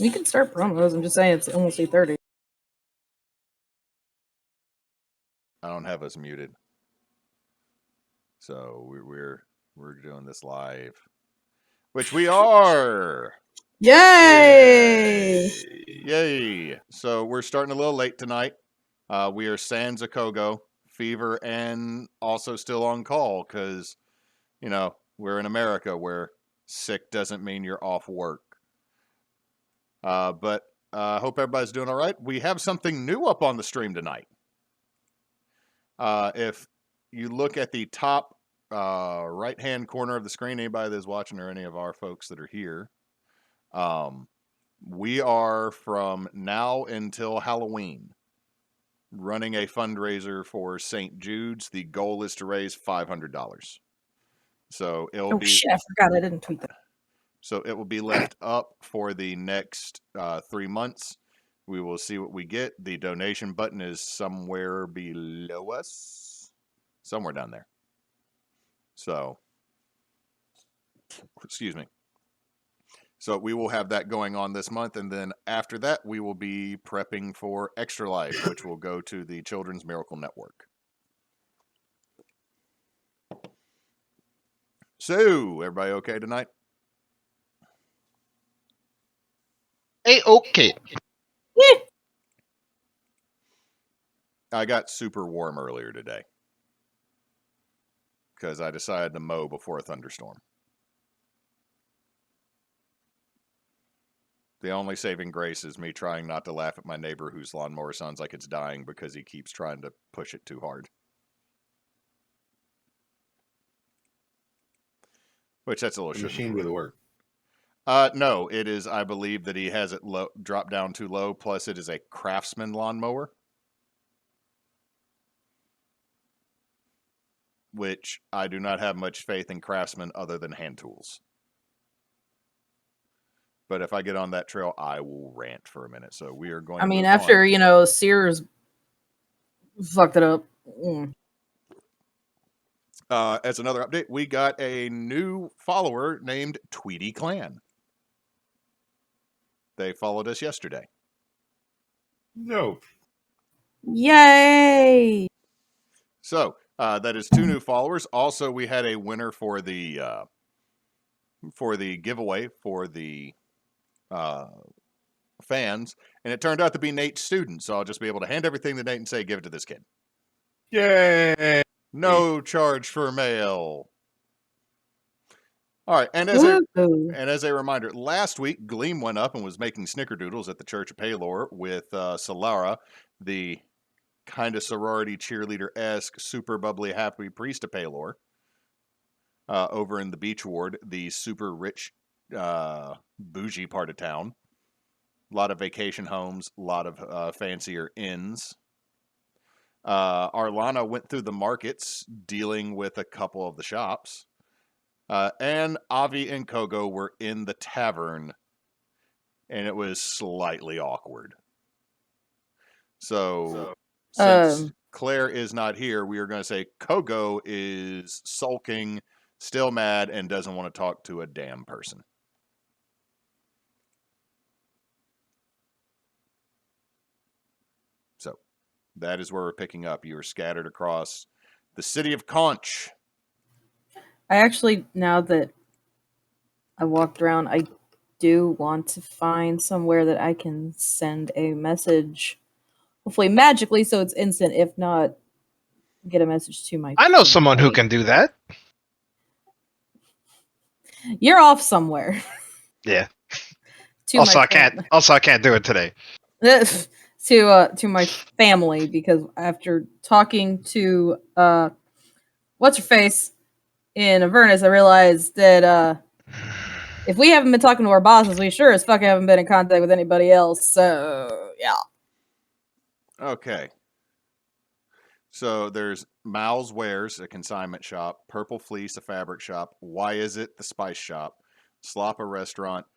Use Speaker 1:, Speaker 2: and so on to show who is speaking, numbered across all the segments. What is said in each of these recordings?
Speaker 1: We can start promos. I'm just saying it's almost 8:30.
Speaker 2: I don't have us muted, so we're doing this live, which we are.
Speaker 1: Yay!
Speaker 2: Yay! So we're starting a little late tonight. We are sans a Kogo, fever, and also still on call because, we're in America where sick doesn't mean you're off work. But I hope everybody's doing all right. We have something new up on the stream tonight. If you look at the top right-hand corner of the screen, anybody that's watching or any of our folks that are here, we are from now until Halloween running a fundraiser for St. Jude's. The goal is to raise $500. So it'll be.
Speaker 1: Shit! I forgot I didn't tweet that.
Speaker 2: So it will be left up for the next 3 months. We will see what we get. The donation button is somewhere below us, somewhere down there. So, excuse me. So we will have that going on this month, and then after that, we will be prepping for Extra Life, which will go to the Children's Miracle Network. So, everybody okay tonight?
Speaker 3: Hey, okay.
Speaker 1: Yeah.
Speaker 2: I got super warm earlier today because I decided to mow before a thunderstorm. The only saving grace is me trying not to laugh at my neighbor whose lawnmower sounds like it's dying because he keeps trying to push it too hard. Which that's a little
Speaker 4: The machine would work.
Speaker 2: No, it is, I believe that he has it low, dropped down too low, plus it is a Craftsman lawnmower. Which I do not have much faith in Craftsman other than hand tools. But if I get on that trail, I will rant for a minute. So we are going to move
Speaker 1: after,
Speaker 2: on.
Speaker 1: Sears fucked it up.
Speaker 2: As another update, we got a new follower named Tweety Clan. They followed us yesterday.
Speaker 4: No.
Speaker 1: Yay!
Speaker 2: So that is 2 new followers. Also, we had a winner for the giveaway for the fans, and it turned out to be Nate's student. So I'll just be able to hand everything to Nate and say, "Give it to this kid."
Speaker 4: Yay!
Speaker 2: No charge for mail. All right, and as a reminder, last week Gleam went up and was making Snickerdoodles at the Church of Palor with Solara, the kind of sorority cheerleader-esque, super bubbly, happy priest of Palor, over in the Beach Ward, the super rich, bougie part of town. A lot of vacation homes, a lot of fancier inns. Arlanna went through the markets, dealing with a couple of the shops. And Avie and Kogo were in the tavern, and it was slightly awkward. So since Claire is not here, we are going to say Kogo is sulking, still mad, and doesn't want to talk to a damn person. So that is where we're picking up. You are scattered across the city of Conch.
Speaker 1: I actually, now that I walked around, I do want to find somewhere that I can send a message, hopefully magically, so it's instant. If not, get a message to my.
Speaker 3: I know someone who can do that.
Speaker 1: You're off somewhere.
Speaker 3: Yeah. I can't do it today.
Speaker 1: to my family, because after talking to what's her face in Avernus, I realized that if we haven't been talking to our bosses, we sure as fuck haven't been in contact with anybody else. So yeah.
Speaker 2: Okay. So there's Mal's Wares, a consignment shop, Purple Fleece, a fabric shop, Why Is It, the spice shop, Slop, a restaurant,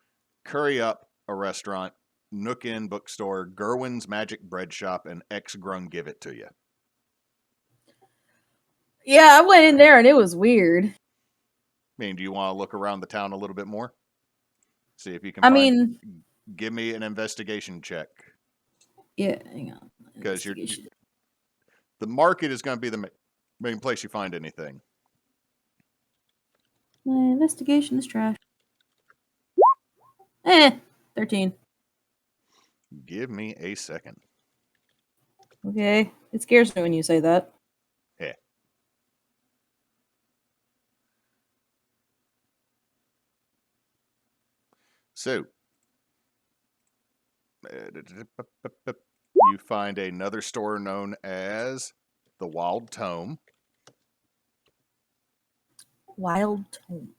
Speaker 2: Curry Up, a restaurant, Nook Inn bookstore, Gerwin's Magic Bread Shop, and Grunge Give It To You.
Speaker 1: Yeah, I went in there and it was weird.
Speaker 2: I mean, do you want to look around the town a little bit more? See if you can give me an investigation check.
Speaker 1: Yeah, hang on.
Speaker 2: Because the market is going to be the main place you find anything.
Speaker 1: My investigation is trash. 13.
Speaker 2: Give me a second.
Speaker 1: Okay. It scares me when you say that.
Speaker 2: Yeah. So, you find another store known as the Wild Tome.
Speaker 1: Wild Tome.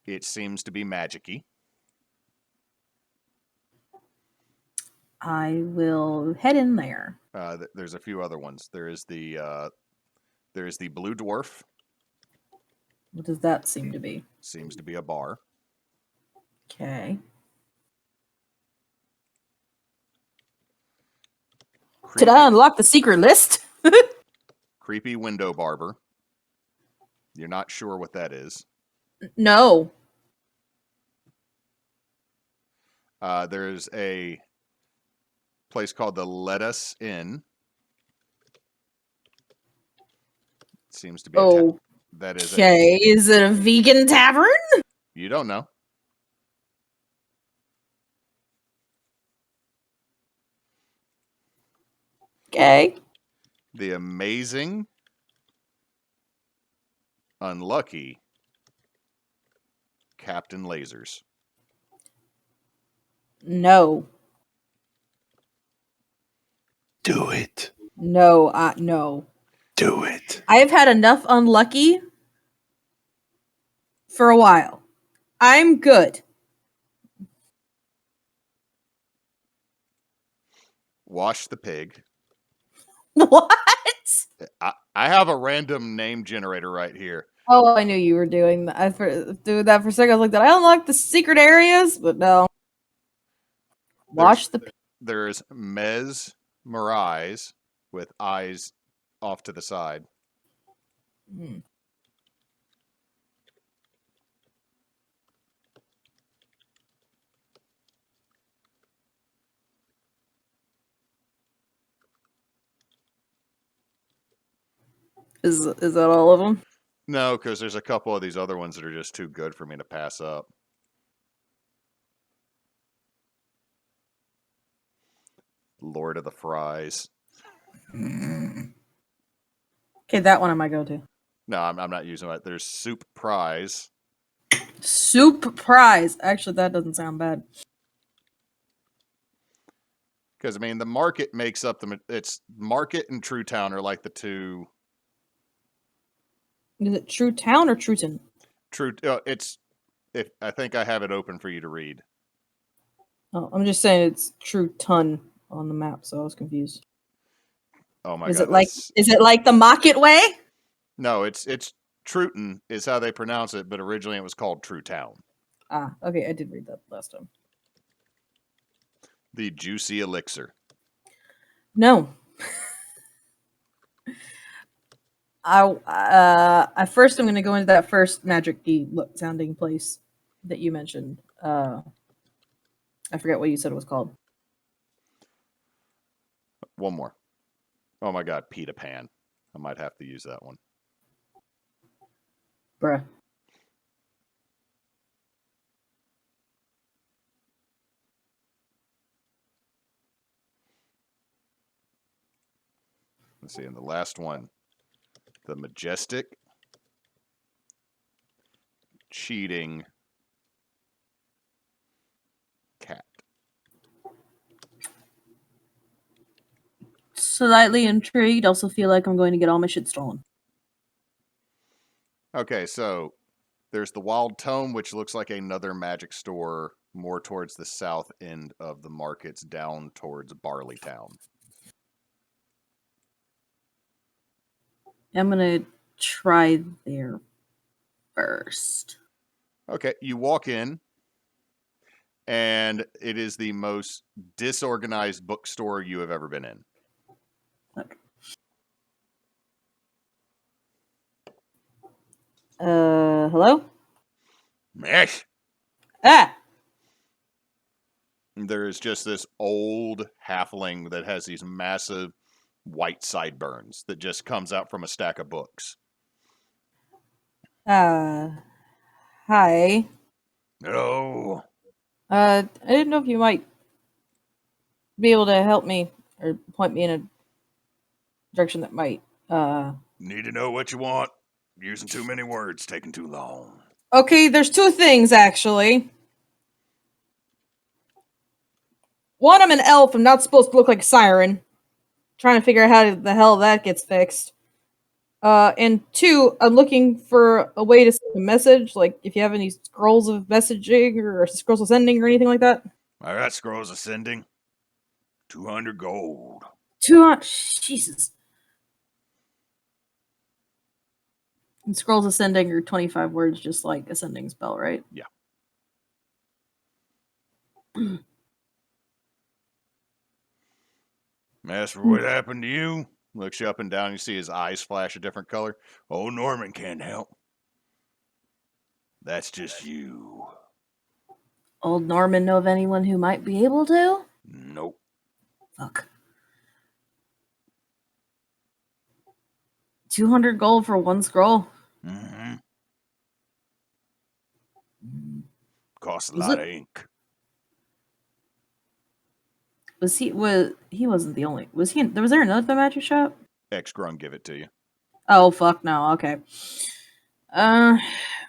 Speaker 2: It seems to be magic-y.
Speaker 1: I will head in there.
Speaker 2: There's a few other ones. There's the Blue Dwarf.
Speaker 1: What does that seem to be?
Speaker 2: Seems to be a bar.
Speaker 1: Okay. Did I unlock the secret list?
Speaker 2: Creepy Window Barber. You're not sure what that is.
Speaker 1: No.
Speaker 2: There's a place called the Let Us Inn. Seems to be that is
Speaker 1: okay. Is it a vegan tavern?
Speaker 2: You don't know.
Speaker 1: Okay.
Speaker 2: The amazing, unlucky Captain Lasers.
Speaker 1: No.
Speaker 4: Do it.
Speaker 1: No. No.
Speaker 4: Do it.
Speaker 1: I have had enough unlucky for a while. I'm good.
Speaker 2: Wash the Pig.
Speaker 1: What?
Speaker 2: I have a random name generator right here.
Speaker 1: Oh, I knew you were doing that. Doing that for a second. I was like, did I unlock the secret areas? But no. Wash the Pig.
Speaker 2: There's Mesmerize with eyes off to the side.
Speaker 1: Hmm. Is that all of them?
Speaker 2: No, because there's a couple of these other ones that are just too good for me to pass up. Lord of the Fries.
Speaker 1: Okay, that one I might go to.
Speaker 2: No, I'm not using it. There's Soup Prize.
Speaker 1: Soup Prize. Actually, that doesn't sound bad.
Speaker 2: Because, I mean, the market makes up it's Market and True Town are like the two.
Speaker 1: Is it True Town or Trueton?
Speaker 2: I think I have it open for you to read.
Speaker 1: Oh, I'm just saying it's True Ton on the map, so I was confused.
Speaker 2: Oh my
Speaker 1: is
Speaker 2: god!
Speaker 1: Is it like the Market Way?
Speaker 2: No, it's Truton is how they pronounce it, but originally it was called True Town.
Speaker 1: Ah, okay, I did read that last time.
Speaker 2: The Juicy Elixir.
Speaker 1: No. I first I'm going to go into that first magic-y sounding place that you mentioned. I forget what you said it was called.
Speaker 2: One more. Oh my god, Peter Pan. I might have to use that one.
Speaker 1: Bruh.
Speaker 2: Let's see, and the last one. The Majestic Cheating Cat.
Speaker 1: Slightly intrigued. Also feel like I'm going to get all my shit stolen.
Speaker 2: Okay, so there's the Wild Tome, which looks like another magic store more towards the south end of the markets, down towards Barleytown.
Speaker 1: I'm going to try there first.
Speaker 2: Okay, you walk in, and it is the most disorganized bookstore you have ever been in.
Speaker 1: Okay. Hello?
Speaker 2: Mesh.
Speaker 1: Ah!
Speaker 2: There is just this old halfling that has these massive white sideburns that just comes out from a stack of books.
Speaker 1: Hi.
Speaker 2: Hello.
Speaker 1: I didn't know if you might be able to help me or point me in a direction that might.
Speaker 2: Need to know what you want. Using too many words, taking too long.
Speaker 1: Okay, there's two things actually. One, I'm an elf. I'm not supposed to look like a siren. Trying to figure out how the hell that gets fixed. And two, I'm looking for a way to send a message. Like if you have any scrolls of messaging or scrolls of sending or anything like that.
Speaker 2: I got scrolls of sending. 200 gold.
Speaker 1: 200. Jesus. And scrolls of sending are 25 words, just like a sending spell, right?
Speaker 2: Yeah. As for what happened to you, looks you up and down, you see his eyes flash a different color. Oh, Norman can't help. That's just you.
Speaker 1: Old Norman know of anyone who might be able to?
Speaker 2: Nope.
Speaker 1: Fuck. 200 gold for one scroll.
Speaker 2: Mm-hmm. Costs a
Speaker 1: Was
Speaker 2: lot
Speaker 1: it-
Speaker 2: of ink.
Speaker 1: he wasn't the only. Was there another magic shop?
Speaker 2: Ex-Grung give it to you.
Speaker 1: Oh fuck no. Okay. All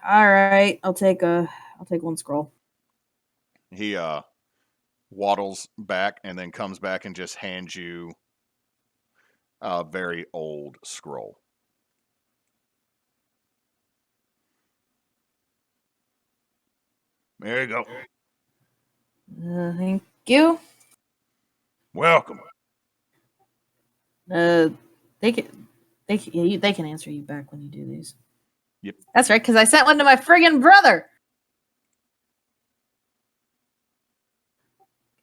Speaker 1: right. I'll take one scroll.
Speaker 2: He waddles back and then comes back and just hands you a very old scroll. There you go.
Speaker 1: Thank you.
Speaker 2: Welcome.
Speaker 1: They can answer you back when you do these.
Speaker 2: Yep.
Speaker 1: That's right, because I sent one to my friggin' brother.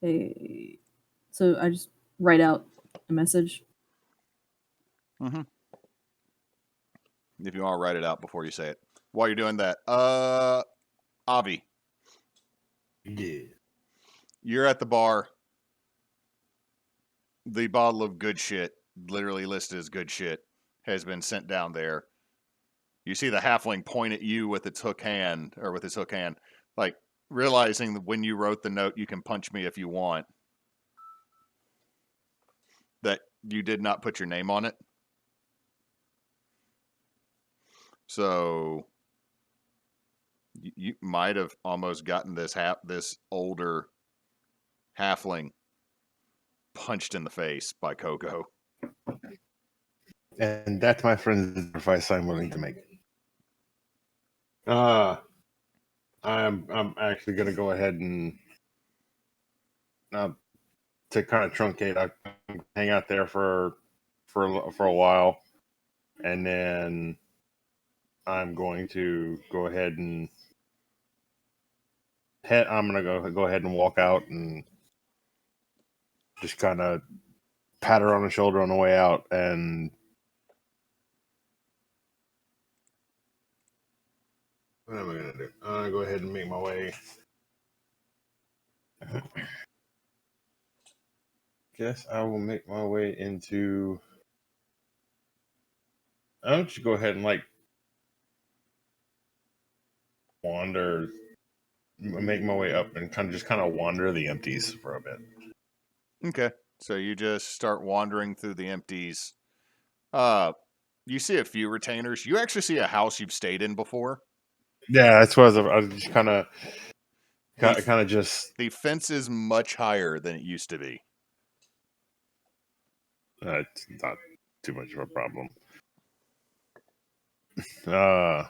Speaker 1: Okay. So I just write out a message.
Speaker 2: Mm-hmm. If you want to write it out before you say it. While you're doing that, Avie.
Speaker 4: Yeah.
Speaker 2: You're at the bar. The bottle of good shit, literally listed as good shit, has been sent down there. You see the halfling point at you with its hook hand, like realizing that when you wrote the note, you can punch me if you want, that you did not put your name on it. So you might have almost gotten this older halfling punched in the face by Kogo.
Speaker 5: And that's my friend's advice I'm willing to make. I'm actually gonna go ahead and to kind of truncate. I hang out there for a while, and then I'm going to go ahead and I'm gonna go ahead and walk out and just kind of pat her on the shoulder on the way out, and what am I gonna do? I'm gonna go ahead and make my way. Guess I will make my way into. I don't you go ahead and like wander, make my way up, and kind of wander the empties for a bit.
Speaker 2: Okay, so you just start wandering through the empties. You see a few retainers. You actually see a house you've stayed in before.
Speaker 5: Yeah, that's what I was just kind of just.
Speaker 2: The fence is much higher than it used to be.
Speaker 5: It's not too much of a problem. Yeah.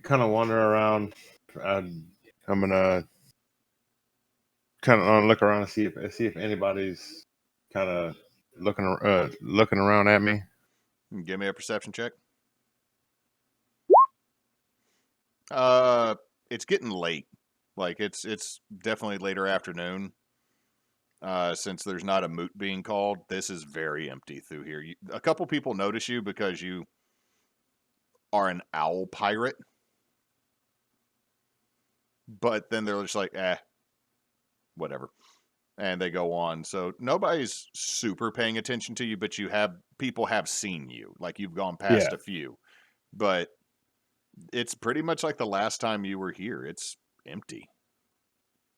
Speaker 5: Kind of wander around. I'm gonna kind of look around and see if anybody's kind of looking around at me.
Speaker 2: Give me a perception check. It's getting late. Like it's definitely later afternoon. Since there's not a moot being called, this is very empty through here. A couple people notice you because you are an owl pirate. But then they're just like, whatever. And they go on. So nobody's super paying attention to you, but people have seen you. Like you've gone past a few. But it's pretty much like the last time you were here. It's empty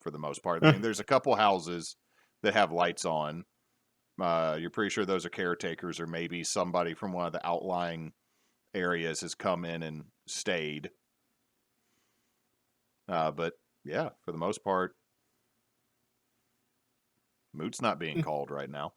Speaker 2: for the most part. I mean, there's a couple houses that have lights on. You're pretty sure those are caretakers, or maybe somebody from one of the outlying areas has come in and stayed. But yeah, for the most part, Moot's not being called right now.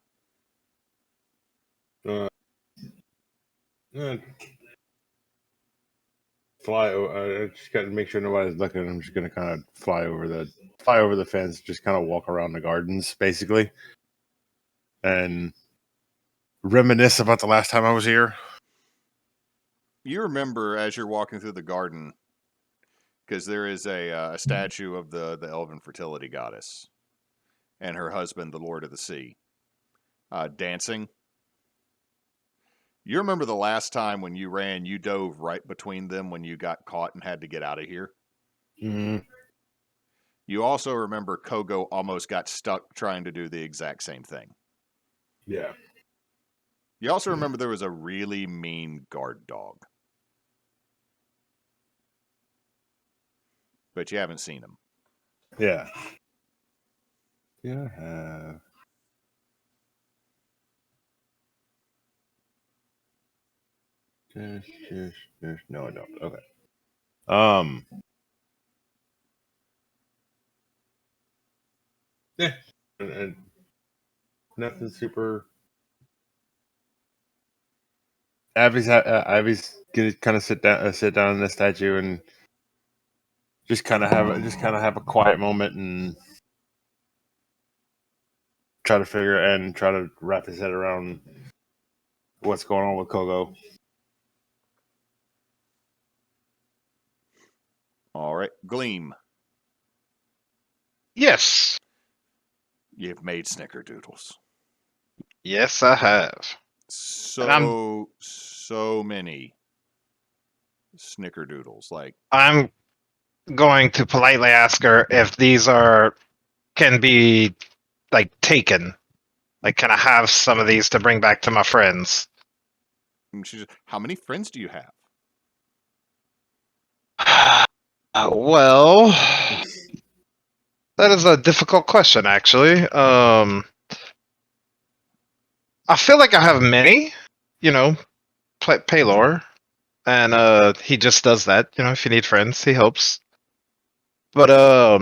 Speaker 5: Fly. I just got to make sure nobody's looking. I'm just gonna kind of fly over the fence. Just kind of walk around the gardens, basically, and reminisce about the last time I was here.
Speaker 2: You remember as you're walking through the garden, because there is a statue of the elven fertility goddess and her husband, the Lord of the Sea, dancing. You remember the last time when you ran, you dove right between them when you got caught and had to get out of here?
Speaker 5: Mm-hmm.
Speaker 2: You also remember Kogo almost got stuck trying to do the exact same thing.
Speaker 5: Yeah.
Speaker 2: You also remember there was a really mean guard dog. But you haven't seen him.
Speaker 5: Yeah. Yeah, I have. No, I don't. Okay. Yeah. And nothing super. Avie's gonna kind of sit down in the statue and just kind of have a quiet moment and try to wrap his head around what's going on with Kogo.
Speaker 2: All right. Gleam.
Speaker 3: Yes.
Speaker 2: You've made Snickerdoodles.
Speaker 3: Yes, I have.
Speaker 2: So many Snickerdoodles. Like,
Speaker 3: I'm going to politely ask her if these can be like taken. Like, can I have some of these to bring back to my friends?
Speaker 2: How many friends do you have?
Speaker 3: Well, that is a difficult question, actually. I feel like I have many, Paylor, and he just does that. If you need friends, he helps. But I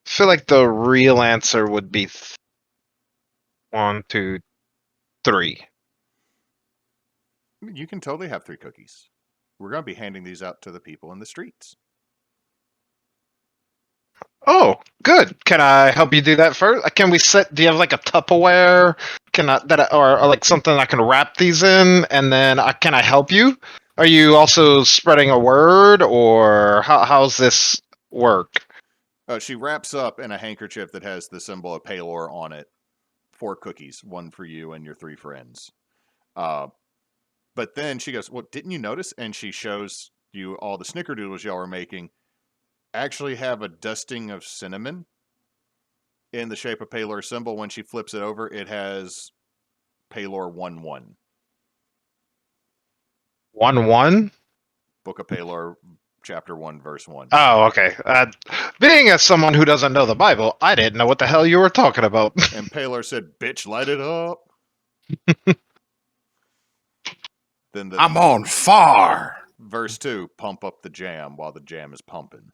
Speaker 3: feel like the real answer would be 1, 2, 3.
Speaker 2: You can totally have 3 cookies. We're going to be handing these out to the people in the streets.
Speaker 3: Oh, good. Can I help you do that first? Can we do you have like a Tupperware? Or like something I can wrap these in, and then can I help you? Are you also spreading a word, or how's this work?
Speaker 2: She wraps up in a handkerchief that has the symbol of Paylor on it. 4 cookies, 1 for you and your 3 friends. But then she goes, well, didn't you notice? And she shows you all the Snickerdoodles y'all are making actually have a dusting of cinnamon in the shape of Paylor's symbol. When she flips it over, it has Paylor 1-1.
Speaker 3: 1-1?
Speaker 2: Book of Paylor, chapter 1, verse 1.
Speaker 3: Oh, okay. Being as someone who doesn't know the Bible, I didn't know what the hell you were talking about.
Speaker 2: And Paylor said, bitch, light it up. Then
Speaker 4: I'm on fire.
Speaker 2: Verse 2, pump up the jam while the jam is pumping.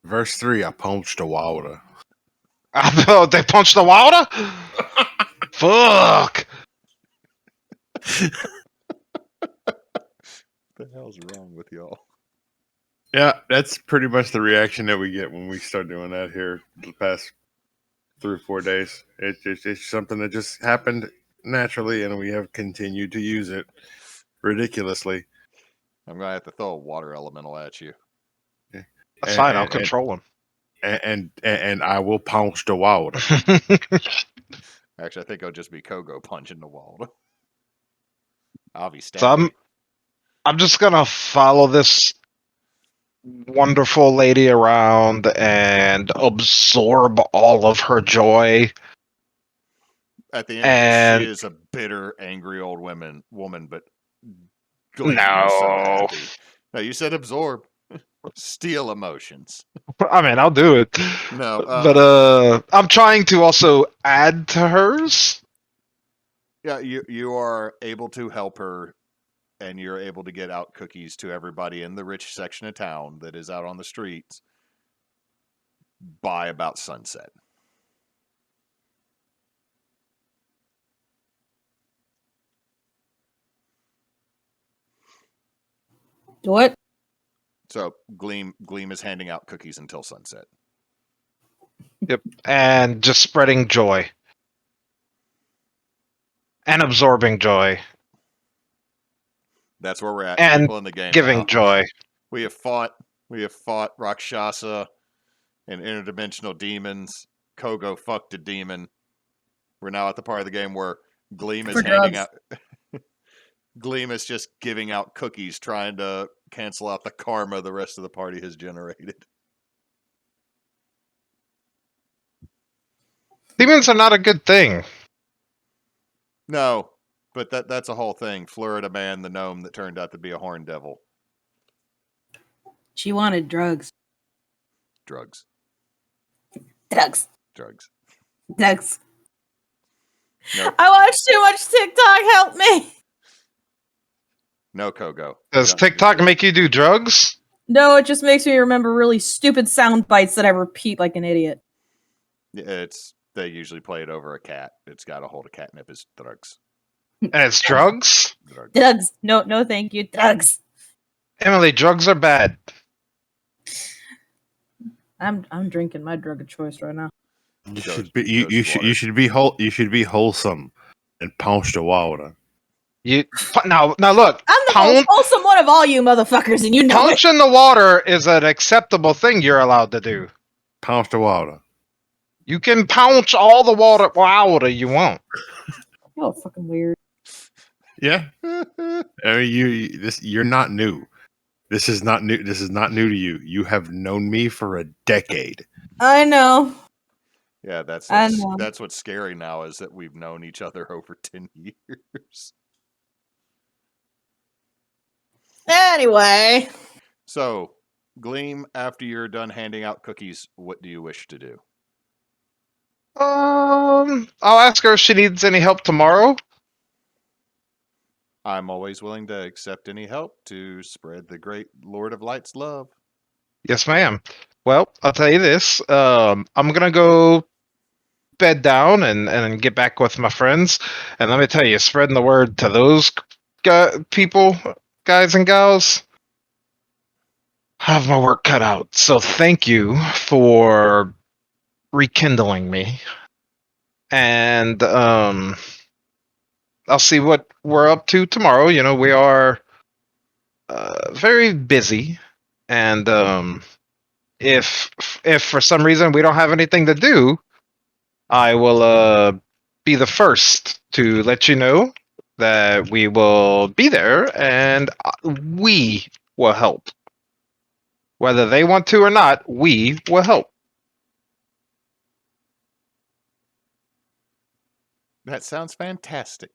Speaker 4: Verse 3, I punched the water.
Speaker 3: Oh, they punched the water? Fuck.
Speaker 2: What the hell's wrong with y'all?
Speaker 5: Yeah, that's pretty much the reaction that we get when we start doing that here the past 3 or 4 days. It's something that just happened naturally, and we have continued to use it ridiculously.
Speaker 2: I'm going to have to throw a water elemental at you.
Speaker 3: That's fine, I'll control him.
Speaker 5: And I will punch the water.
Speaker 2: Actually, I think I'll just be Kogo punching the wall. Avie
Speaker 3: So I'm just gonna follow this wonderful lady around and absorb all of her joy.
Speaker 2: At the end,
Speaker 3: And
Speaker 2: she is a bitter, angry old woman, but Gleam is so
Speaker 3: no,
Speaker 2: happy. No, you said absorb. Steal emotions.
Speaker 3: I mean I'll do it.
Speaker 2: No,
Speaker 3: But I'm trying to also add to hers.
Speaker 2: yeah, you are able to help her, and you're able to get out cookies to everybody in the rich section of town that is out on the streets by about sunset.
Speaker 1: What?
Speaker 2: So Gleam is handing out cookies until sunset.
Speaker 3: Yep, and just spreading joy and absorbing joy
Speaker 2: That's where we're at.
Speaker 3: and
Speaker 2: People in the game
Speaker 3: giving
Speaker 2: now.
Speaker 3: joy.
Speaker 2: We have fought Rakshasa and interdimensional demons. Kogo fucked a demon. We're now at the part of the game where Gleam is
Speaker 1: For
Speaker 2: handing
Speaker 1: drugs.
Speaker 2: out Gleam is just giving out cookies, trying to cancel out the karma the rest of the party has generated.
Speaker 3: Demons are not a good thing.
Speaker 2: No, but that's a whole thing. Florida Man, the gnome that turned out to be a horn devil.
Speaker 1: She wanted drugs.
Speaker 2: Drugs.
Speaker 1: Drugs.
Speaker 2: Drugs.
Speaker 1: Drugs.
Speaker 2: No,
Speaker 1: I watch too much TikTok. Help me.
Speaker 2: no, Kogo.
Speaker 3: Does TikTok make you do drugs?
Speaker 1: No, it just makes me remember really stupid sound bites that I repeat like an idiot.
Speaker 2: They usually play it over a cat. It's got a hold of catnip as drugs.
Speaker 3: And it's drugs?
Speaker 2: Drugs.
Speaker 1: Drugs. No, thank you. Drugs.
Speaker 3: Emily, drugs are bad.
Speaker 1: I'm drinking my drug of choice right now.
Speaker 5: You should be wholesome and pounce the water.
Speaker 3: Now look.
Speaker 1: I'm the most wholesome one of all you motherfuckers, and you know
Speaker 3: Punch in the water is an acceptable thing you're allowed to do.
Speaker 5: Pounce the water.
Speaker 3: You can pounce all the water you want.
Speaker 1: You're fucking weird.
Speaker 5: Yeah. I mean, you're not new. This is not new. This is not new to you. You have known me for a decade.
Speaker 1: I know.
Speaker 2: Yeah, that's what's scary now is that we've known each other over 10 years.
Speaker 1: Anyway.
Speaker 2: So, Gleam, after you're done handing out cookies, what do you wish to do?
Speaker 3: I'll ask her if she needs any help tomorrow.
Speaker 2: I'm always willing to accept any help to spread the great Lord of Light's love.
Speaker 3: Yes, ma'am. Well, I'll tell you this. I'm gonna go bed down and get back with my friends. And let me tell you, spreading the word to those people, guys and gals, I have my work cut out. So thank you for rekindling me. And I'll see what we're up to tomorrow. You know, we are very busy, and if for some reason we don't have anything to do, I will be the first to let you know that we will be there, and we will help. Whether they want to or not, we will help.
Speaker 2: That sounds fantastic.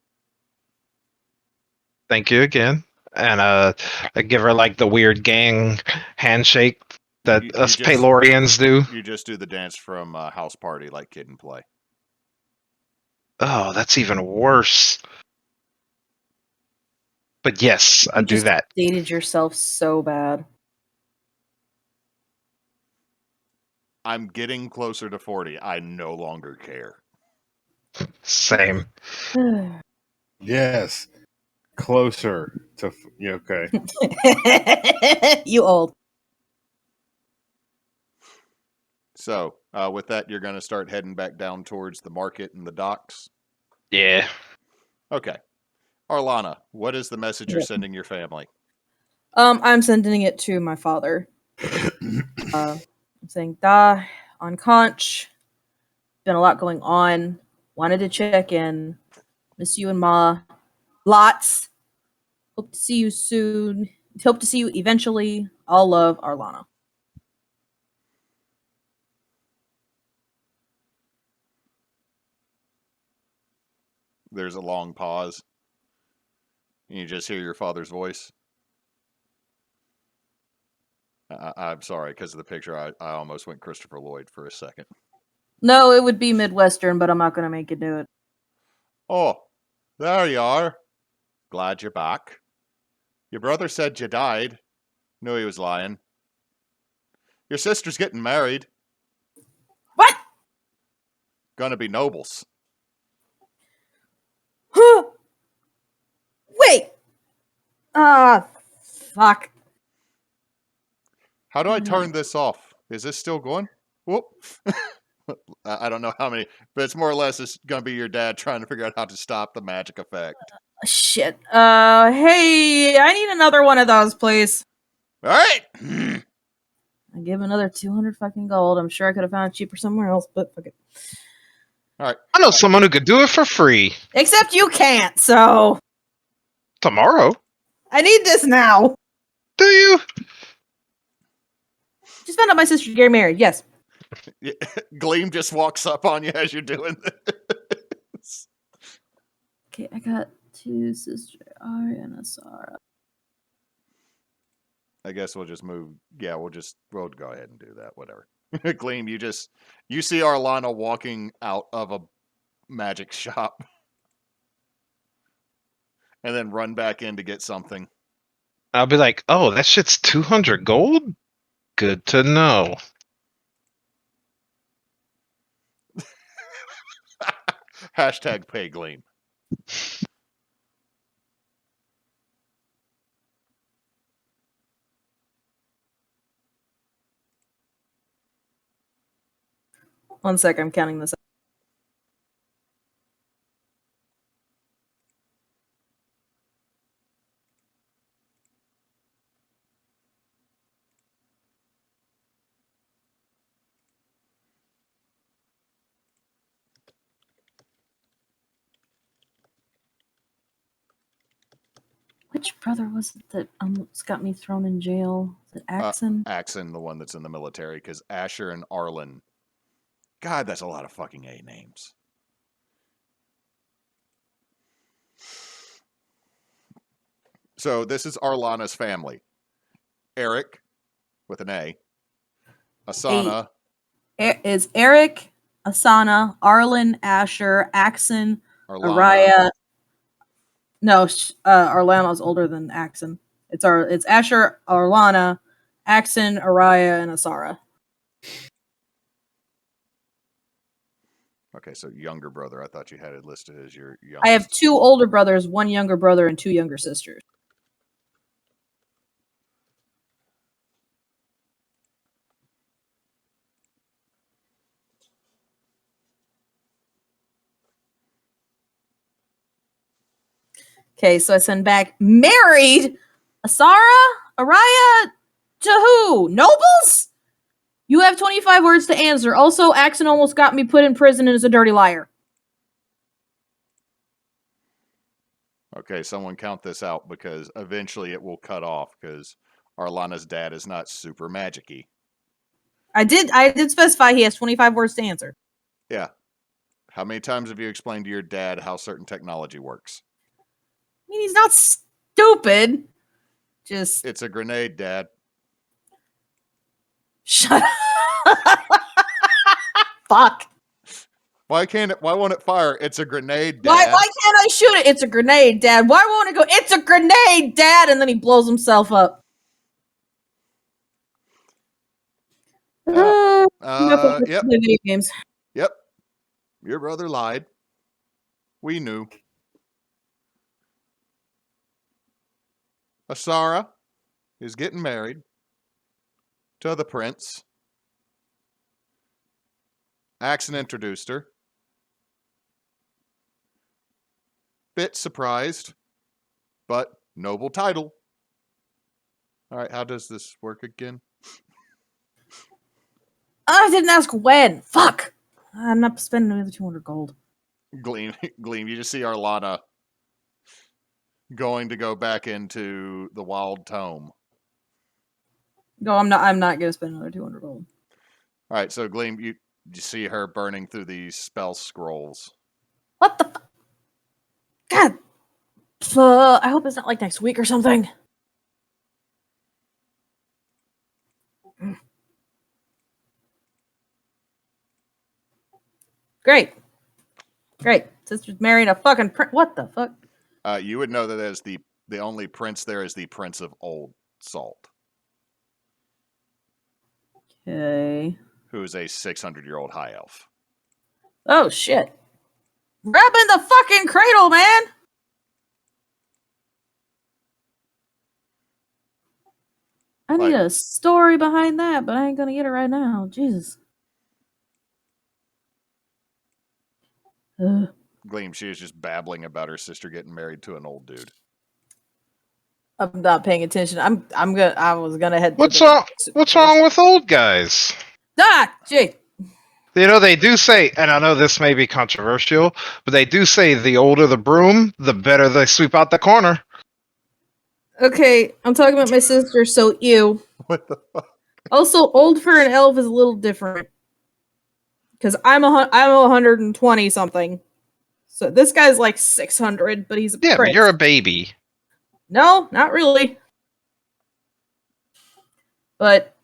Speaker 3: Thank you again. And I give her like the weird gang handshake that us Paylorians do.
Speaker 2: You just do the dance from House Party like Kid and Play.
Speaker 3: Oh, that's even worse. But yes, I do that.
Speaker 1: You dated yourself so bad.
Speaker 2: I'm getting closer to 40. I no longer care.
Speaker 3: Same.
Speaker 5: Yes. Closer to okay.
Speaker 1: You old.
Speaker 2: So, with that, you're going to start heading back down towards the market and the docks?
Speaker 3: Yeah.
Speaker 2: Okay. Arlanna, what is the message you're sending your family?
Speaker 1: I'm sending it to my father. I'm saying, on Conch. Been a lot going on. Wanted to check in. Miss you and Ma. Lots. Hope to see you soon. Hope to see you eventually. All love, Arlanna.
Speaker 2: There's a long pause. And you just hear your father's voice. I'm sorry, because of the picture, I almost went Christopher Lloyd for a second.
Speaker 1: No, it would be Midwestern, but I'm not going to make you do it.
Speaker 2: Oh, there you are. Glad you're back. Your brother said you died. Knew he was lying. Your sister's getting married.
Speaker 1: What?
Speaker 2: Gonna be nobles.
Speaker 1: Huh? Wait. Fuck.
Speaker 2: How do I turn this off? Is this still going? Whoop. I don't know how many, but it's more or less it's gonna be your dad trying to figure out how to stop the magic effect.
Speaker 1: Shit. Hey, I need another one of those, please.
Speaker 2: All right.
Speaker 1: I give another 200 fucking gold. I'm sure I could have found it cheaper somewhere else, but fuck it.
Speaker 2: All right.
Speaker 3: I know someone who could do it for free.
Speaker 1: Except you can't, so
Speaker 3: Tomorrow?
Speaker 1: I need this now.
Speaker 3: Do you?
Speaker 1: Just found out my sister's getting married. Yes.
Speaker 2: Gleam just walks up on you as you're doing this.
Speaker 1: Okay, I got 2 sisters, Ari and Asara.
Speaker 2: I guess we'll just move. Yeah, we'll go ahead and do that. Whatever. Gleam, you see Arlanna walking out of a magic shop and then run back in to get something.
Speaker 3: I'll be like, oh, that shit's 200 gold? Good to know.
Speaker 2: Hashtag pay Gleam.
Speaker 1: One sec, I'm counting this up. Which brother was it that almost got me thrown in jail? Is it Axon?
Speaker 2: Axon, the one that's in the military, because Asher and Arlen. God, that's a lot of fucking A names. So this is Arlanna's family. Eric, with an A. Asana.
Speaker 1: Is Eric, Asana, Arlen, Asher, Axon,
Speaker 2: Arlanna.
Speaker 1: Araya. No, Arlanna's older than Axon. It's Asher, Arlanna, Axon, Araya, and Asara.
Speaker 2: Okay, so younger brother. I thought you had it listed as your youngest.
Speaker 1: I have 2 older brothers, 1 younger brother, and 2 younger sisters. Okay, so I send back married Asara, Araya, to who? Nobles? You have 25 words to answer. Also, Axon almost got me put in prison and is a dirty liar.
Speaker 2: Okay, someone count this out because eventually it will cut off because Arlanna's dad is not super magic-y.
Speaker 1: I did specify he has 25 words to answer.
Speaker 2: Yeah. How many times have you explained to your dad how certain technology works?
Speaker 1: I mean, he's not stupid. Just
Speaker 2: It's a grenade, Dad.
Speaker 1: shut up. Fuck.
Speaker 2: Why won't it fire? It's a grenade, Dad.
Speaker 1: Why can't I shoot it? It's a grenade, Dad. Why won't it go? It's a grenade, Dad. And then he blows himself up.
Speaker 2: Yep.
Speaker 1: Video games.
Speaker 2: Yep. Your brother lied. We knew. Asara is getting married to the prince. Axon introduced her. Bit surprised, but noble title. All right, how does this work again?
Speaker 1: I didn't ask when. Fuck. I'm not spending another 200 gold.
Speaker 2: Gleam, you just see Arlanna going to go back into the wild tome.
Speaker 1: No, I'm not. I'm not gonna spend another 200 gold.
Speaker 2: All right, so Gleam, you see her burning through these spell scrolls.
Speaker 1: What the? God. I hope it's not like next week or something. Great. Sister's marrying a fucking prince. What the fuck?
Speaker 2: You would know that as the only prince there is the Prince of Old Salt,
Speaker 1: Okay.
Speaker 2: who is a 600-year-old high elf.
Speaker 1: Oh shit. Grabbing the fucking cradle, man. I need a story behind that, but I ain't gonna get it right now. Jesus.
Speaker 2: Gleam, she is just babbling about her sister getting married to an old dude.
Speaker 1: I'm not paying attention. I was gonna head.
Speaker 3: What's wrong with old guys?
Speaker 1: Gee.
Speaker 3: You know, they do say, and I know this may be controversial, but they do say the older the broom, the better they sweep out the corner.
Speaker 1: Okay, I'm talking about my sister, so ew.
Speaker 2: What the fuck?
Speaker 1: Also, old for an elf is a little different. Because I'm 120 something. So this guy's like 600, but he's a
Speaker 3: Yeah,
Speaker 1: prince.
Speaker 3: but you're a baby.
Speaker 1: No, not really. But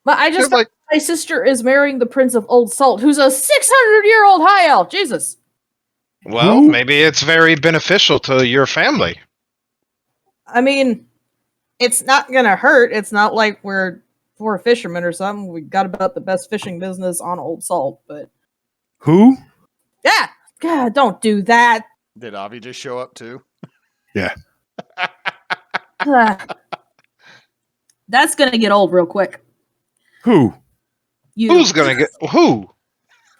Speaker 1: I just
Speaker 3: like
Speaker 1: my sister is marrying the Prince of Old Salt, who's a 600-year-old high elf. Jesus.
Speaker 3: Well, maybe it's very beneficial to your family.
Speaker 1: I mean, it's not gonna hurt. It's not like we're fishermen or something. We got about the best fishing business on Old Salt, but
Speaker 5: Who?
Speaker 1: yeah, God, don't do that.
Speaker 2: Did Avie just show up too?
Speaker 5: Yeah.
Speaker 1: That's gonna get old real quick.
Speaker 5: Who?
Speaker 1: You.
Speaker 3: Who's gonna get who?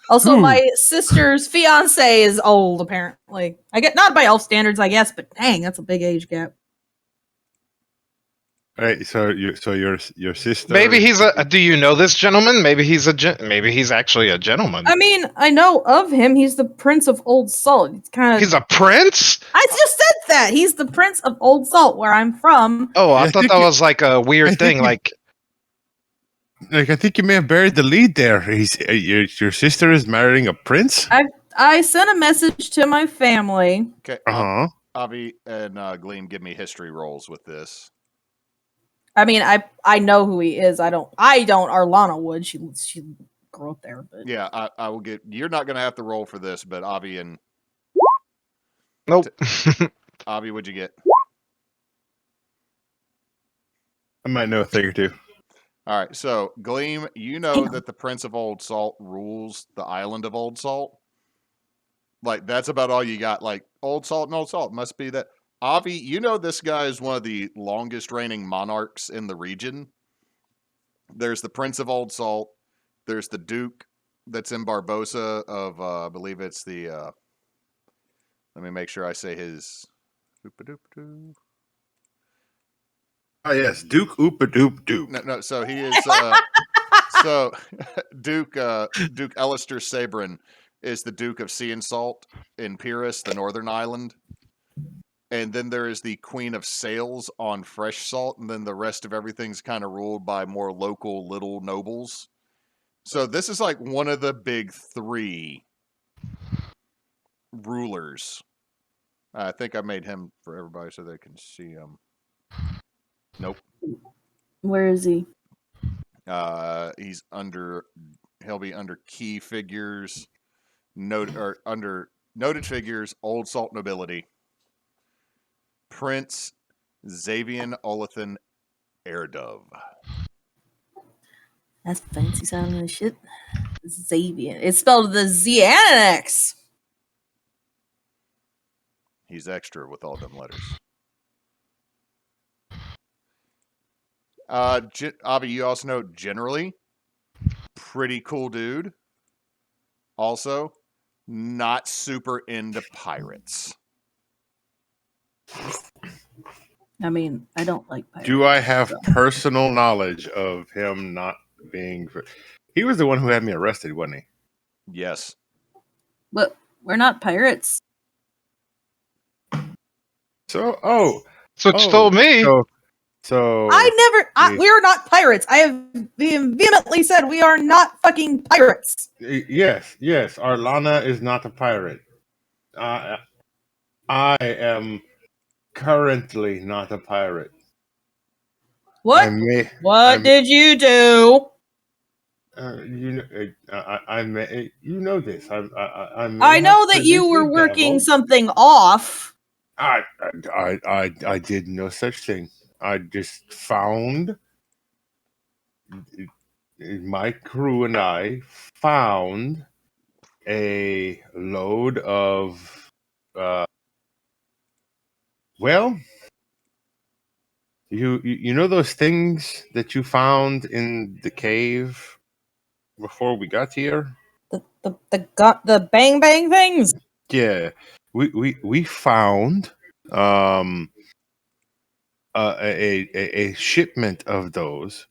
Speaker 1: Also,
Speaker 5: Who?
Speaker 1: my sister's fiance is old. Apparently, I get not by elf standards, I guess, but dang, that's a big age gap.
Speaker 5: All right. So your sister.
Speaker 3: Maybe he's a. Do you know this gentleman? Maybe he's maybe he's actually a gentleman.
Speaker 1: I mean, I know of him. He's the Prince of Old Salt. It's kind of.
Speaker 3: He's a prince?
Speaker 1: I just said that he's the Prince of Old Salt, where I'm from.
Speaker 3: Oh, I
Speaker 5: I
Speaker 3: thought
Speaker 5: think
Speaker 3: that
Speaker 5: you-
Speaker 3: was like a
Speaker 5: I
Speaker 3: weird
Speaker 5: think
Speaker 3: thing.
Speaker 5: you-
Speaker 3: Like,
Speaker 5: I think you may have buried the lead there. Your sister is marrying a prince.
Speaker 1: I sent a message to my family.
Speaker 2: Okay.
Speaker 5: Uh huh.
Speaker 2: Avie and Gleam, give me history rolls with this.
Speaker 1: I mean, I know who he is. I don't. Arlanna would. She grew up there, but
Speaker 2: Yeah, I will get. You're not going to have to roll for this, but Avie and
Speaker 3: nope.
Speaker 2: Avie, what'd you get?
Speaker 5: I might know a thing or two.
Speaker 2: All right, so Gleam, you know that the Prince of Old Salt rules the island of Old Salt. Like, that's about all you got. Like, Old Salt and Old Salt must be that. Avie, you know this guy is one of the longest reigning monarchs in the region. There's the Prince of Old Salt. There's the Duke that's in Barbosa of, I believe it's the, let me make sure I say his.
Speaker 5: Oh yes, Duke Oopa Duke.
Speaker 2: No, so he is, so Duke Alistair Sabrin is the Duke of Sea and Salt in Pyrrhus, the northern island. And then there is the Queen of Sails on Fresh Salt, and then the rest of everything's kind of ruled by more local little nobles. So this is like one of the big three rulers. I think I made him for everybody so they can see him. Nope.
Speaker 1: where is he?
Speaker 2: He's under. He'll be under key figures, under noted figures, Old Salt nobility. Prince Xavian Olathan Airdove.
Speaker 1: That's fancy sounding shit. Xavier. It's spelled the Z-N-X.
Speaker 2: He's extra with all them letters. Avie, you also know generally pretty cool dude. Also, not super into pirates.
Speaker 1: I mean, I don't like pirates.
Speaker 5: Do I have personal knowledge of him not being? He was the one who had me arrested, wasn't he?
Speaker 2: Yes.
Speaker 1: But we're not pirates.
Speaker 5: So
Speaker 3: So what you told me.
Speaker 5: So
Speaker 1: we're not pirates. I have vehemently said we are not fucking pirates.
Speaker 5: yes, Arlanna is not a pirate. I am currently not a pirate.
Speaker 1: What? What did you do?
Speaker 5: I may. You know this. I may
Speaker 1: I know
Speaker 5: have
Speaker 1: that you
Speaker 5: seduced
Speaker 1: were
Speaker 5: the
Speaker 1: working
Speaker 5: devil.
Speaker 1: something off.
Speaker 5: I did no such thing. I just found my crew and I found a load of well, you know those things that you found in the cave before we got here?
Speaker 1: The bang bang things
Speaker 5: Yeah, we found a shipment of those.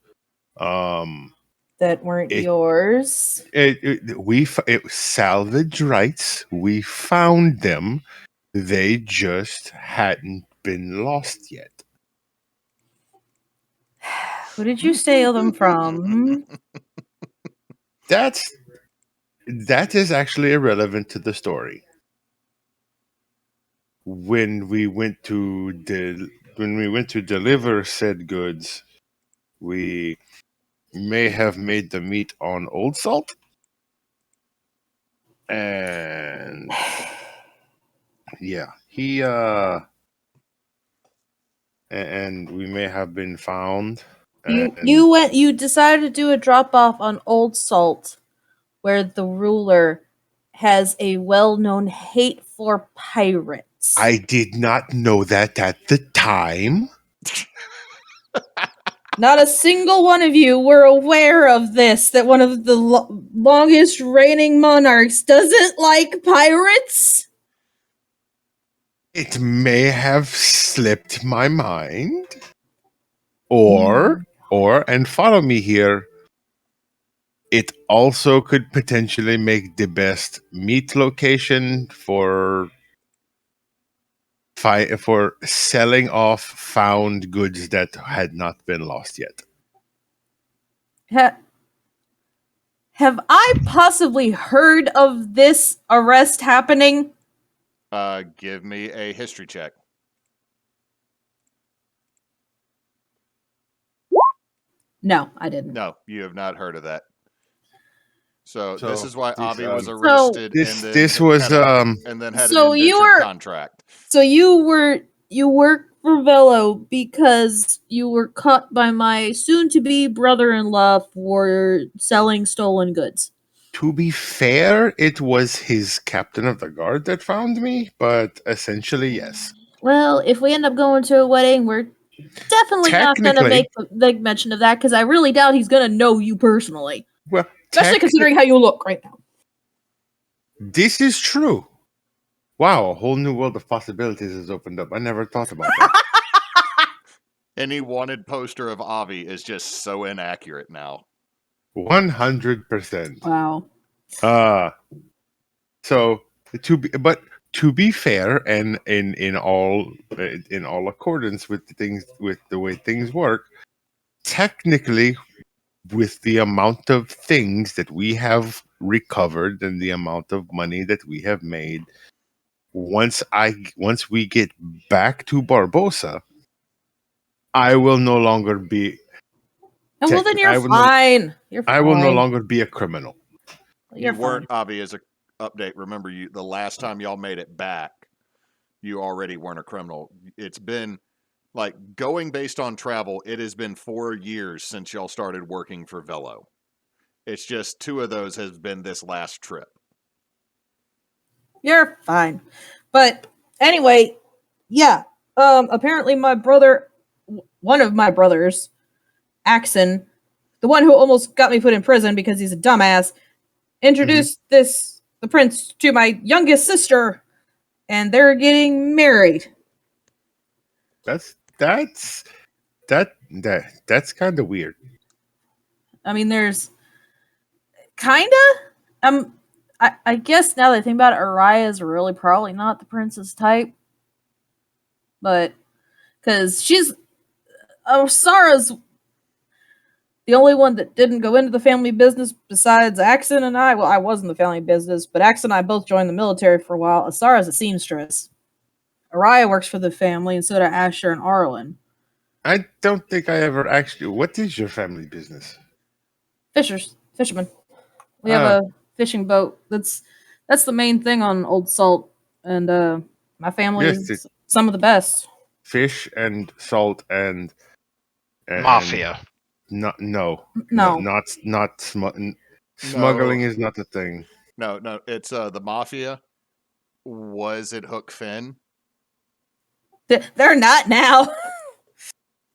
Speaker 1: that weren't
Speaker 5: It,
Speaker 1: yours.
Speaker 5: it salvage rights. We found them. They just hadn't been lost yet.
Speaker 1: Who did you steal them from?
Speaker 5: That is actually irrelevant to the story. When we went to deliver said goods, we may have made the meat on Old Salt, and yeah, and we may have been found.
Speaker 1: You decided to do a drop off on Old Salt, where the ruler has a well-known hate for pirates.
Speaker 5: I did not know that at the time.
Speaker 1: Not a single one of you were aware of this, that one of the longest reigning monarchs doesn't like pirates?
Speaker 5: It may have slipped my mind. Or, and follow me here, it also could potentially make the best meat location for selling off found goods that had not been lost yet.
Speaker 1: Have I possibly heard of this arrest happening?
Speaker 2: Give me a history check.
Speaker 1: No, I didn't.
Speaker 2: No, you have not heard of that. So this is why Avie was
Speaker 1: So
Speaker 2: arrested
Speaker 5: this was
Speaker 2: and then had
Speaker 1: So
Speaker 2: an
Speaker 1: you
Speaker 2: indentured
Speaker 1: were-
Speaker 2: contract.
Speaker 1: So you worked for Velo because you were caught by my soon-to-be brother-in-law for selling stolen goods.
Speaker 5: To be fair, it was his captain of the guard that found me, but essentially, yes.
Speaker 1: Well, if we end up going to a wedding, we're definitely not going to
Speaker 5: Technically-
Speaker 1: make mention of that, because I really doubt he's going to know you personally.
Speaker 5: Well,
Speaker 1: Especially considering how you look right now.
Speaker 5: this is true. Wow, a whole new world of possibilities has opened up. I never thought about that.
Speaker 2: Any wanted poster of Avie is just so inaccurate now.
Speaker 5: 100%.
Speaker 1: Wow.
Speaker 5: So to be fair, and in all accordance with the way things work, technically, with the amount of things that we have recovered and the amount of money that we have made, once we get back to Barbosa, I will no longer be.
Speaker 1: Oh, well, then you're fine. You're fine.
Speaker 5: I will no longer be a criminal.
Speaker 1: You're
Speaker 2: You weren't Avie as a update. Remember, the last time y'all made it back, you already weren't a criminal. It's been like going based on travel. It has been 4 years since y'all started working for Velo. It's just 2 of those has been this last trip.
Speaker 1: You're fine. But anyway, yeah. Apparently my brother, one of my brothers, Axon, the one who almost got me put in prison because he's a dumbass, introduced the prince to my youngest sister, and they're getting married.
Speaker 5: That's kind of weird.
Speaker 1: I mean, there's kinda. I guess now that I think about it, Araya is really probably not the prince's type. but because Sarah's the only one that didn't go into the family business besides Axon and I. Well, I was in the family business, but Axon and I both joined the military for a while. Asara's a seamstress. Araya works for the family, and so do Asher and Arlen.
Speaker 5: I don't think I ever asked you, what is your family business?
Speaker 1: Fishermen. We have a fishing boat. That's the main thing on Old Salt, and my family is some of the best.
Speaker 5: Fish and salt and
Speaker 3: Mafia.
Speaker 5: Not smuggling is not the thing.
Speaker 2: No, it's the mafia. Was it Hook Finn?
Speaker 1: They're not now.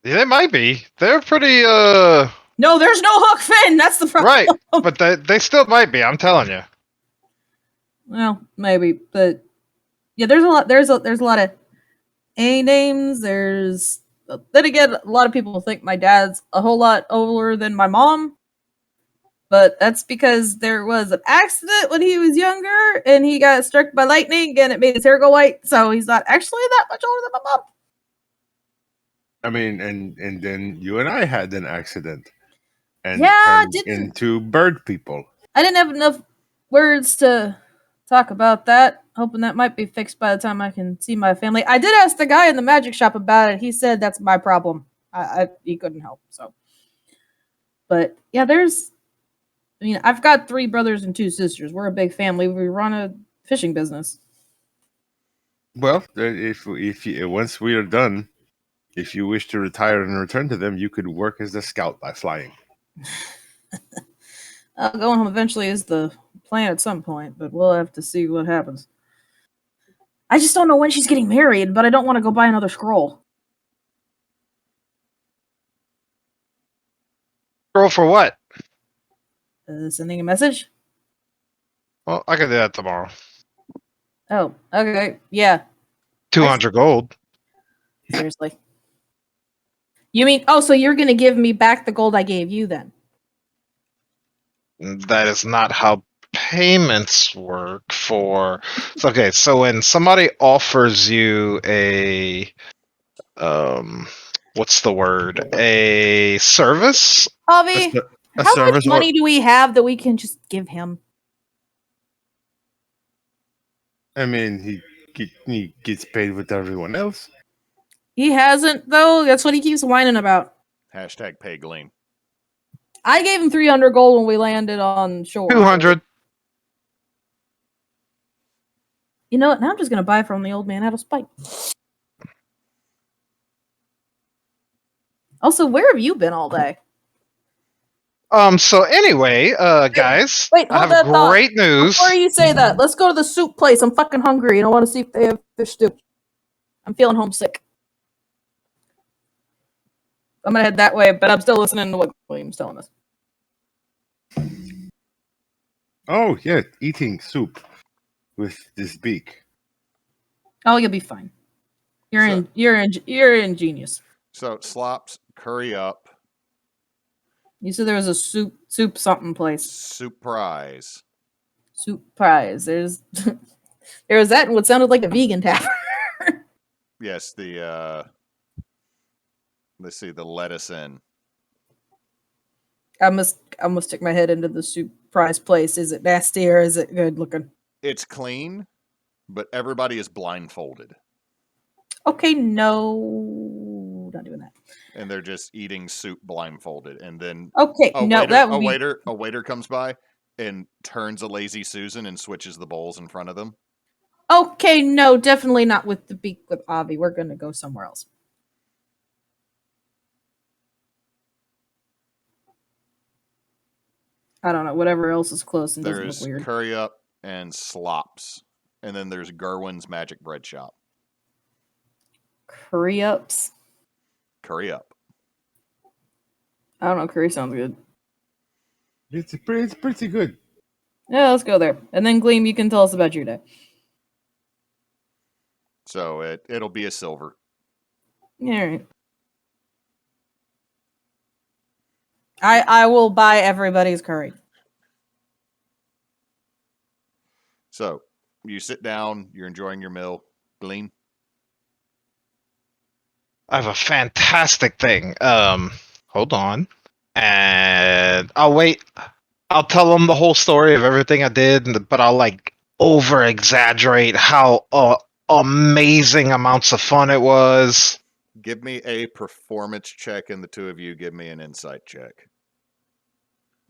Speaker 3: Yeah, they might be. They're pretty.
Speaker 1: No, there's no Hook Finn. That's the problem.
Speaker 3: Right, but they still might be. I'm telling you.
Speaker 1: Well, maybe, but yeah, there's a lot. There's a lot of A names. There's then again, a lot of people think my dad's a whole lot older than my mom, but that's because there was an accident when he was younger, and he got struck by lightning, and it made his hair go white. So he's not actually that much older than my mom.
Speaker 5: I mean, and then you and I had an accident, and turned into bird people.
Speaker 1: I didn't have enough words to talk about that. Hoping that might be fixed by the time I can see my family. I did ask the guy in the magic shop about it. He said that's my problem. He couldn't help. So, but yeah, I've got 3 brothers and 2 sisters. We're a big family. We run a fishing business.
Speaker 5: Well, if you, once we are done, if you wish to retire and return to them, you could work as a scout by flying.
Speaker 1: Going home eventually is the plan at some point, but we'll have to see what happens. I just don't know when she's getting married, but I don't want to go buy another scroll.
Speaker 3: Scroll for what?
Speaker 1: Sending a message?
Speaker 3: Well, I can do that tomorrow.
Speaker 1: Oh, okay. Yeah.
Speaker 3: 200 gold.
Speaker 1: Seriously. You mean, so you're going to give me back the gold I gave you then?
Speaker 3: That is not how payments work for. Okay, so when somebody offers you a what's the word? A service?
Speaker 1: Avie, how much money do we have that we can just give him?
Speaker 5: I mean, he gets paid with everyone else.
Speaker 1: He hasn't, though. That's what he keeps whining about.
Speaker 2: Hashtag pay Gleam.
Speaker 1: I gave him 300 gold when we landed on shore.
Speaker 3: 200.
Speaker 1: You know what? Now I'm just going to buy from the old man out of spite. Also, where have you been all day?
Speaker 3: So anyway, guys,
Speaker 1: Wait,
Speaker 3: I have great news.
Speaker 1: Before you say that, let's go to the soup place. I'm fucking hungry and I want to see if they have fish stew. I'm feeling homesick. I'm gonna head that way, but I'm still listening to what William's telling us.
Speaker 5: Oh yeah, eating soup with this beak.
Speaker 1: Oh, you'll be fine. You're ingenious.
Speaker 2: So Slops, curry up.
Speaker 1: You said there was a soup something place.
Speaker 2: Soup prize.
Speaker 1: Soup prize. There was that and what sounded like a vegan tavern.
Speaker 2: Yes, let's see, the lettuce in.
Speaker 1: I must stick my head into the soup prize place. Is it nasty or is it good looking?
Speaker 2: It's clean, but everybody is blindfolded.
Speaker 1: Okay, no, not doing that.
Speaker 2: And they're just eating soup blindfolded, and then a waiter comes by and turns a lazy Susan and switches the bowls in front of them.
Speaker 1: Okay, no, definitely not with the beak with Avie. We're gonna go somewhere else. I don't know. Whatever else is close and doesn't look weird.
Speaker 2: There's curry up and slops, and then there's Gerwin's Magic Bread Shop.
Speaker 1: Curry ups.
Speaker 2: Curry up.
Speaker 1: I don't know. Curry sounds good.
Speaker 5: It's pretty good.
Speaker 1: Yeah, let's go there. And then Gleam, you can tell us about your day.
Speaker 2: So it'll be a silver.
Speaker 1: All right. I will buy everybody's curry.
Speaker 2: So you sit down. You're enjoying your meal. Gleam.
Speaker 3: I have a fantastic thing. Hold on. And I'll wait. I'll tell them the whole story of everything I did, but I'll like over exaggerate how amazing amounts of fun it was.
Speaker 2: Give me a performance check, and the two of you give me an insight check.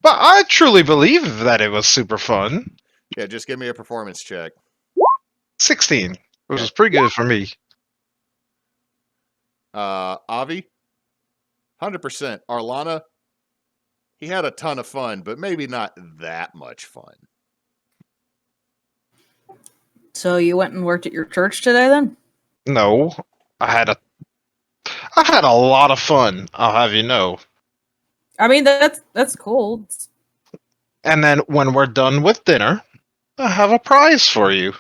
Speaker 3: But I truly believe that it was super fun.
Speaker 2: Yeah, just give me a performance check.
Speaker 3: 16, which is pretty good for me.
Speaker 2: Avie, 100%. Arlanna, he had a ton of fun, but maybe not that much fun.
Speaker 1: So you went and worked at your church today, then?
Speaker 3: No, I had a lot of fun. I'll have you know.
Speaker 1: I mean, that's cool.
Speaker 3: And then when we're done with dinner, I have a prize for you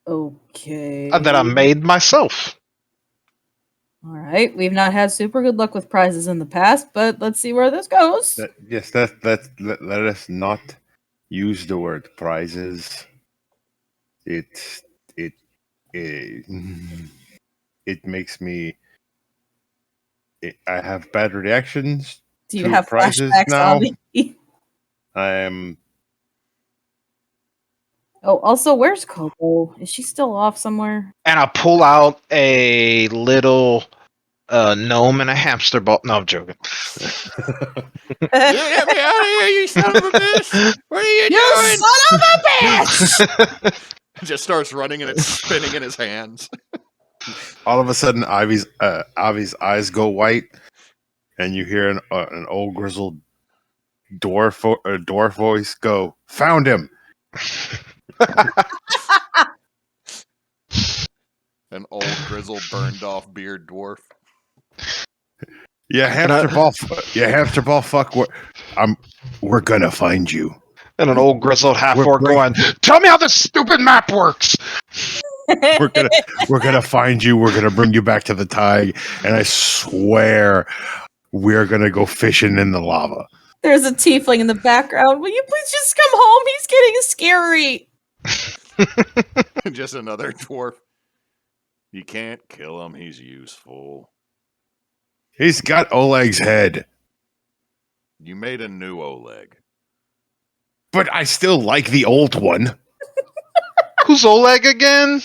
Speaker 1: Okay.
Speaker 3: that I made myself.
Speaker 1: All right. We've not had super good luck with prizes in the past, but let's see where this goes.
Speaker 5: Let us not use the word prizes. It makes me. I have bad reactions.
Speaker 1: Do you
Speaker 5: to
Speaker 1: have
Speaker 5: prizes
Speaker 1: flashbacks,
Speaker 5: now.
Speaker 1: Avie?
Speaker 5: I am.
Speaker 1: Oh, also, where's Kogo? Is she still off somewhere?
Speaker 3: And I pull out a little gnome and a hamster ball. No, I'm joking.
Speaker 2: You get me out of here, you son of a bitch! What are you doing?
Speaker 1: son of a bitch!
Speaker 2: Just starts running and it's spinning in his hands.
Speaker 5: All of a sudden, Avie's eyes go white, and you hear an old grizzled dwarf voice go, "Found him!"
Speaker 2: An old grizzled burned off beard dwarf.
Speaker 5: Yeah, hamster ball fuck. We're gonna find you.
Speaker 3: And an old grizzled half
Speaker 5: We're
Speaker 3: orc
Speaker 5: break-
Speaker 3: going, "Tell me how this stupid map works."
Speaker 5: We're gonna find you. We're gonna bring you back to the tide, and I swear we're gonna go fishing in the lava.
Speaker 1: There's a tiefling in the background. Will you please just come home? He's getting scary.
Speaker 2: Just another dwarf. You can't kill him. He's useful.
Speaker 5: He's got Oleg's head,
Speaker 2: You made a new Oleg.
Speaker 5: but I still like the old one,
Speaker 3: Who's Oleg again?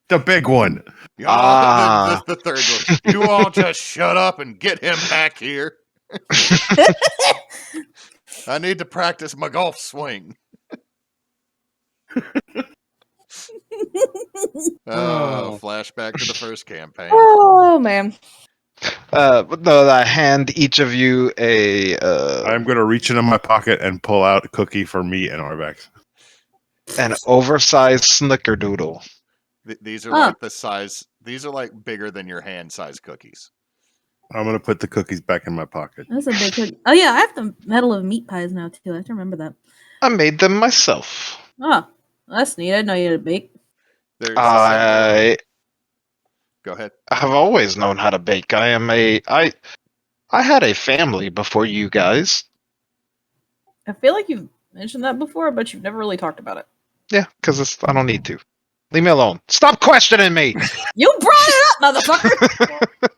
Speaker 5: the big one.
Speaker 2: The third one. You all just shut up and get him back here. I need to practice my golf swing. Flashback to the first campaign.
Speaker 1: Oh, man.
Speaker 3: But no, I hand each of you a
Speaker 5: I'm gonna reach into my pocket and pull out a cookie for me and Arbex.
Speaker 3: an oversized Snickerdoodle.
Speaker 2: These are like the size. These are like bigger than your hand-sized cookies.
Speaker 5: I'm gonna put the cookies back in my pocket.
Speaker 1: That's a big cookie. Oh, yeah, I have the Medal of Meat Pies now, too. I have to remember that.
Speaker 3: I made them myself.
Speaker 1: Oh, that's neat. I didn't know you had to bake.
Speaker 2: There's
Speaker 3: I
Speaker 2: Go ahead.
Speaker 3: have always known how to bake. I had a family before you guys.
Speaker 1: I feel like you've mentioned that before, but you've never really talked about it.
Speaker 3: Yeah, because I don't need to. Leave me alone. Stop questioning me.
Speaker 1: You brought it up, motherfucker!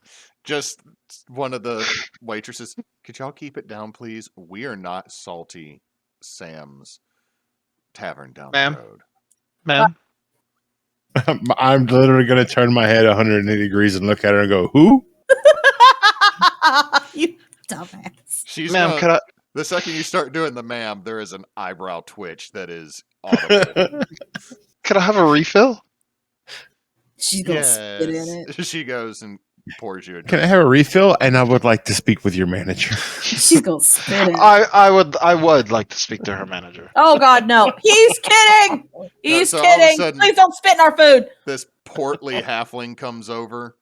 Speaker 2: Just one of the waitresses. Could y'all keep it down, please? We are not Salty Sam's Tavern down
Speaker 3: Ma'am.
Speaker 2: the road.
Speaker 3: Man,
Speaker 5: I'm literally gonna turn my head 180 degrees and look at her and go, "Who?"
Speaker 1: You dumbass.
Speaker 2: She's
Speaker 3: ma'am,
Speaker 2: not-
Speaker 3: could I?
Speaker 2: The second you start doing the ma'am, there is an eyebrow twitch that is audible.
Speaker 3: Could I have a refill?
Speaker 1: She's gonna spit in it.
Speaker 2: She goes and pours you a
Speaker 5: Can
Speaker 2: drink.
Speaker 5: I have a refill? And I would like to speak with your manager.
Speaker 1: She's gonna spit in it.
Speaker 3: I would like to speak to her manager.
Speaker 1: Oh God, no! He's kidding. He's
Speaker 2: so all of a
Speaker 1: kidding.
Speaker 2: sudden-
Speaker 1: Please don't spit in our food.
Speaker 2: This portly halfling comes over.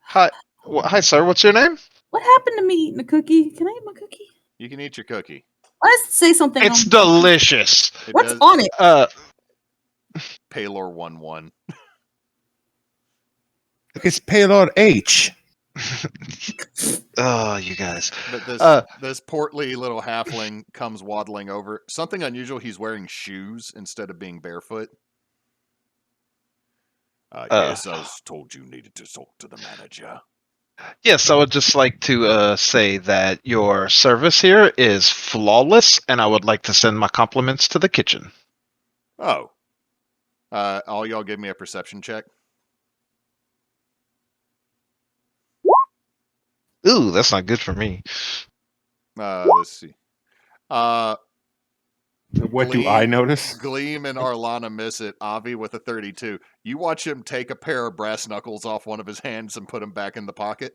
Speaker 3: Hi, hi, sir. What's your name?
Speaker 1: What happened to me eating a cookie? Can I eat my cookie?
Speaker 2: You can eat your cookie.
Speaker 1: Why does it say something?
Speaker 3: It's
Speaker 1: on
Speaker 3: delicious.
Speaker 2: It
Speaker 1: What's
Speaker 2: does-
Speaker 1: on it?
Speaker 2: Paylor 1-1.
Speaker 5: It's Paylord H.
Speaker 3: Oh, you guys.
Speaker 2: But this this portly little halfling comes waddling over. Something unusual, he's wearing shoes instead of being barefoot. Yes, I was told you needed to talk to the manager.
Speaker 3: Yes, I would just like to say that your service here is flawless, and I would like to send my compliments to the kitchen.
Speaker 2: Oh. All y'all give me a perception check.
Speaker 3: Ooh, that's not good for me.
Speaker 2: Let's see.
Speaker 5: What do I notice?
Speaker 2: Gleam and Arlanna miss it. Avie with a 32. You watch him take a pair of brass knuckles off one of his hands and put them back in the pocket.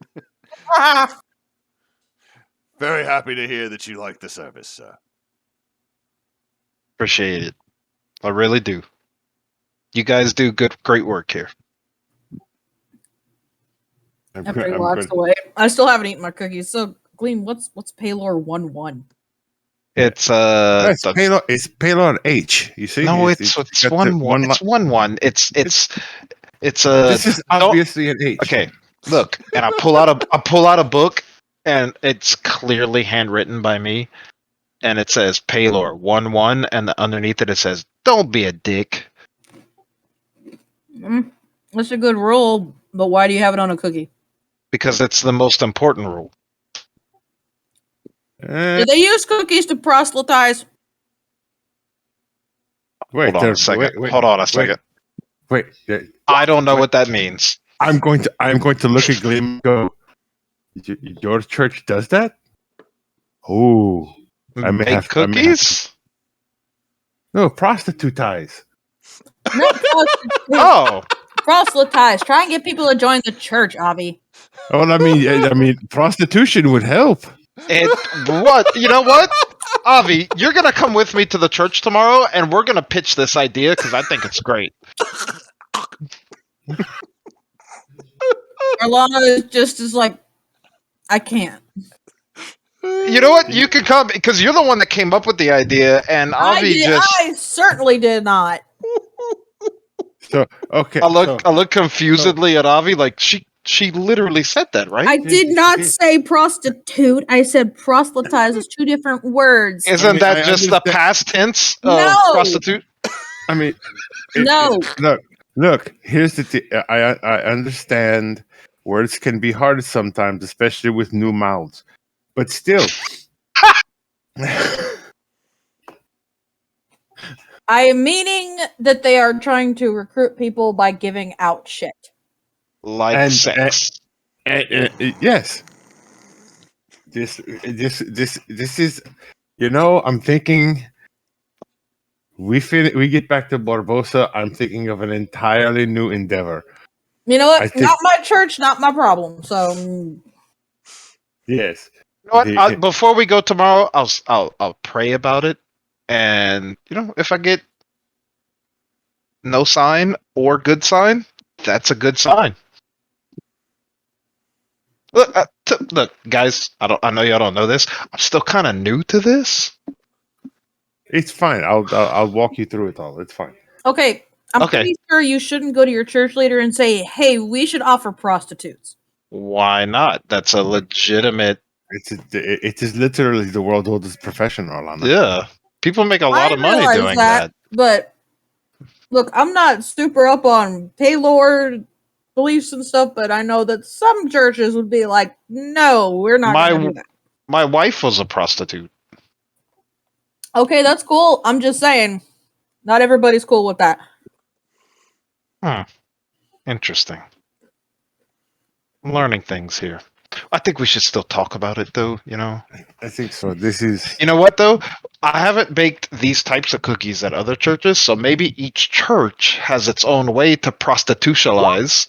Speaker 2: Very happy to hear that you like the service, sir.
Speaker 3: Appreciate it. I really do. You guys do great work here.
Speaker 1: After he walks away, I still haven't eaten my cookies. So, Gleam, what's Paylor 1-1?
Speaker 3: It's
Speaker 5: it's Payload H. You see?
Speaker 3: no, it's 1-1. It's 1-1. It's
Speaker 5: This is obviously an H.
Speaker 3: Okay, look, and I pull out a book, and it's clearly handwritten by me, and it says Paylor 1-1, and underneath it says, "Don't be a dick."
Speaker 1: That's a good rule, but why do you have it on a cookie?
Speaker 3: Because it's the most important rule.
Speaker 1: Do they use cookies to proselytize?
Speaker 5: Wait,
Speaker 3: Hold on a second. Hold on a second.
Speaker 5: Wait.
Speaker 3: I don't know what that means.
Speaker 5: I'm going to look at Gleam and go, your church does that? Oh, I may
Speaker 3: Make
Speaker 5: have
Speaker 3: cookies?
Speaker 5: No, prostitute ties.
Speaker 1: No, proselytize.
Speaker 3: Oh,
Speaker 1: Proselytize. Try and get people to join the church, Avie.
Speaker 5: Well, I mean, prostitution would help.
Speaker 3: what? You know what? Avie, you're going to come with me to the church tomorrow, and we're going to pitch this idea because I think it's great.
Speaker 1: Arlanna is like, I can't.
Speaker 3: You know what? You can come because you're the one that came up with the idea, and Avie
Speaker 1: I certainly did not.
Speaker 5: So okay,
Speaker 3: I look confusedly at Avie, like she literally said that, right?
Speaker 1: I did not say prostitute. I said proselytize. It's two different words.
Speaker 3: Isn't that just the past tense of prostitute?
Speaker 5: I mean,
Speaker 1: no.
Speaker 5: Look. Here's the thing. I understand words can be hard sometimes, especially with new mouths. But still,
Speaker 1: I am meaning that they are trying to recruit people by giving out shit.
Speaker 3: Like sex.
Speaker 5: Yes. This is, I'm thinking we get back to Barbosa, I'm thinking of an entirely new endeavor.
Speaker 1: You know what? Not my church, not my problem. So
Speaker 5: yes.
Speaker 3: You know what? Before we go tomorrow, I'll pray about it, and if I get no sign or good sign, that's a good sign. Look, guys. I know y'all don't know this. I'm still kind of new to this.
Speaker 5: It's fine. I'll walk you through it all. It's fine.
Speaker 1: Okay, I'm pretty sure you shouldn't go to your church leader and say, "Hey, we should offer prostitutes."
Speaker 3: Why not? That's a legitimate.
Speaker 5: It is literally the world's oldest profession, Arlanna.
Speaker 3: Yeah, people make a lot of money doing that.
Speaker 1: But look, I'm not super up on Paylor beliefs and stuff, but I know that some churches would be like, "No, we're not going to do that."
Speaker 3: My wife was a prostitute.
Speaker 1: Okay, that's cool. I'm just saying, not everybody's cool with that.
Speaker 3: Interesting. I'm learning things here. I think we should still talk about it, though,
Speaker 5: I think so. This is...
Speaker 3: You know what, though? I haven't baked these types of cookies at other churches, so maybe each church has its own way to prostitutionalize.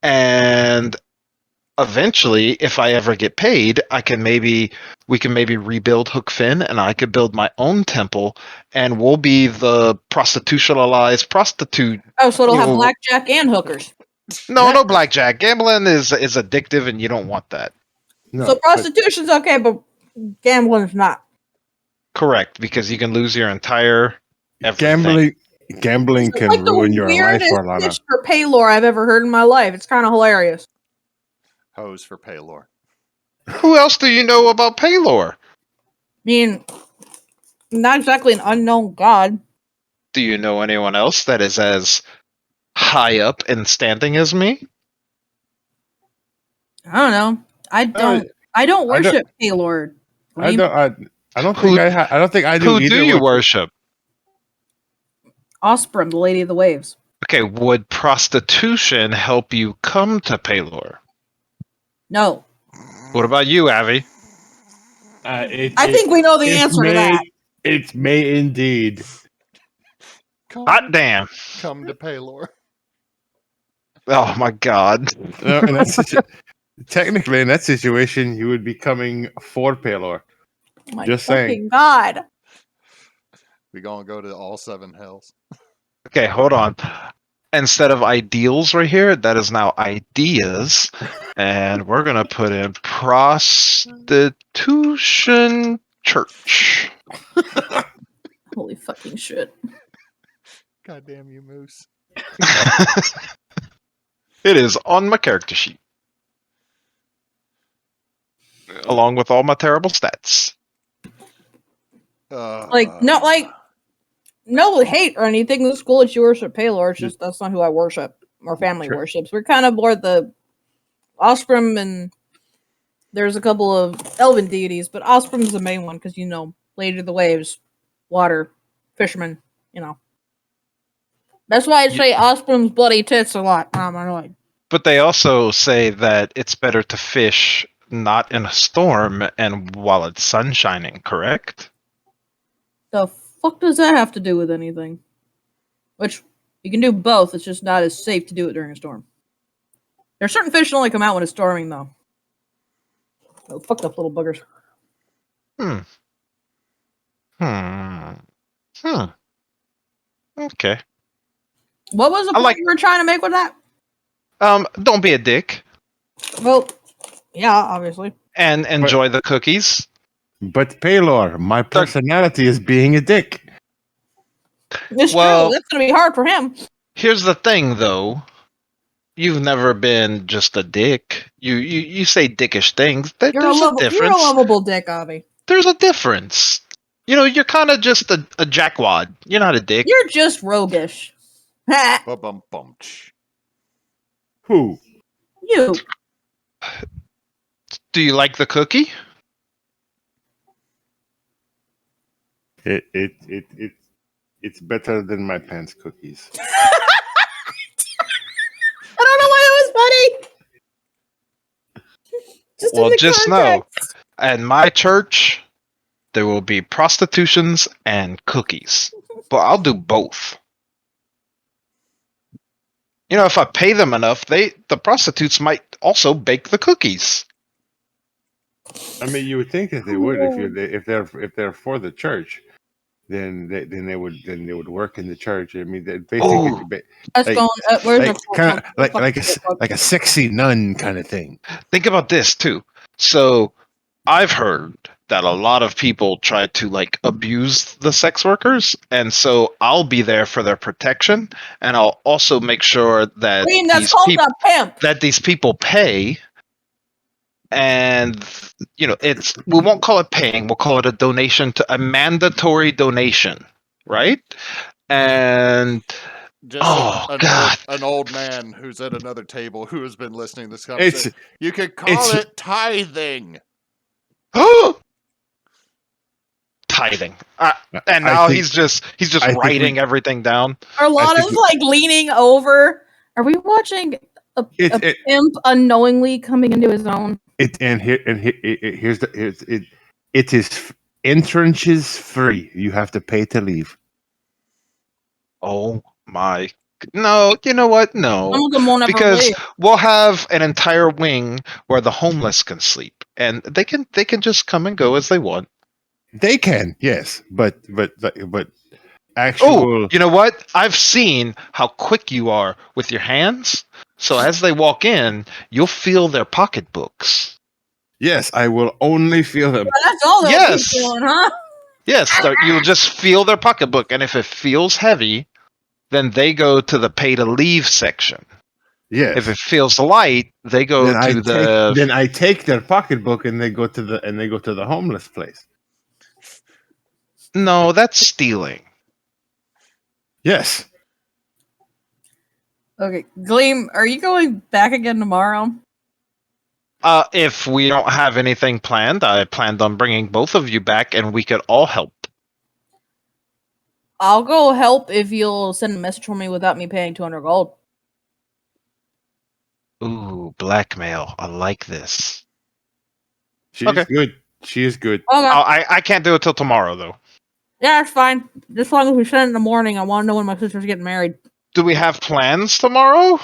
Speaker 3: And eventually, if I ever get paid, we can maybe rebuild Hook Finn, and I could build my own temple, and we'll be the prostitutionalized prostitute.
Speaker 1: Oh, so it'll have blackjack and hookers.
Speaker 3: No blackjack. Gambling is addictive, and you don't want that.
Speaker 1: No, so prostitution's okay, but gambling's not.
Speaker 3: Correct, because you can lose your entire everything.
Speaker 5: Gambling can ruin your life, Arlanna.
Speaker 1: It's for Paylor I've ever heard in my life. It's kind of hilarious.
Speaker 2: Hose for Paylor.
Speaker 3: Who else do you know about Paylor?
Speaker 1: I mean, not exactly an unknown god.
Speaker 3: Do you know anyone else that is as high up in standing as me?
Speaker 1: I don't know. I don't worship Paylord.
Speaker 5: I
Speaker 1: Gleam.
Speaker 5: don't
Speaker 3: Who-
Speaker 5: think I don't think I do
Speaker 3: Who
Speaker 5: either.
Speaker 3: do you worship?
Speaker 1: Osprey, the Lady of the Waves.
Speaker 3: Okay, would prostitution help you come to Paylor?
Speaker 1: No.
Speaker 3: What about you, Avie?
Speaker 1: I think we know the answer to that.
Speaker 5: It may indeed.
Speaker 3: Hot damn.
Speaker 2: Come to Paylor.
Speaker 3: Oh my god.
Speaker 5: No, in that technically, in that situation, you would be coming for Paylor.
Speaker 1: My
Speaker 5: Just
Speaker 1: fucking
Speaker 5: saying.
Speaker 1: God.
Speaker 2: We gonna go to all 7 hells.
Speaker 3: Okay, hold on. Instead of ideals right here, that is now ideas. And we're going to put in prostitution church.
Speaker 1: Holy fucking shit.
Speaker 2: God damn you, Moose.
Speaker 3: It is on my character sheet. Along with all my terrible stats.
Speaker 1: No hate or anything. It's cool that you worship Paylor. It's just that's not who I worship. Or family worships. We're kind of more the Osprey, and there's a couple of elven deities, but Osprey's the main one because Lady of the Waves, water, fisherman. That's why I say Osprey's bloody tits a lot. I'm annoyed.
Speaker 3: But they also say that it's better to fish not in a storm and while it's sun shining, correct?
Speaker 1: The fuck does that have to do with anything? Which you can do both. It's just not as safe to do it during a storm. There's certain fish that only come out when it's storming, though. Oh, fucked up little buggers.
Speaker 3: Okay.
Speaker 1: What was the point you were trying to make with that?
Speaker 3: Don't be a dick.
Speaker 1: Well, yeah, obviously.
Speaker 3: And enjoy the cookies.
Speaker 5: But Paylor, my personality is being a dick.
Speaker 1: It's true. That's going to be hard for him.
Speaker 3: Here's the thing, though. You've never been just a dick. You say dickish things. There's a difference.
Speaker 1: You're a lovable dick, Avie.
Speaker 3: There's a difference. You're kind of just a jackwad. You're not a dick.
Speaker 1: You're just roguish.
Speaker 5: Who?
Speaker 1: You.
Speaker 3: Do you like the cookie?
Speaker 5: It's better than my pants cookies.
Speaker 1: I don't know why that was funny.
Speaker 3: Just know, at my church, there will be prostitutions and cookies. But I'll do both. If I pay them enough, the prostitutes might also bake the cookies.
Speaker 5: I mean, you would think that they would if they're for the church, then they would work in the church. I mean, they basically like a sexy nun kind of thing.
Speaker 3: Think about this too. So I've heard that a lot of people try to abuse the sex workers, and so I'll be there for their protection, and I'll also make sure that these people pay. And we won't call it paying, we'll call it a mandatory donation, right? And
Speaker 2: an old man who's at another table who has been listening to this conversation. You could call it tithing.
Speaker 3: Tithing. And now he's just writing everything down.
Speaker 1: Arlanna's leaning over. Are we watching a pimp unknowingly coming into his own?
Speaker 5: It is entrances free. You have to pay to leave.
Speaker 3: Oh my! No, you know what? No,
Speaker 1: because
Speaker 3: we'll have an entire wing where the homeless can sleep, and they can just come and go as they want.
Speaker 5: They can, yes, but actual.
Speaker 3: Oh, you know what? I've seen how quick you are with your hands. So as they walk in, you'll feel their pocketbooks.
Speaker 5: Yes, I will only feel them.
Speaker 1: Well, that's all they'll be feeling, huh?
Speaker 3: Yes, you'll just feel their pocketbook, and if it feels heavy, then they go to the pay to leave section.
Speaker 5: Yes.
Speaker 3: If it feels light, they go
Speaker 5: Then I take their pocketbook and they go to the homeless place.
Speaker 3: No, that's stealing.
Speaker 5: Yes.
Speaker 1: Okay, Gleam, are you going back again tomorrow?
Speaker 3: If we don't have anything planned, I planned on bringing both of you back, and we could all help.
Speaker 1: I'll go help if you'll send a message for me without me paying 200 gold.
Speaker 3: Ooh, blackmail. I like this.
Speaker 5: She's
Speaker 3: Okay.
Speaker 5: good. She is good.
Speaker 1: Okay.
Speaker 3: I can't do it till tomorrow, though.
Speaker 1: Yeah, it's fine. Just as long as we send it in the morning, I want to know when my sister's getting married.
Speaker 3: Do we have plans tomorrow?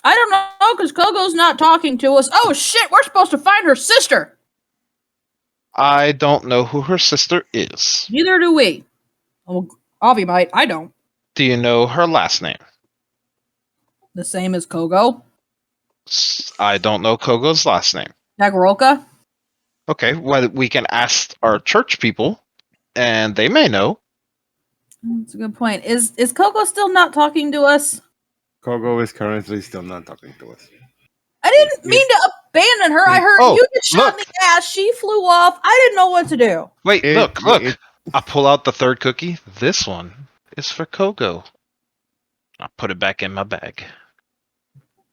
Speaker 1: I don't know, because Kogo's not talking to us. Oh, shit, we're supposed to find her sister!
Speaker 3: I don't know who her sister is.
Speaker 1: Neither do we. Well, Avie might. I don't.
Speaker 3: Do you know her last name?
Speaker 1: The same as Kogo.
Speaker 3: I don't know Kogo's last name.
Speaker 1: Nagaroka.
Speaker 3: Okay, well, we can ask our church people, and they may know.
Speaker 1: That's a good point. Is Kogo still not talking to us?
Speaker 5: Kogo is currently still not talking to us.
Speaker 1: I didn't mean to abandon her. I heard you get shot in the ass. She flew off. I didn't know what to do.
Speaker 3: Wait, look. I pull out the third cookie. This one is for Kogo. I put it back in my bag.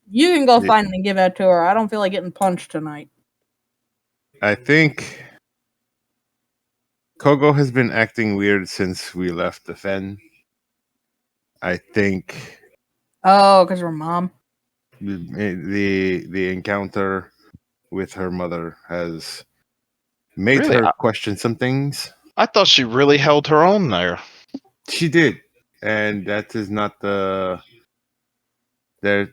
Speaker 1: You can go find it and give that to her. I don't feel like getting punched tonight.
Speaker 5: I think Kogo has been acting weird since we left the fen. I think.
Speaker 1: Oh, because her mom.
Speaker 5: The encounter with her mother has made her question some things.
Speaker 3: I thought she really held her own there.
Speaker 5: She did, and that is not the. There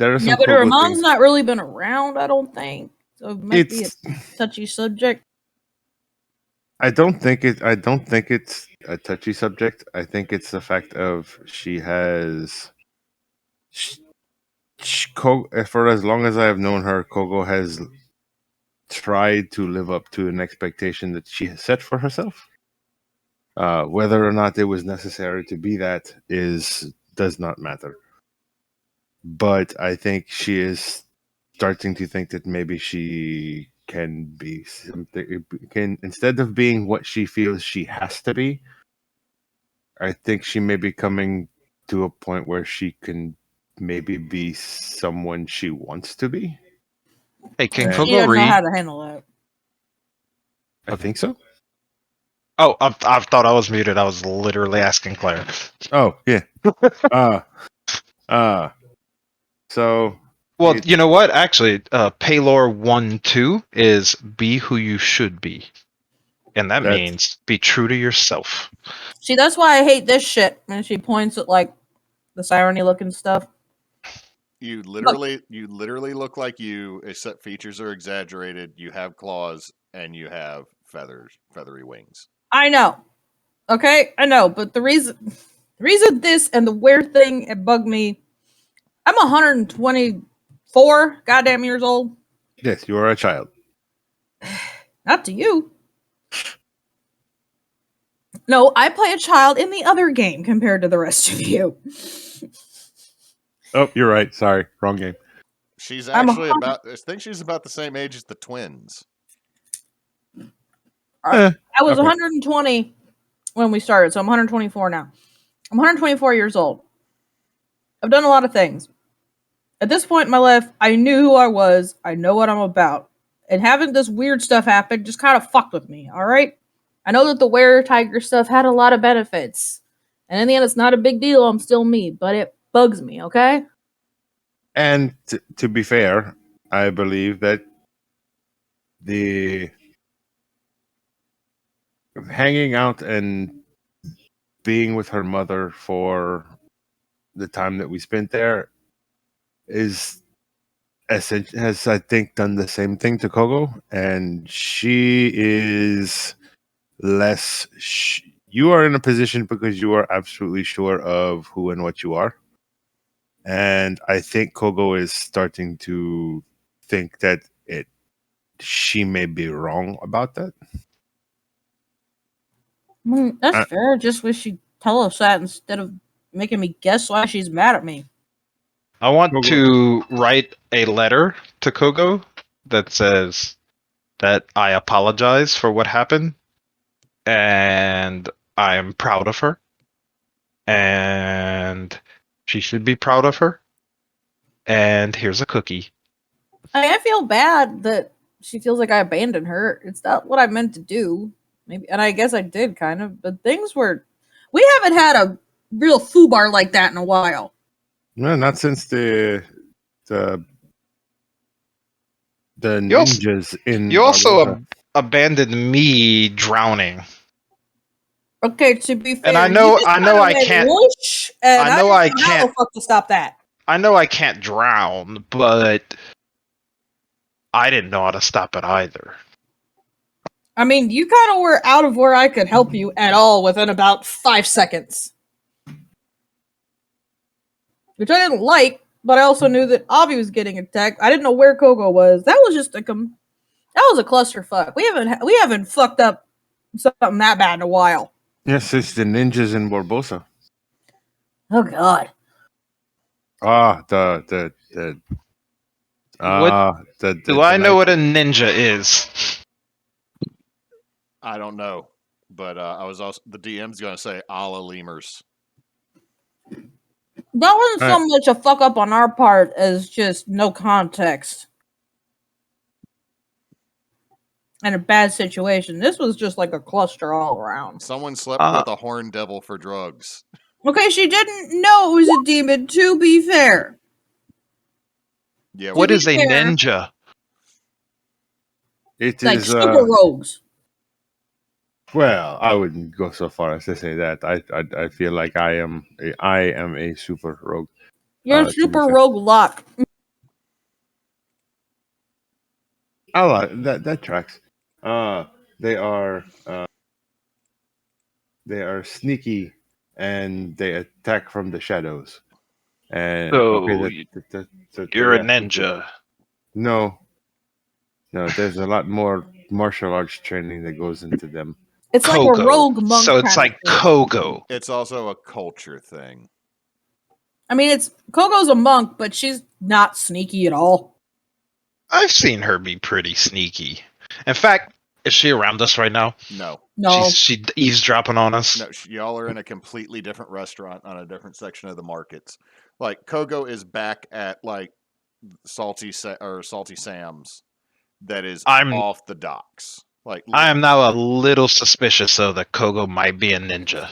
Speaker 5: are some.
Speaker 1: Yeah, but
Speaker 5: Kogo
Speaker 1: her mom's
Speaker 5: things.
Speaker 1: not really been around. I don't think so. It might be a touchy subject.
Speaker 5: I don't think it's a touchy subject. I think it's the fact of she has. For as long as I have known her, Kogo has tried to live up to an expectation that she has set for herself. Whether or not it was necessary to be that does not matter. But I think she is starting to think that maybe she can be something. Instead of being what she feels she has to be, I think she may be coming to a point where she can maybe be someone she wants to be.
Speaker 3: Hey, can
Speaker 1: She
Speaker 3: Kogo
Speaker 1: doesn't know
Speaker 3: read?
Speaker 1: how to handle that.
Speaker 5: I think so.
Speaker 3: Oh, I thought I was muted. I was literally asking Claire.
Speaker 5: Oh, yeah. So.
Speaker 3: Well, you know what? Actually, Paylor 1-2 is be who you should be. And that means be true to yourself.
Speaker 1: See, that's why I hate this shit. And she points at, like, the siren-y looking stuff.
Speaker 2: You literally look like you, except features are exaggerated. You have claws and you have feathery wings.
Speaker 1: I know. Okay, I know, but the reason this and the weird thing it bugged me. I'm 124 goddamn years old.
Speaker 5: Yes, you are a child.
Speaker 1: Not to you. No, I play a child in the other game compared to the rest of you.
Speaker 5: Oh, you're right. Sorry, wrong game.
Speaker 2: She's actually I think she's about the same age as the twins.
Speaker 1: I was 120 when we started, so I'm 124 now. I'm 124 years old. I've done a lot of things. At this point in my life, I knew who I was. I know what I'm about. And having this weird stuff happen just kind of fucked with me, alright? I know that the were-tiger stuff had a lot of benefits. And in the end, it's not a big deal. I'm still me. But it bugs me, okay?
Speaker 5: And to be fair, I believe that the hanging out and being with her mother for the time that we spent there has, I think, done the same thing to Kogo, and she is less. You are in a position because you are absolutely sure of who and what you are, and I think Kogo is starting to think that she may be wrong about that.
Speaker 1: That's fair. Just wish she'd tell us that instead of making me guess why she's mad at me.
Speaker 3: I want to write a letter to Kogo that says that I apologize for what happened and I'm proud of her and she should be proud of her and here's a cookie.
Speaker 1: I feel bad that she feels like I abandoned her. It's not what I meant to do. Maybe, and I guess I did kind of, but we haven't had a real foobar like that in a while.
Speaker 5: No, not since the
Speaker 3: You also-
Speaker 5: ninjas in.
Speaker 3: You also
Speaker 5: Barbosa.
Speaker 3: abandoned me drowning.
Speaker 1: Okay, to be fair,
Speaker 3: And I
Speaker 1: you
Speaker 3: know
Speaker 1: just
Speaker 3: I
Speaker 1: kinda went
Speaker 3: can't
Speaker 1: whoosh, and
Speaker 3: I know
Speaker 1: didn't
Speaker 3: I
Speaker 1: how
Speaker 3: can't
Speaker 1: the fuck to stop that.
Speaker 3: I know I can't drown, but I didn't know how to stop it either.
Speaker 1: I mean, you kind of were out of where I could help you at all within about 5 seconds. Which I didn't like, but I also knew that Avie was getting attacked. I didn't know where Kogo was. That was just that was a clusterfuck. We haven't fucked up something that bad in a while.
Speaker 5: Yes, it's the ninjas in Barbosa.
Speaker 1: Oh god.
Speaker 5: Ah,
Speaker 3: Do I know what a ninja is?
Speaker 2: I don't know, but I was also the DM's going to say a la lemurs.
Speaker 1: That wasn't so much a fuck up on our part as just no context. And a bad situation. This was just like a cluster all around.
Speaker 2: Someone slept with a horn devil for drugs.
Speaker 1: Okay, she didn't know it was a demon, to be fair.
Speaker 2: Yeah.
Speaker 3: What is a
Speaker 1: fair,
Speaker 3: ninja?
Speaker 5: It
Speaker 1: like
Speaker 5: is
Speaker 1: super rogues.
Speaker 5: well, I wouldn't go so far as to say that. I feel like I am a super rogue.
Speaker 1: You're a super rogue lock.
Speaker 5: I like that tracks. They are sneaky and they attack from the shadows. And
Speaker 3: So you're a ninja.
Speaker 5: No, there's a lot more martial arts training that goes into them.
Speaker 1: It's
Speaker 3: Kogo.
Speaker 1: like a rogue monk.
Speaker 3: So it's like Kogo.
Speaker 2: It's also a culture thing.
Speaker 1: I mean, Kogo's a monk, but she's not sneaky at all.
Speaker 3: I've seen her be pretty sneaky. In fact, is she around us right now?
Speaker 2: No.
Speaker 3: She's eavesdropping on us.
Speaker 2: No, y'all are in a completely different restaurant on a different section of the markets. Like Kogo is back at like Salty Sam's, that is off the docks. Like
Speaker 3: I am now a little suspicious, though, that Kogo might be a ninja.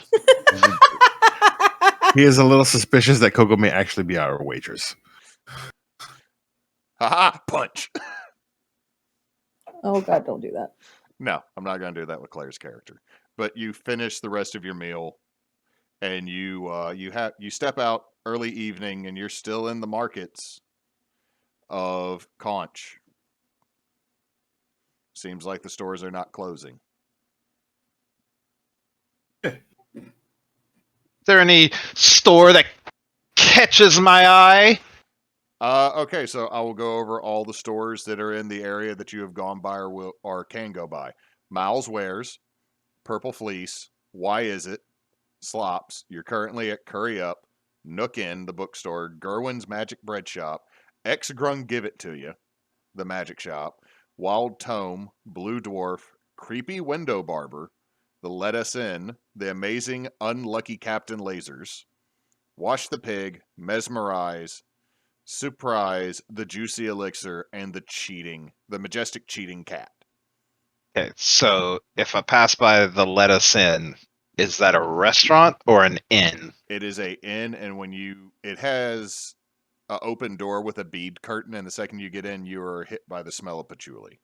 Speaker 5: He is a little suspicious that Kogo may actually be our waitress.
Speaker 2: Haha! Punch.
Speaker 1: Oh god, don't do that.
Speaker 2: No, I'm not going to do that with Claire's character. But you finish the rest of your meal, and you step out early evening, and you're still in the markets of Conch. Seems like the stores are not closing.
Speaker 3: Is there any store that catches my eye?
Speaker 2: Okay, so I will go over all the stores that are in the area that you have gone by or can go by. Miles Wares, Purple Fleece, Why Is It, Slops. You're currently at Curry Up, Nook Inn, the bookstore, Gerwin's Magic Bread Shop, Grung Give It To You, the magic shop, Wild Tome, Blue Dwarf, Creepy Window Barber, the Let Us In, the Amazing Unlucky Captain Lasers, Wash the Pig, Mesmerize, Surprise, the Juicy Elixir, and the Majestic Cheating Cat.
Speaker 3: Okay, so if I pass by the Let Us In, is that a restaurant or an inn?
Speaker 2: It is a inn, and it has an open door with a bead curtain, and the second you get in, you are hit by the smell of patchouli.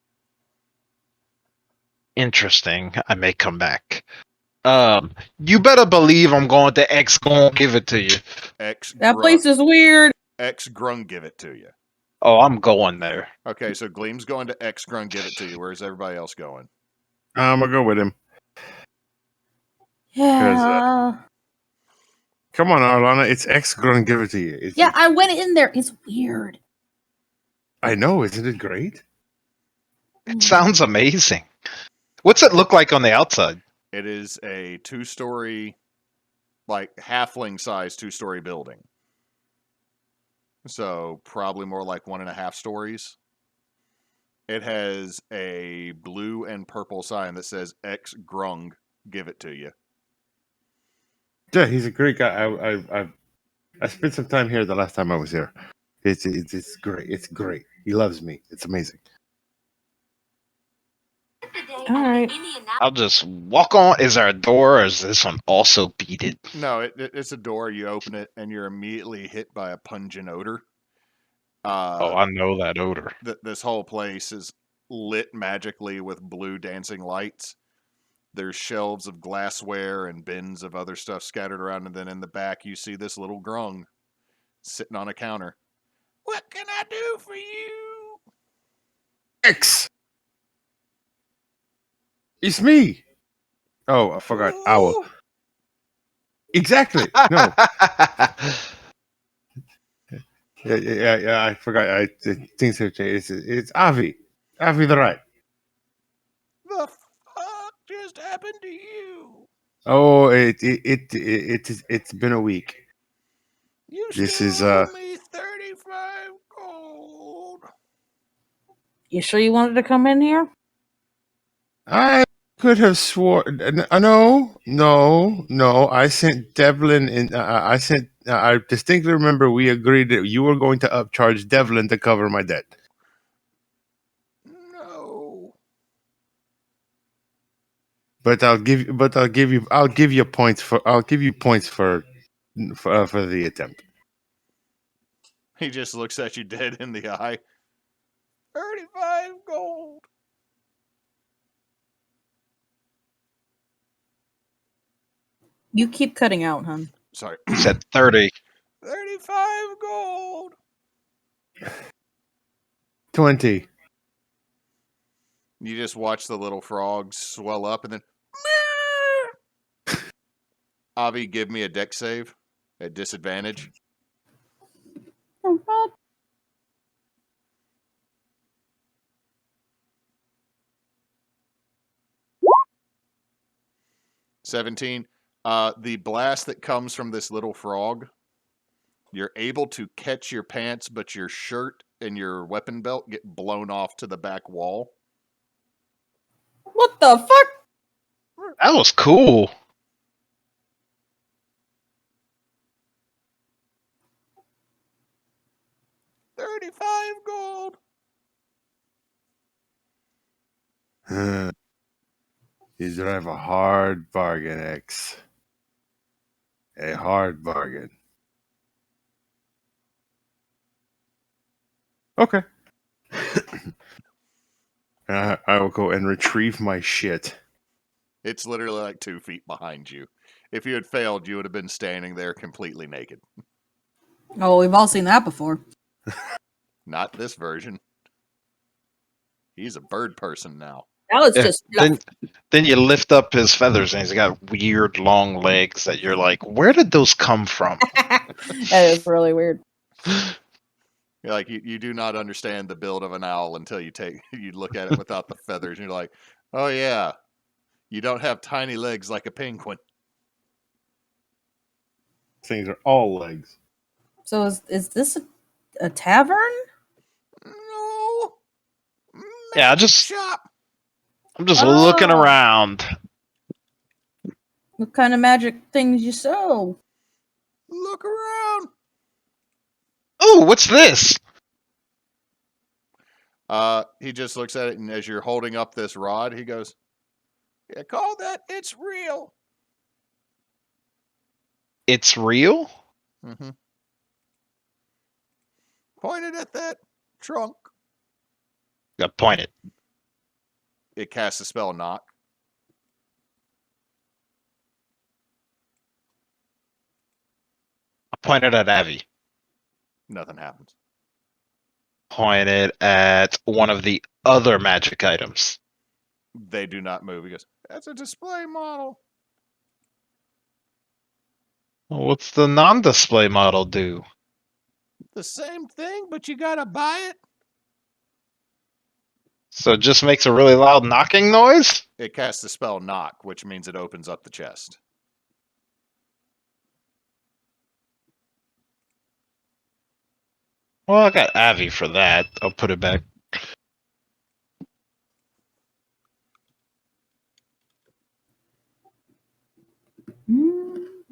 Speaker 3: Interesting. I may come back. You better believe I'm going to X gonna give it to you.
Speaker 1: That place is weird.
Speaker 2: Grung Give It To You.
Speaker 3: Oh, I'm going there.
Speaker 2: Okay, so Gleam's going to Grung Give It To You. Where's everybody else going?
Speaker 5: I'm gonna go with him.
Speaker 1: Yeah.
Speaker 5: Come on, Arlanna. It's Grung Give It To You.
Speaker 1: Yeah, I went in there. It's weird.
Speaker 5: I know. Isn't it great?
Speaker 3: It sounds amazing. What's it look like on the outside?
Speaker 2: It is a 2-story, like halfling size 2-story building. So probably more like 1.5 stories. It has a blue and purple sign that says Grung Give It To You.
Speaker 5: Yeah, he's a great guy. I spent some time here the last time I was here. It's great. It's great. He loves me. It's amazing.
Speaker 1: All right.
Speaker 3: I'll just walk on. Is there a door, or is this one also beaded?
Speaker 2: No, it's a door. You open it, and you're immediately hit by a pungent odor.
Speaker 3: Oh, I know that odor.
Speaker 2: This whole place is lit magically with blue dancing lights. There's shelves of glassware and bins of other stuff scattered around, and then in the back you see this little grung sitting on a counter. What can I do for you?
Speaker 5: X. It's me. Oh, I forgot. Owl.
Speaker 2: Ooh.
Speaker 5: Exactly. No. Yeah. I forgot. Things have changed. It's Avie. Avie the Rat.
Speaker 2: The fuck just happened to you?
Speaker 5: Oh, it's been a week.
Speaker 2: You
Speaker 5: This
Speaker 2: still
Speaker 5: is
Speaker 2: owe me 35 gold.
Speaker 1: You sure you wanted to come in here?
Speaker 5: I could have sworn. No. I sent Devlin in. I distinctly remember we agreed that you were going to upcharge Devlin to cover my debt.
Speaker 2: No.
Speaker 5: But I'll give you points for the attempt.
Speaker 2: He just looks at you dead in the eye. 35 gold.
Speaker 1: You keep cutting out, hon.
Speaker 2: Sorry.
Speaker 3: He said 30.
Speaker 2: 35 gold.
Speaker 5: 20.
Speaker 2: You just watch the little frogs swell up and then. Avie, give me a deck save at disadvantage.
Speaker 1: Oh, what?
Speaker 2: $17. The blast that comes from this little frog, you're able to catch your pants, but your shirt and your weapon belt get blown off to the back wall.
Speaker 1: What the fuck?
Speaker 3: That was cool.
Speaker 2: $35 gold.
Speaker 5: You drive a hard bargain, X. A hard bargain. Okay. I will go and retrieve my shit.
Speaker 2: It's literally like 2 feet behind you. If you had failed, you would have been standing there completely naked.
Speaker 1: Oh, we've all seen that before.
Speaker 2: Not this version. He's a bird person now.
Speaker 1: Now it's
Speaker 3: Yeah,
Speaker 1: just
Speaker 3: Then you lift up his feathers, and he's got weird long legs that you're like, where did those come from?
Speaker 1: that is really weird.
Speaker 2: You're like you do not understand the build of an owl until you look at it without the feathers, and you're like, oh yeah, you don't have tiny legs like a penguin.
Speaker 5: Things are all legs.
Speaker 1: So is this a tavern?
Speaker 2: No.
Speaker 3: Yeah,
Speaker 2: Magic shop.
Speaker 3: I'm just looking
Speaker 1: Oh.
Speaker 3: around.
Speaker 1: What kind of magic things you sell?
Speaker 2: Look around.
Speaker 3: Ooh, what's this?
Speaker 2: He just looks at it, and as you're holding up this rod, he goes, "Yeah, call that. It's real."
Speaker 3: It's real?
Speaker 2: Mm-hmm. Pointed at that trunk.
Speaker 3: Got pointed.
Speaker 2: It casts a spell knock.
Speaker 3: I pointed at Avie.
Speaker 2: Nothing happens.
Speaker 3: Pointed at one of the other magic items.
Speaker 2: They do not move. He goes, "That's a display model."
Speaker 3: Well, what's the non-display model do?
Speaker 2: The same thing, but you gotta buy it.
Speaker 3: So it just makes a really loud knocking noise?
Speaker 2: It casts the spell knock, which means it opens up the chest.
Speaker 3: Well, I got Avie for that. I'll put it back.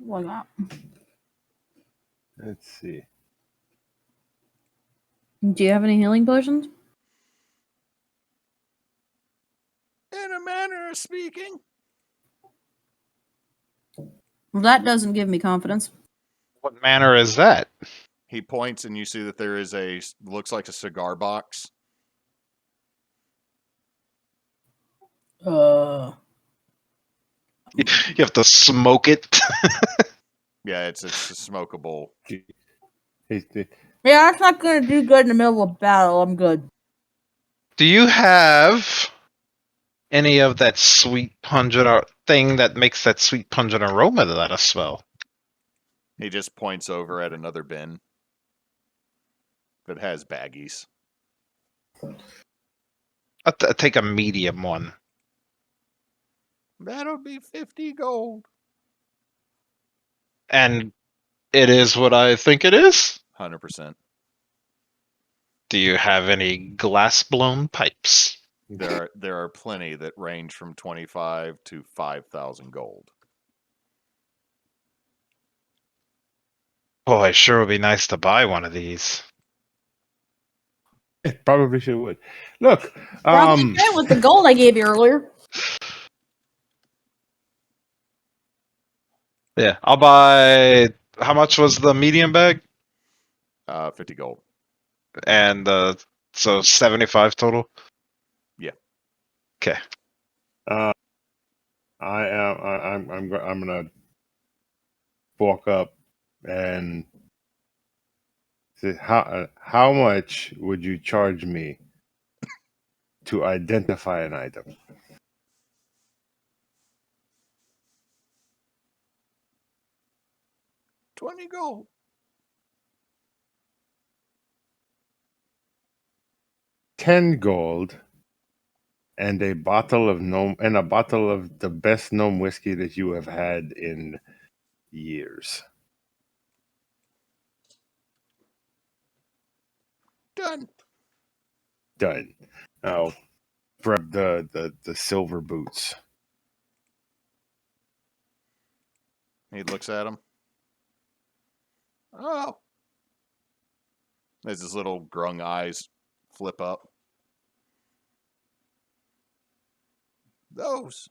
Speaker 1: Why not?
Speaker 5: Let's see.
Speaker 1: Do you have any healing potions?
Speaker 2: In a manner of speaking.
Speaker 1: Well, that doesn't give me confidence.
Speaker 3: What manner is that?
Speaker 2: He points and you see that there is looks like a cigar box.
Speaker 3: You have to smoke it.
Speaker 2: Yeah, it's a smokable.
Speaker 5: He's,
Speaker 1: Yeah, that's not gonna do good in the middle of battle. I'm good.
Speaker 3: Do you have any of that sweet pungent thing that makes that sweet pungent aroma that I smell?
Speaker 2: He just points over at another bin that has baggies.
Speaker 3: I'll take a medium one.
Speaker 2: That'll be 50 gold.
Speaker 3: And it is what I think it is?
Speaker 2: 100%.
Speaker 3: Do you have any glass blown pipes?
Speaker 2: There are plenty that range from 25 to 5,000 gold.
Speaker 3: Boy, it sure would be nice to buy one of these.
Speaker 5: it probably should would. Look,
Speaker 1: Probably can with the gold I gave you earlier.
Speaker 3: Yeah, I'll buy. How much was the medium bag?
Speaker 2: 50 gold.
Speaker 3: And so 75 total.
Speaker 2: Yeah.
Speaker 3: Okay.
Speaker 5: I'm gonna walk up and say, how much would you charge me to identify an item?
Speaker 2: $20 gold.
Speaker 5: 10 gold and a bottle of the best gnome whiskey that you have had in years.
Speaker 2: Done.
Speaker 5: Done. Now grab the silver boots.
Speaker 2: He looks at him. Oh. As his little grung eyes flip up. Those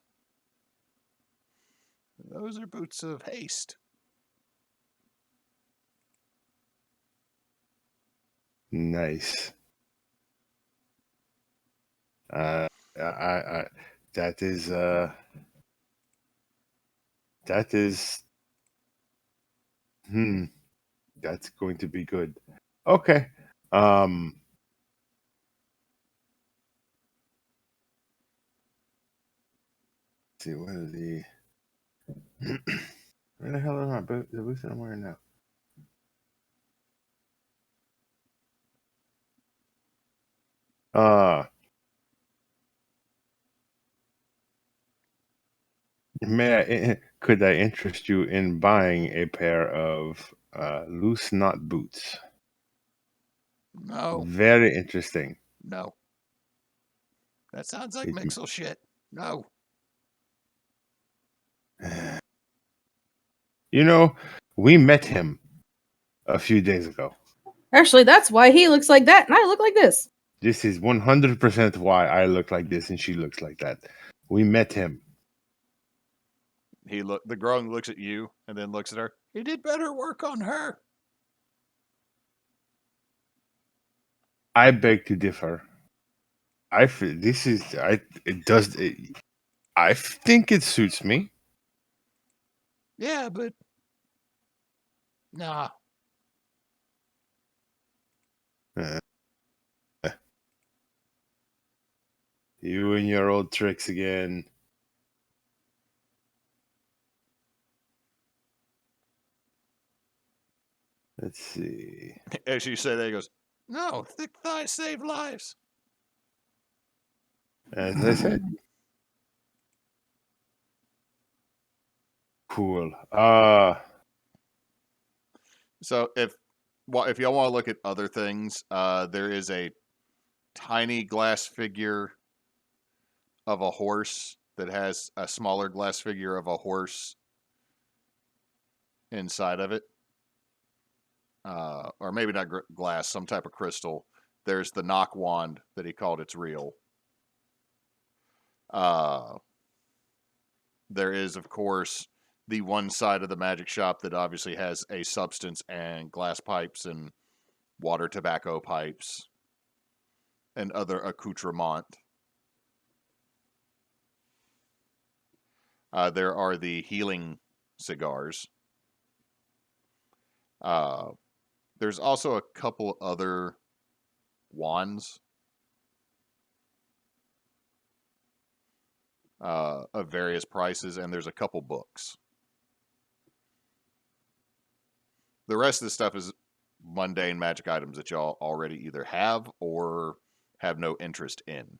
Speaker 2: are boots of haste.
Speaker 5: Nice. I that is that's going to be good. Okay. Let's see, what is the where the hell are my boots? The boots that I'm wearing now? Could I interest you in buying a pair of loose knot boots?
Speaker 2: No.
Speaker 5: Very interesting.
Speaker 2: No. That sounds like Mixel shit. No.
Speaker 5: You know, we met him a few days ago.
Speaker 1: Actually, that's why he looks like that and I look like this.
Speaker 5: This is 100% why I look like this and she looks like that. We met him.
Speaker 2: The grung looks at you and then looks at her. He did better work on her.
Speaker 5: I beg to differ. I think it suits me.
Speaker 2: Yeah, but nah.
Speaker 5: You and your old tricks again. Let's see.
Speaker 2: As you say that, he goes, no, thick thighs save lives.
Speaker 5: As I said. Cool.
Speaker 2: So if y'all want to look at other things, there is a tiny glass figure of a horse that has a smaller glass figure of a horse inside of it. Or maybe not glass, some type of crystal There's the knock wand that he called it's real. There is, of course, the one side of the magic shop that obviously has a substance and glass pipes and water tobacco pipes and other accoutrement. There are the healing cigars. There's also a couple other wands of various prices, and there's a couple books. The rest of the stuff is mundane magic items that y'all already either have or have no interest in.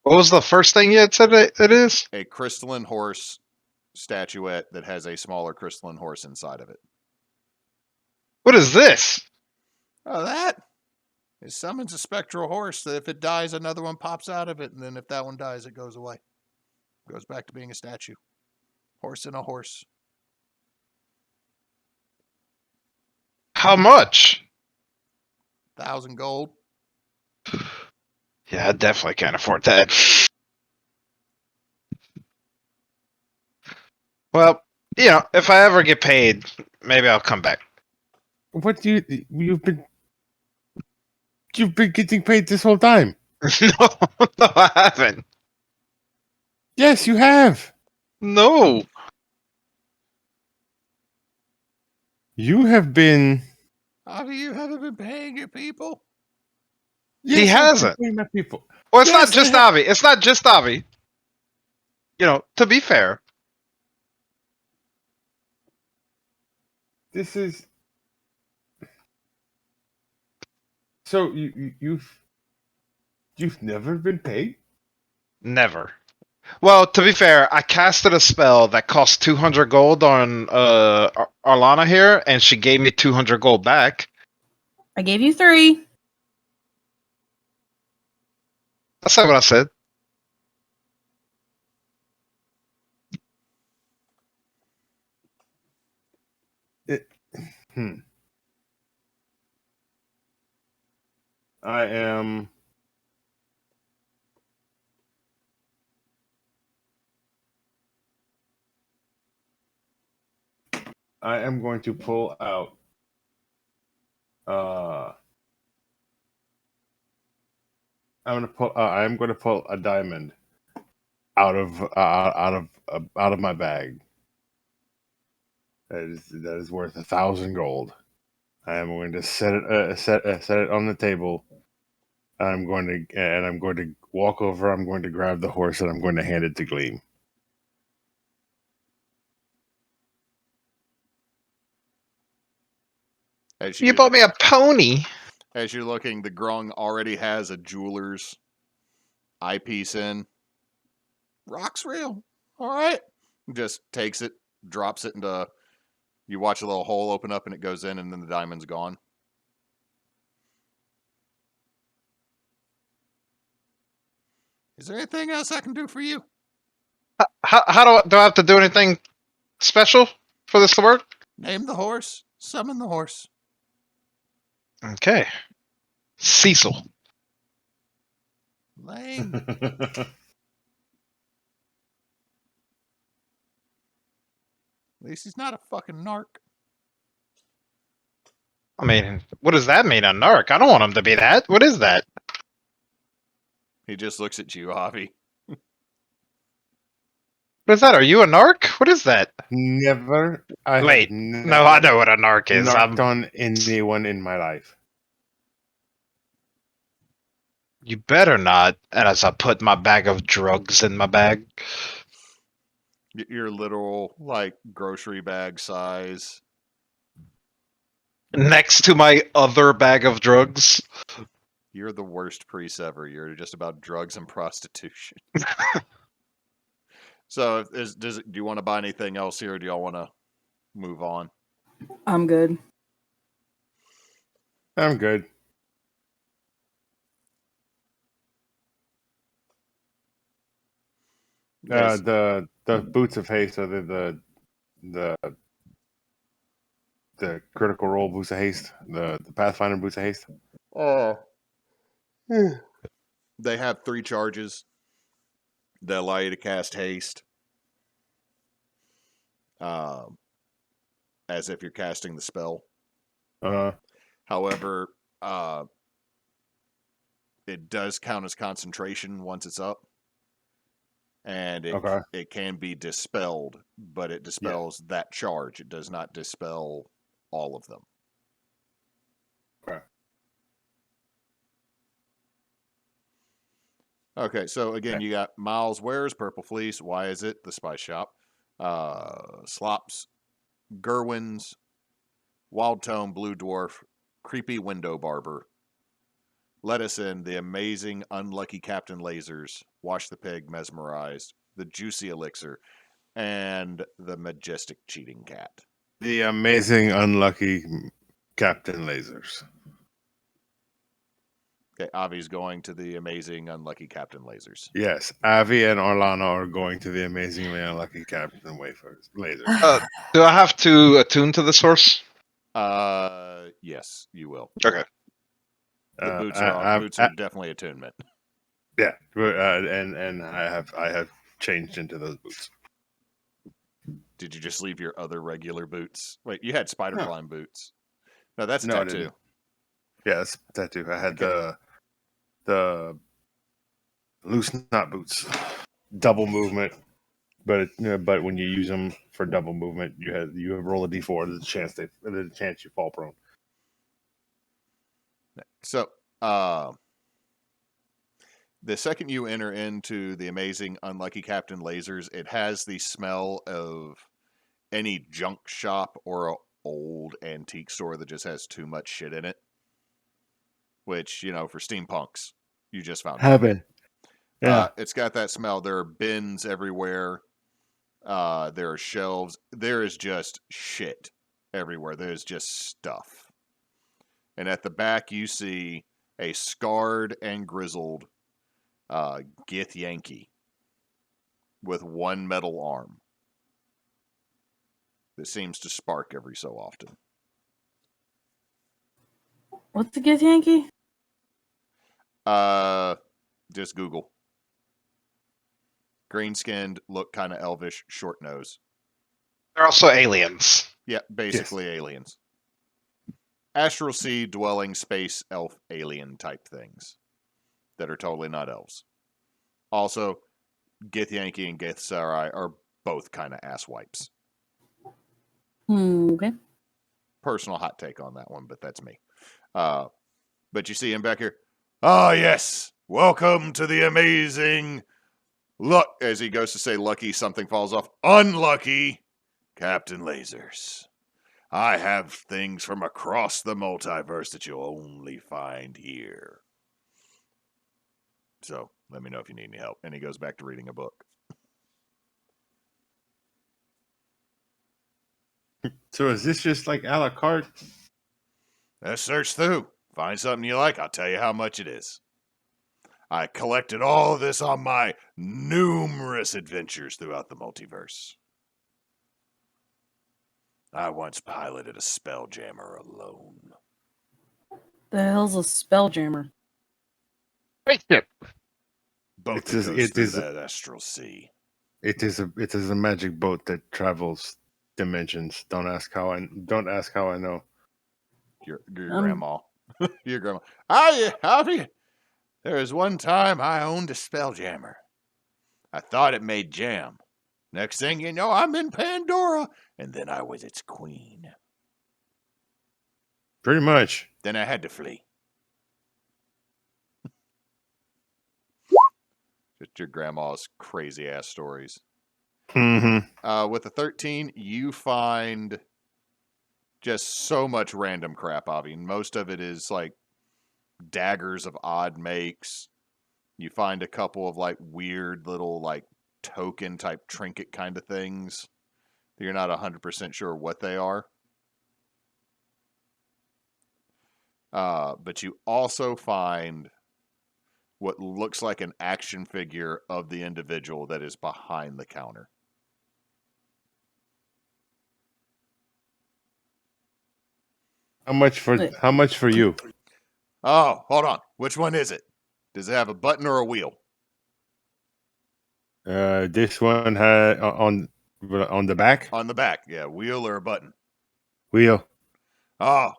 Speaker 3: What was the first thing you had said it is?
Speaker 2: A crystalline horse statuette that has a smaller crystalline horse inside of it.
Speaker 3: What is this?
Speaker 2: Oh, that? It summons a spectral horse that if it dies, another one pops out of it, and then if that one dies, it goes away. Goes back to being a statue. Horse and a horse.
Speaker 3: How much?
Speaker 2: 1,000 gold.
Speaker 3: Yeah, I definitely can't afford that. Well, if I ever get paid, maybe I'll come back.
Speaker 5: What do you've been getting paid this whole time?
Speaker 3: No, I haven't.
Speaker 5: Yes, you have.
Speaker 3: No.
Speaker 5: You have been.
Speaker 2: Avie, you haven't been paying your people?
Speaker 5: Yes,
Speaker 3: He
Speaker 5: I've been
Speaker 3: hasn't.
Speaker 5: paying my people.
Speaker 3: Well, it's
Speaker 5: Yes,
Speaker 3: not just
Speaker 5: I have.
Speaker 3: Avie. It's not just Avie. To be fair.
Speaker 5: This is. So you've never been paid?
Speaker 3: Never. Well, to be fair, I casted a spell that cost 200 gold on Arlanna here, and she gave me 200 gold back.
Speaker 1: I gave you 3.
Speaker 3: That's not what I said.
Speaker 5: I am. I am going to pull out. I'm going to pull a diamond out of my bag. That is worth 1,000 gold. I am going to set it on the table. I'm going to walk over. I'm going to grab the horse and I'm going to hand it to Gleam.
Speaker 3: You bought me a pony.
Speaker 2: As you're looking, the Grung already has a jeweler's eyepiece in. Rock's real. All right. Just takes it, drops it into. You watch a little hole open up and it goes in, and then the diamond's gone. Is there anything else I can do for you?
Speaker 3: How do I have to do anything special for this to work?
Speaker 2: Name the horse. Summon the horse.
Speaker 3: Okay. Cecil.
Speaker 2: Lame. At least he's not a fucking narc.
Speaker 3: I mean, what does that mean, a narc? I don't want him to be that. What is that?
Speaker 2: He just looks at you, Avie.
Speaker 3: What is that? Are you a narc? What is that?
Speaker 5: Never.
Speaker 3: Wait. No, I know what a narc is.
Speaker 5: Narked on anyone in my life.
Speaker 3: You better not. And as I put my bag of drugs in my bag.
Speaker 2: Your literal, grocery bag size.
Speaker 3: Next to my other bag of drugs.
Speaker 2: You're the worst priest ever. You're just about drugs and prostitution. So, do you want to buy anything else here, or do y'all want to move on?
Speaker 1: I'm good.
Speaker 5: I'm good. The boots of haste are the the critical role boost of haste, the Pathfinder boost of haste?
Speaker 2: They have 3 charges that allow you to cast haste, as if you're casting the spell. However, it does count as concentration once it's up, and it can be dispelled, but it dispels that charge. It does not dispel all of them.
Speaker 5: Okay.
Speaker 2: Okay, so again, you got Miles Wares, Purple Fleece, Why Is It, The Spice Shop, Slops, Gerwin's, Wild Tome, Blue Dwarf, Creepy Window Barber, Let Us In, The Amazing Unlucky Captain Lasers, Wash the Pig, Mesmerized, The Juicy Elixir, and The Majestic Cheating Cat.
Speaker 5: The Amazing Unlucky Captain Lasers.
Speaker 2: Okay, Avie's going to The Amazing Unlucky Captain Lasers.
Speaker 5: Yes, Avie and Arlanna are going to the Amazingly Unlucky Captain Lasers.
Speaker 3: Do I have to attune to the source?
Speaker 2: Yes, you will.
Speaker 3: Okay.
Speaker 2: The boots are definitely attunement.
Speaker 5: Yeah, and I have changed into those boots.
Speaker 2: Did you just leave your other regular boots? Wait, you had spider climb boots. No, that's a tattoo.
Speaker 5: Yeah, that's a tattoo. I had the loose knot boots, double movement, but when you use them for double movement, you roll a d4. There's a chance you fall prone.
Speaker 2: So, the second you enter into the Amazing Unlucky Captain Lasers, it has the smell of any junk shop or an old antique store that just has too much shit in it. Which, for steampunks, you just found out.
Speaker 5: Yeah.
Speaker 2: It's got that smell. There are bins everywhere. There are shelves. There is just shit everywhere. There's just stuff. And at the back, you see a scarred and grizzled Gith Yankee with one metal arm that seems to spark every so often.
Speaker 1: What's the Gith Yankee?
Speaker 2: Just Google. Green-skinned, look kind of elvish, short nose.
Speaker 3: They're also aliens.
Speaker 2: Yeah, basically aliens. Astral sea dwelling space elf alien type things that are totally not elves. Also, Gith Yankee and Gith Sarai are both kind of ass wipes.
Speaker 1: Okay.
Speaker 2: Personal hot take on that one, but that's me. But you see him back here. Ah, yes. Welcome to the amazing luck. As he goes to say lucky, something falls off. Unlucky Captain Lasers. I have things from across the multiverse that you'll only find here. So, let me know if you need any help. And he goes back to reading a book.
Speaker 5: So is this just like a la carte?
Speaker 2: Let's search through. Find something you like, I'll tell you how much it is. I collected all of this on my numerous adventures throughout the multiverse. I once piloted a spelljammer alone.
Speaker 1: The hell's a spelljammer?
Speaker 3: Spaceship.
Speaker 2: Boat that goes through that astral sea.
Speaker 5: It is a magic boat that travels dimensions. Don't ask how I know.
Speaker 2: Your grandma. Your grandma. Howdy. There was one time I owned a spelljammer. I thought it made jam. Next thing you know, I'm in Pandora, and then I was its queen.
Speaker 5: Pretty much.
Speaker 2: Then I had to flee. Just your grandma's crazy ass stories.
Speaker 5: Mm-hmm.
Speaker 2: With the 13, you find just so much random crap, Avie. Most of it is like daggers of odd makes. You find a couple of like weird little like token type trinket kind of things. You're not 100% sure what they are. But you also find what looks like an action figure of the individual that is behind the counter.
Speaker 5: How much for you?
Speaker 2: Oh, hold on. Which one is it? Does it have a button or a wheel?
Speaker 5: This one had on the back
Speaker 2: On the back, yeah. Wheel or a button?
Speaker 5: wheel.
Speaker 2: Oh,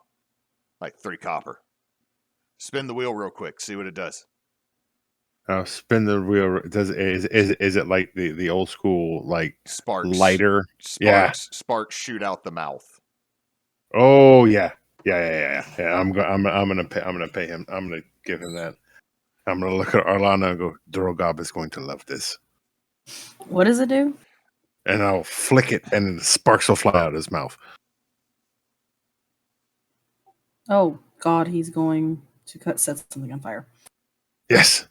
Speaker 2: like 3 copper. Spin the wheel real quick. See what it does.
Speaker 5: I'll spin the wheel. Is it like the old school like
Speaker 2: Sparks.
Speaker 5: lighter? Yeah.
Speaker 2: Sparks shoot out the mouth.
Speaker 5: Oh yeah. I'm gonna pay him. I'm gonna give him that. I'm gonna look at Arlanna and go, Drogob is going to love this.
Speaker 1: What does it do?
Speaker 5: And I'll flick it, and then the sparks will fly out of his mouth.
Speaker 1: Oh God, he's going to set something on fire.
Speaker 5: Yes.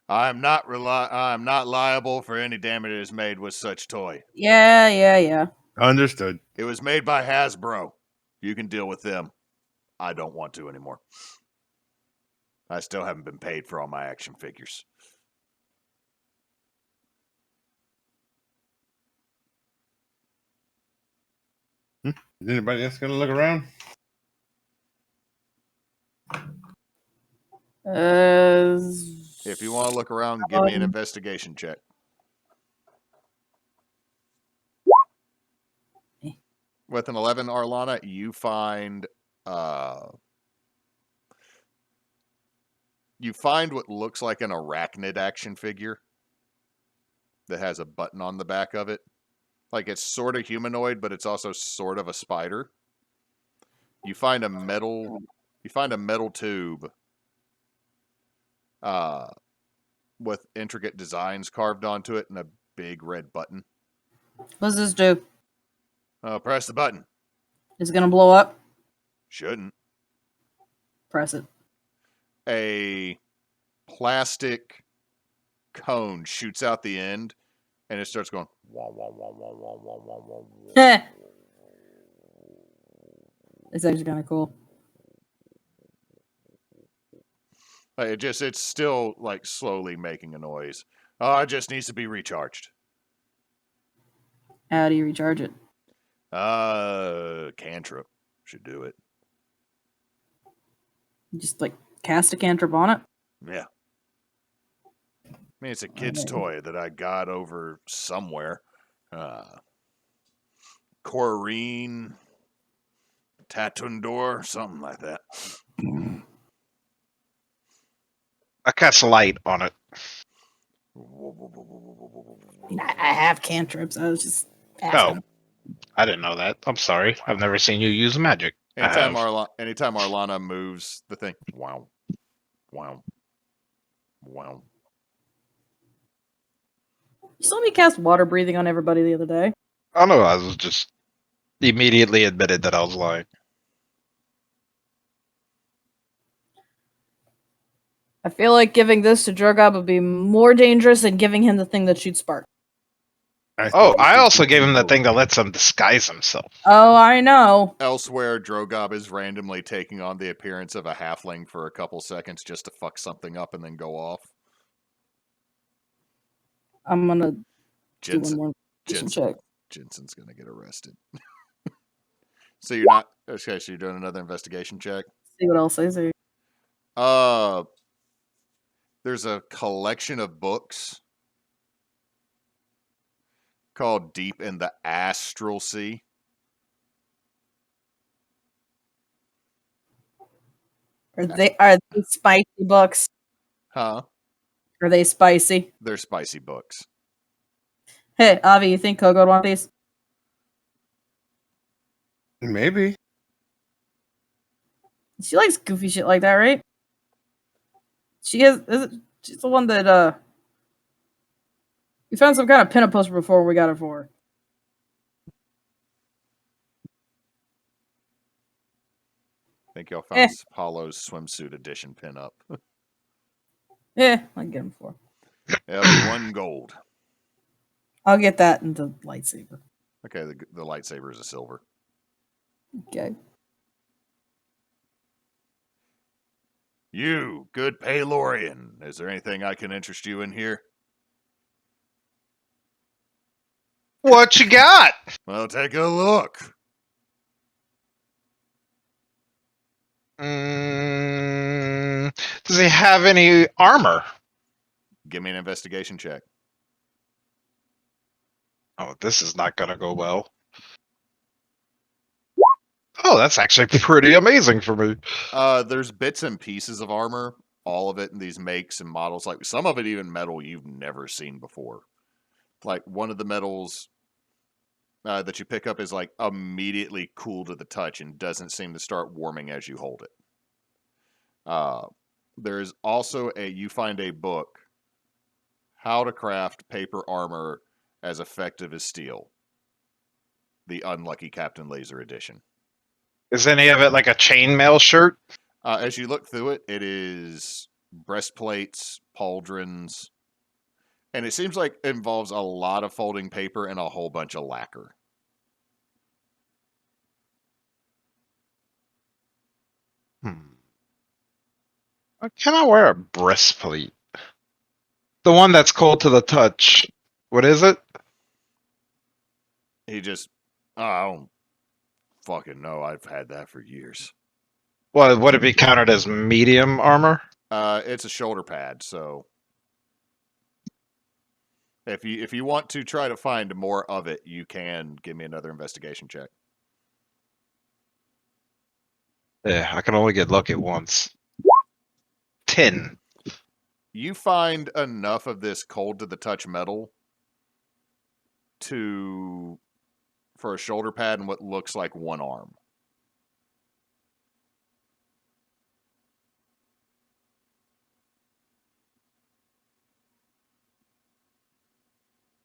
Speaker 2: I'm not liable for any damages made with such toy.
Speaker 1: Yeah.
Speaker 5: Understood.
Speaker 2: It was made by Hasbro. You can deal with them. I don't want to anymore. I still haven't been paid for all my action figures.
Speaker 5: Is anybody else gonna look around?
Speaker 2: If you want to look around, give me an investigation check. With an 11, Arlanna, you find what looks like an arachnid action figure that has a button on the back of it. Like it's sort of humanoid, but it's also sort of a spider. You find a metal tube with intricate designs carved onto it and a big red button.
Speaker 1: What does this do?
Speaker 2: Press the button.
Speaker 1: Is it gonna blow up?
Speaker 2: Shouldn't.
Speaker 1: Press it.
Speaker 2: A plastic cone shoots out the end, and it starts going. Wah, wah, wah, wah, wah, wah, wah, wah, wah.
Speaker 1: It's actually kind of cool.
Speaker 2: It's still like slowly making a noise. Oh, it just needs to be recharged.
Speaker 1: How do you recharge it?
Speaker 2: Cantrip should do it.
Speaker 1: Just like cast a cantrip on it?
Speaker 2: Yeah. I mean, it's a kid's toy that I got over somewhere. Corrine, Tatundor, something like that.
Speaker 3: I cast light on it.
Speaker 1: I have cantrips. I was just asking.
Speaker 3: Oh, I didn't know that. I'm sorry. I've never seen you use magic.
Speaker 2: Anytime Arlanna moves the thing, wow, wow, wow.
Speaker 1: You saw me cast water breathing on everybody the other day.
Speaker 3: Oh no, I was just immediately admitted that I was lying.
Speaker 1: I feel like giving this to Drogob would be more dangerous than giving him the thing that shoots spark.
Speaker 3: I also gave him the thing that lets him disguise himself.
Speaker 1: Oh, I know.
Speaker 2: Elsewhere, Drogob is randomly taking on the appearance of a halfling for a couple seconds just to fuck something up and then go off.
Speaker 1: I'm gonna do one more check.
Speaker 2: Jensen's gonna get arrested. So you're not okay. So you're doing another investigation check.
Speaker 1: See what else I see.
Speaker 2: There's a collection of books called Deep in the Astral Sea.
Speaker 1: Are they spicy books?
Speaker 2: Huh?
Speaker 1: Are they spicy?
Speaker 2: They're spicy books.
Speaker 1: Hey, Avie, you think Kogo would want these?
Speaker 5: Maybe.
Speaker 1: She likes goofy shit like that, right? She's the one that we found some kind of pinup poster before we got it for her.
Speaker 2: I think y'all found Apollo's swimsuit edition pinup.
Speaker 1: Yeah, I can get them for.
Speaker 2: That'll be 1 gold.
Speaker 1: I'll get that and the lightsaber.
Speaker 2: Okay, the lightsaber is a silver.
Speaker 1: Okay.
Speaker 2: You, good Paylorian. Is there anything I can interest you in here?
Speaker 3: What you got?
Speaker 2: Well, take a look.
Speaker 3: Does he have any armor?
Speaker 2: Give me an investigation check.
Speaker 3: Oh, this is not going to go well. Oh, that's actually pretty amazing for me.
Speaker 2: There's bits and pieces of armor, all of it in these makes and models. Like some of it even metal you've never seen before. Like one of the metals that you pick up is like immediately cool to the touch and doesn't seem to start warming as you hold it. There's also you find a book, How to Craft Paper Armor as Effective as Steel. The Unlucky Captain Laser edition.
Speaker 3: Is any of it like a chainmail shirt?
Speaker 2: As you look through it, it is breastplates, pauldrons, and it seems like it involves a lot of folding paper and a whole bunch of lacquer.
Speaker 3: Can I wear a breastplate? The one that's cold to the touch. What is it?
Speaker 2: He just, I don't fucking know. I've had that for years.
Speaker 3: Well, would it be counted as medium armor?
Speaker 2: It's a shoulder pad, so if you want to try to find more of it, you can give me another investigation check.
Speaker 3: Yeah, I can only get lucky once. 10.
Speaker 2: You find enough of this cold to the touch metal for a shoulder pad and what looks like one arm.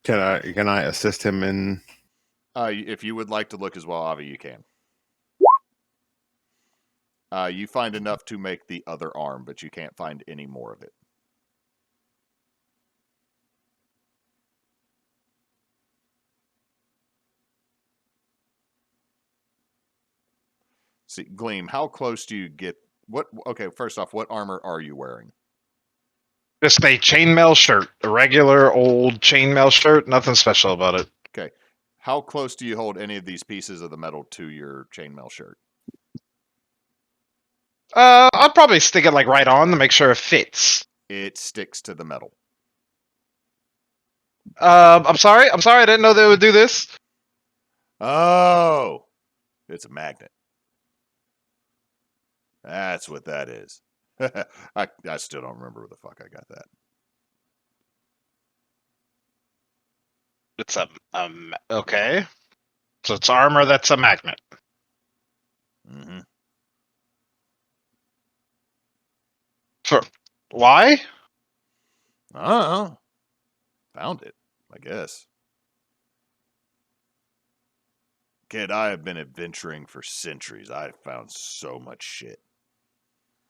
Speaker 5: Can I assist him in?
Speaker 2: If you would like to look as well, Avie, you can. You find enough to make the other arm, but you can't find any more of it. See, Gleam, how close do you get? Okay, first off, what armor are you wearing?
Speaker 3: Just a chainmail shirt. A regular old chainmail shirt. Nothing special about it.
Speaker 2: Okay. How close do you hold any of these pieces of the metal to your chainmail shirt?
Speaker 3: I'll probably stick it like right on to make sure it fits.
Speaker 2: It sticks to the metal.
Speaker 3: I'm sorry. I didn't know they would do this.
Speaker 2: Oh, it's a magnet. That's what that is. I still don't remember where the fuck I got that.
Speaker 3: It's okay. So it's armor that's a magnet.
Speaker 2: Mm-hmm.
Speaker 3: For why?
Speaker 2: Oh, found it, I guess. Kid, I have been adventuring for centuries. I've found so much shit.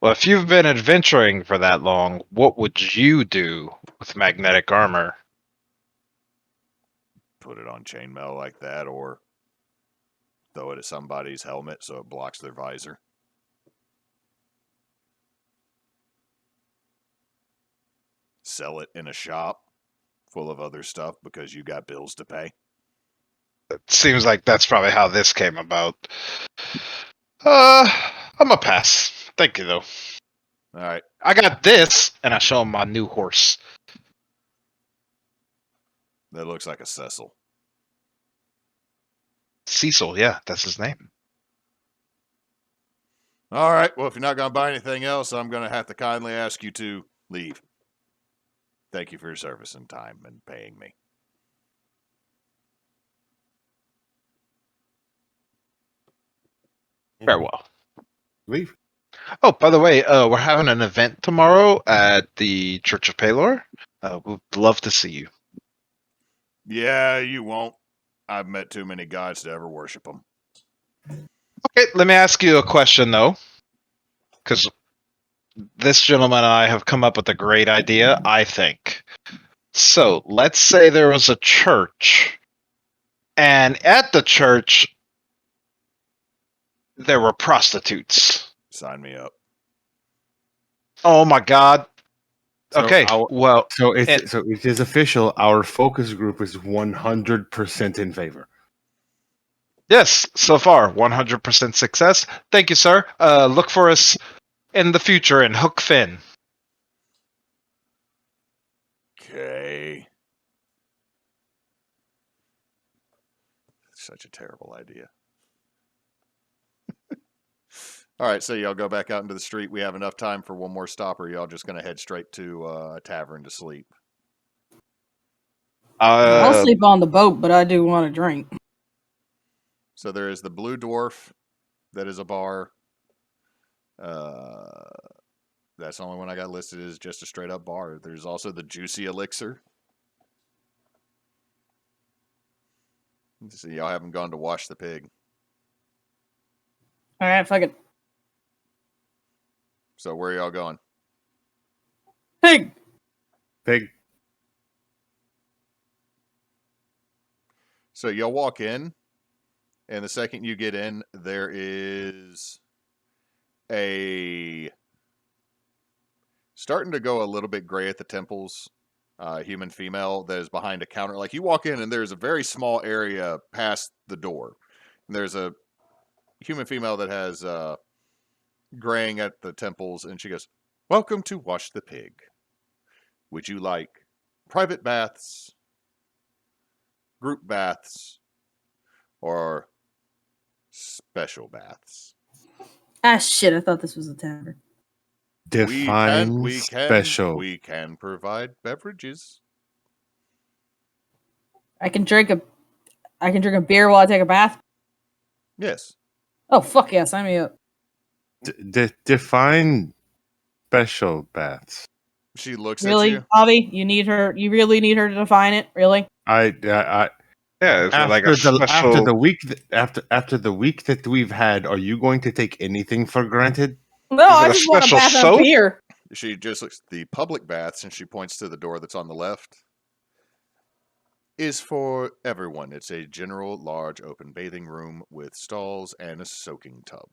Speaker 3: Well, if you've been adventuring for that long, what would you do with magnetic armor?
Speaker 2: Put it on chainmail like that, or throw it at somebody's helmet so it blocks their visor. Sell it in a shop full of other stuff because you got bills to pay.
Speaker 3: It seems like that's probably how this came about. I'm a pass. Thank you, though.
Speaker 2: All right.
Speaker 3: I got this, and I show him my new horse.
Speaker 2: That looks like a Cecil.
Speaker 3: Cecil, yeah, that's his name.
Speaker 2: All right. Well, if you're not going to buy anything else, I'm going to have to kindly ask you to leave. Thank you for your service and time and paying me.
Speaker 3: Farewell.
Speaker 5: Leave.
Speaker 3: Oh, by the way, we're having an event tomorrow at the Church of Palor. We'd love to see you.
Speaker 2: Yeah, you won't. I've met too many gods to ever worship them.
Speaker 3: Okay, let me ask you a question, though. Because this gentleman and I have come up with a great idea, I think. So, let's say there was a church, and at the church, there were prostitutes.
Speaker 2: Sign me up.
Speaker 3: Oh my god.
Speaker 5: So
Speaker 3: Okay, well,
Speaker 5: so it is official. Our focus group is 100% in favor.
Speaker 3: Yes, so far 100% success. Thank you, sir. Look for us in the future in Hook Fin.
Speaker 2: Okay. Such a terrible idea. All right, so y'all go back out into the street. We have enough time for one more stop, or y'all just going to head straight to a tavern to sleep?
Speaker 1: I'll sleep on the boat, but I do want a drink.
Speaker 2: So there is the Blue Dwarf, that is a bar. That's the only one I got listed as just a straight up bar. There's also the Juicy Elixir. So y'all haven't gone to wash the pig.
Speaker 1: All right, fuck it.
Speaker 2: So where are y'all going?
Speaker 1: Pig.
Speaker 5: Pig.
Speaker 2: So y'all walk in, and the second you get in, there is a starting to go a little bit gray at the temples. Human female that is behind a counter. Like you walk in, and there's a very small area past the door. And there's a human female that has graying at the temples, and she goes, "Welcome to Wash the Pig. Would you like private baths, group baths, or special baths?"
Speaker 1: Ah, shit! I thought this was a tavern.
Speaker 5: Define special.
Speaker 2: We can provide beverages.
Speaker 1: I can drink a beer while I take a bath.
Speaker 2: Yes.
Speaker 1: Oh fuck yeah! Sign me up.
Speaker 5: Define special baths.
Speaker 2: She looks
Speaker 1: Really,
Speaker 2: at you.
Speaker 1: Avie? You need her. You really need her to define it. Really?
Speaker 3: Yeah, is it like
Speaker 5: after
Speaker 3: a special...
Speaker 5: after the week after the week that we've had, are you going to take anything for granted?
Speaker 1: No,
Speaker 3: Is it
Speaker 1: I
Speaker 3: a
Speaker 1: just want a
Speaker 3: special
Speaker 1: bath and
Speaker 3: soap?
Speaker 1: a beer.
Speaker 2: She just looks the public baths, and she points to the door that's on the left. Is for everyone. It's a general, large, open bathing room with stalls and a soaking tub.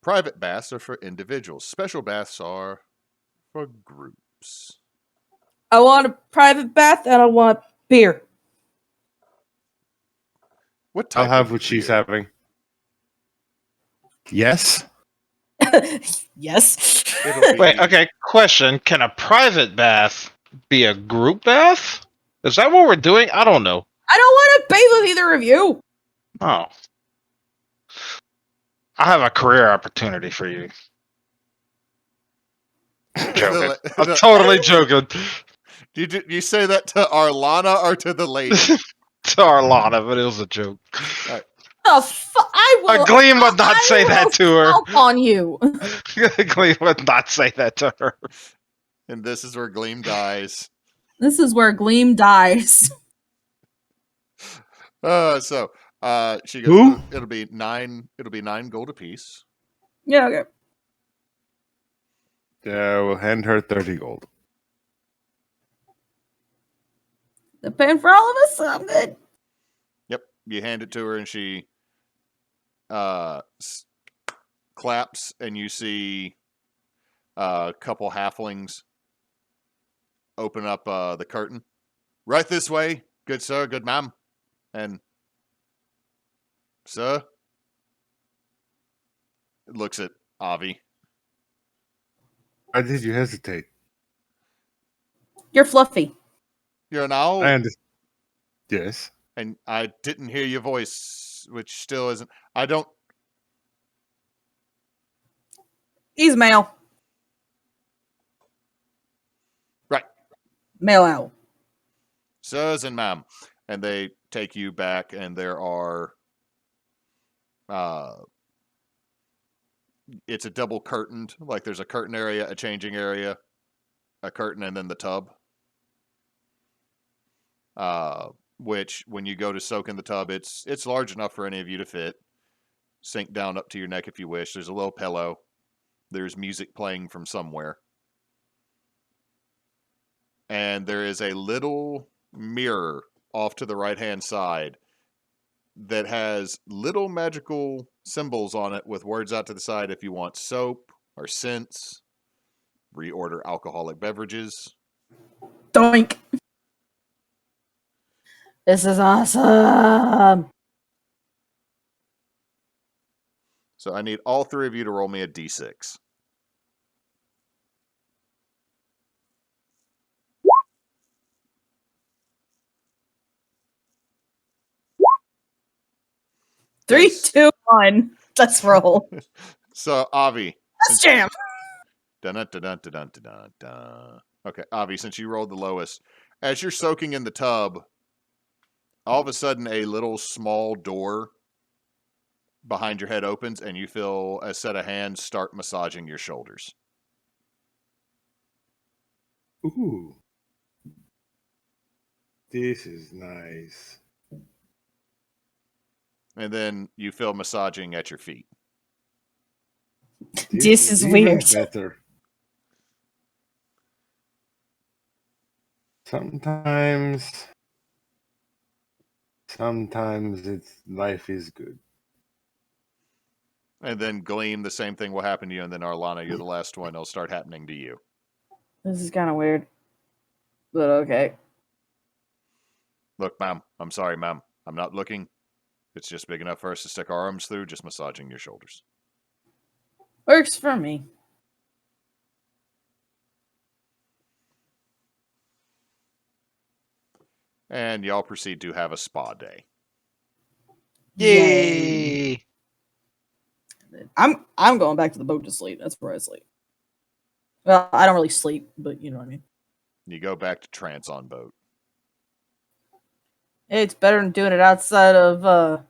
Speaker 2: Private baths are for individuals. Special baths are for groups.
Speaker 1: I want a private bath and I want beer.
Speaker 2: What type
Speaker 5: I'll have
Speaker 2: of
Speaker 5: what she's
Speaker 2: beer?
Speaker 5: having. Yes.
Speaker 1: Yes.
Speaker 3: Wait, okay, question. Can a private bath be a group bath? Is that what we're doing? I don't know.
Speaker 1: I don't want to bathe with either of you.
Speaker 3: Oh. I have a career opportunity for you. Joking. I'm totally joking.
Speaker 2: Did you say that to Arlanna or to the lady?
Speaker 3: To Arlanna, but it was a joke.
Speaker 1: Oh, I will.
Speaker 3: Gleam would not say that to her.
Speaker 1: Stomp on you.
Speaker 3: Gleam would not say that to her.
Speaker 2: And this is where Gleam dies.
Speaker 1: This is where Gleam dies.
Speaker 2: She goes,
Speaker 5: Who?
Speaker 2: It'll be 9 gold apiece.
Speaker 1: Yeah, okay.
Speaker 5: Yeah, we'll hand her 30 gold.
Speaker 1: They're paying for all of us, so I'm good.
Speaker 2: Yep. You hand it to her, and she claps, and you see a couple halflings open up the curtain. Right this way, good sir, good ma'am. And sir looks at Avie.
Speaker 5: Why did you hesitate?
Speaker 1: You're fluffy.
Speaker 2: You're an owl?
Speaker 5: I understand. Yes.
Speaker 2: And I didn't hear your voice, which still isn't. I don't.
Speaker 1: He's male.
Speaker 2: Right.
Speaker 1: Male owl.
Speaker 2: Sirs and ma'am. And they take you back, and there are. It's a double curtained. Like there's a curtain area, a changing area, a curtain, and then the tub. Which when you go to soak in the tub, it's large enough for any of you to fit. Sink down up to your neck if you wish. There's a little pillow. There's music playing from somewhere. And there is a little mirror off to the right-hand side that has little magical symbols on it with words out to the side if you want soap or scents, reorder alcoholic beverages.
Speaker 1: Doink. This is awesome.
Speaker 2: So I need all three of you to roll me a d6.
Speaker 1: Three,
Speaker 2: Yes.
Speaker 1: 2, 1. Let's roll.
Speaker 2: So Avie.
Speaker 1: Let's jam.
Speaker 2: Dun-dun-dun-dun-dun-dun-dun. Okay, Avie, since you rolled the lowest, as you're soaking in the tub, all of a sudden a little small door behind your head opens and you feel a set of hands start massaging your shoulders.
Speaker 5: Ooh. This is nice.
Speaker 2: And then you feel massaging at your feet.
Speaker 1: This is
Speaker 5: even
Speaker 1: weird.
Speaker 5: better. Sometimes life is good.
Speaker 2: And then Gleam, the same thing will happen to you. And then Arlanna, you're the last one. It'll start happening to you.
Speaker 1: This is kind of weird. But okay.
Speaker 2: Look, ma'am. I'm sorry, ma'am. I'm not looking. It's just big enough for us to stick our arms through, just massaging your shoulders.
Speaker 1: Works for me.
Speaker 2: And y'all proceed to have a spa day.
Speaker 3: Yay!
Speaker 1: I'm going back to the boat to sleep. That's where I sleep. Well, I don't really sleep, but you know what I mean.
Speaker 2: You go back to trance on boat.
Speaker 1: It's better than doing it outside of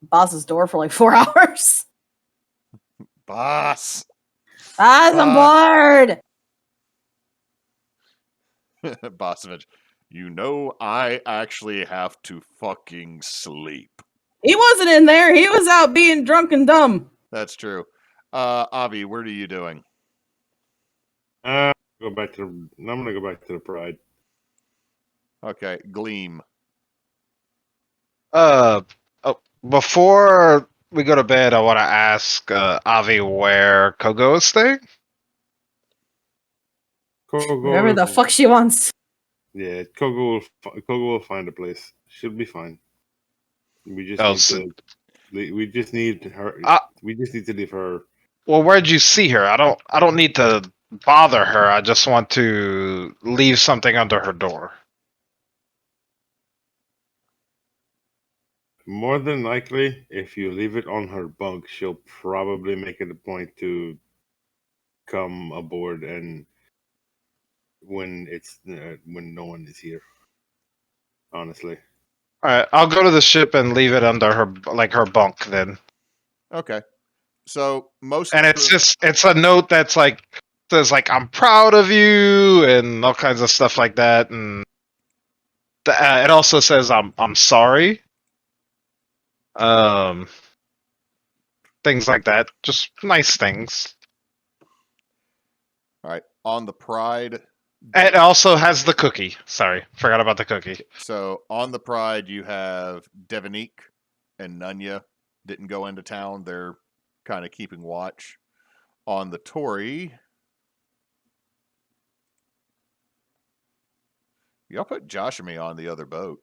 Speaker 1: boss's door for like 4 hours.
Speaker 2: Boss!
Speaker 1: I'm bored.
Speaker 2: Bossovich, you know I actually have to fucking sleep.
Speaker 1: He wasn't in there. He was out being drunk and dumb.
Speaker 2: That's true. Avie, what are you doing?
Speaker 5: I'm gonna go back to the Pride.
Speaker 2: Okay, Gleam.
Speaker 3: Before we go to bed, I want to ask Avi where Kogo is staying.
Speaker 5: Kogo,
Speaker 1: Wherever the fuck she wants.
Speaker 5: Yeah, Kogo will find a place. She'll be fine. We just we just need her. We just need to leave her.
Speaker 3: Well, where'd you see her? I don't need to bother her. I just want to leave something under her door.
Speaker 5: More than likely, if you leave it on her bunk, she'll probably make it a point to come aboard and when no one is here. Honestly.
Speaker 3: All right, I'll go to the ship and leave it under her bunk then.
Speaker 2: Okay. So
Speaker 3: and it's a note that's like says like I'm proud of you and all kinds of stuff like that, and it also says I'm sorry. Things like that, just nice things.
Speaker 2: All right, on the Pride.
Speaker 3: It also has the cookie. Sorry, forgot about the cookie.
Speaker 2: So on the Pride, you have Devonique and Nunya didn't go into town. They're kind of keeping watch. On the Tory, y'all put Josh and me on the other boat.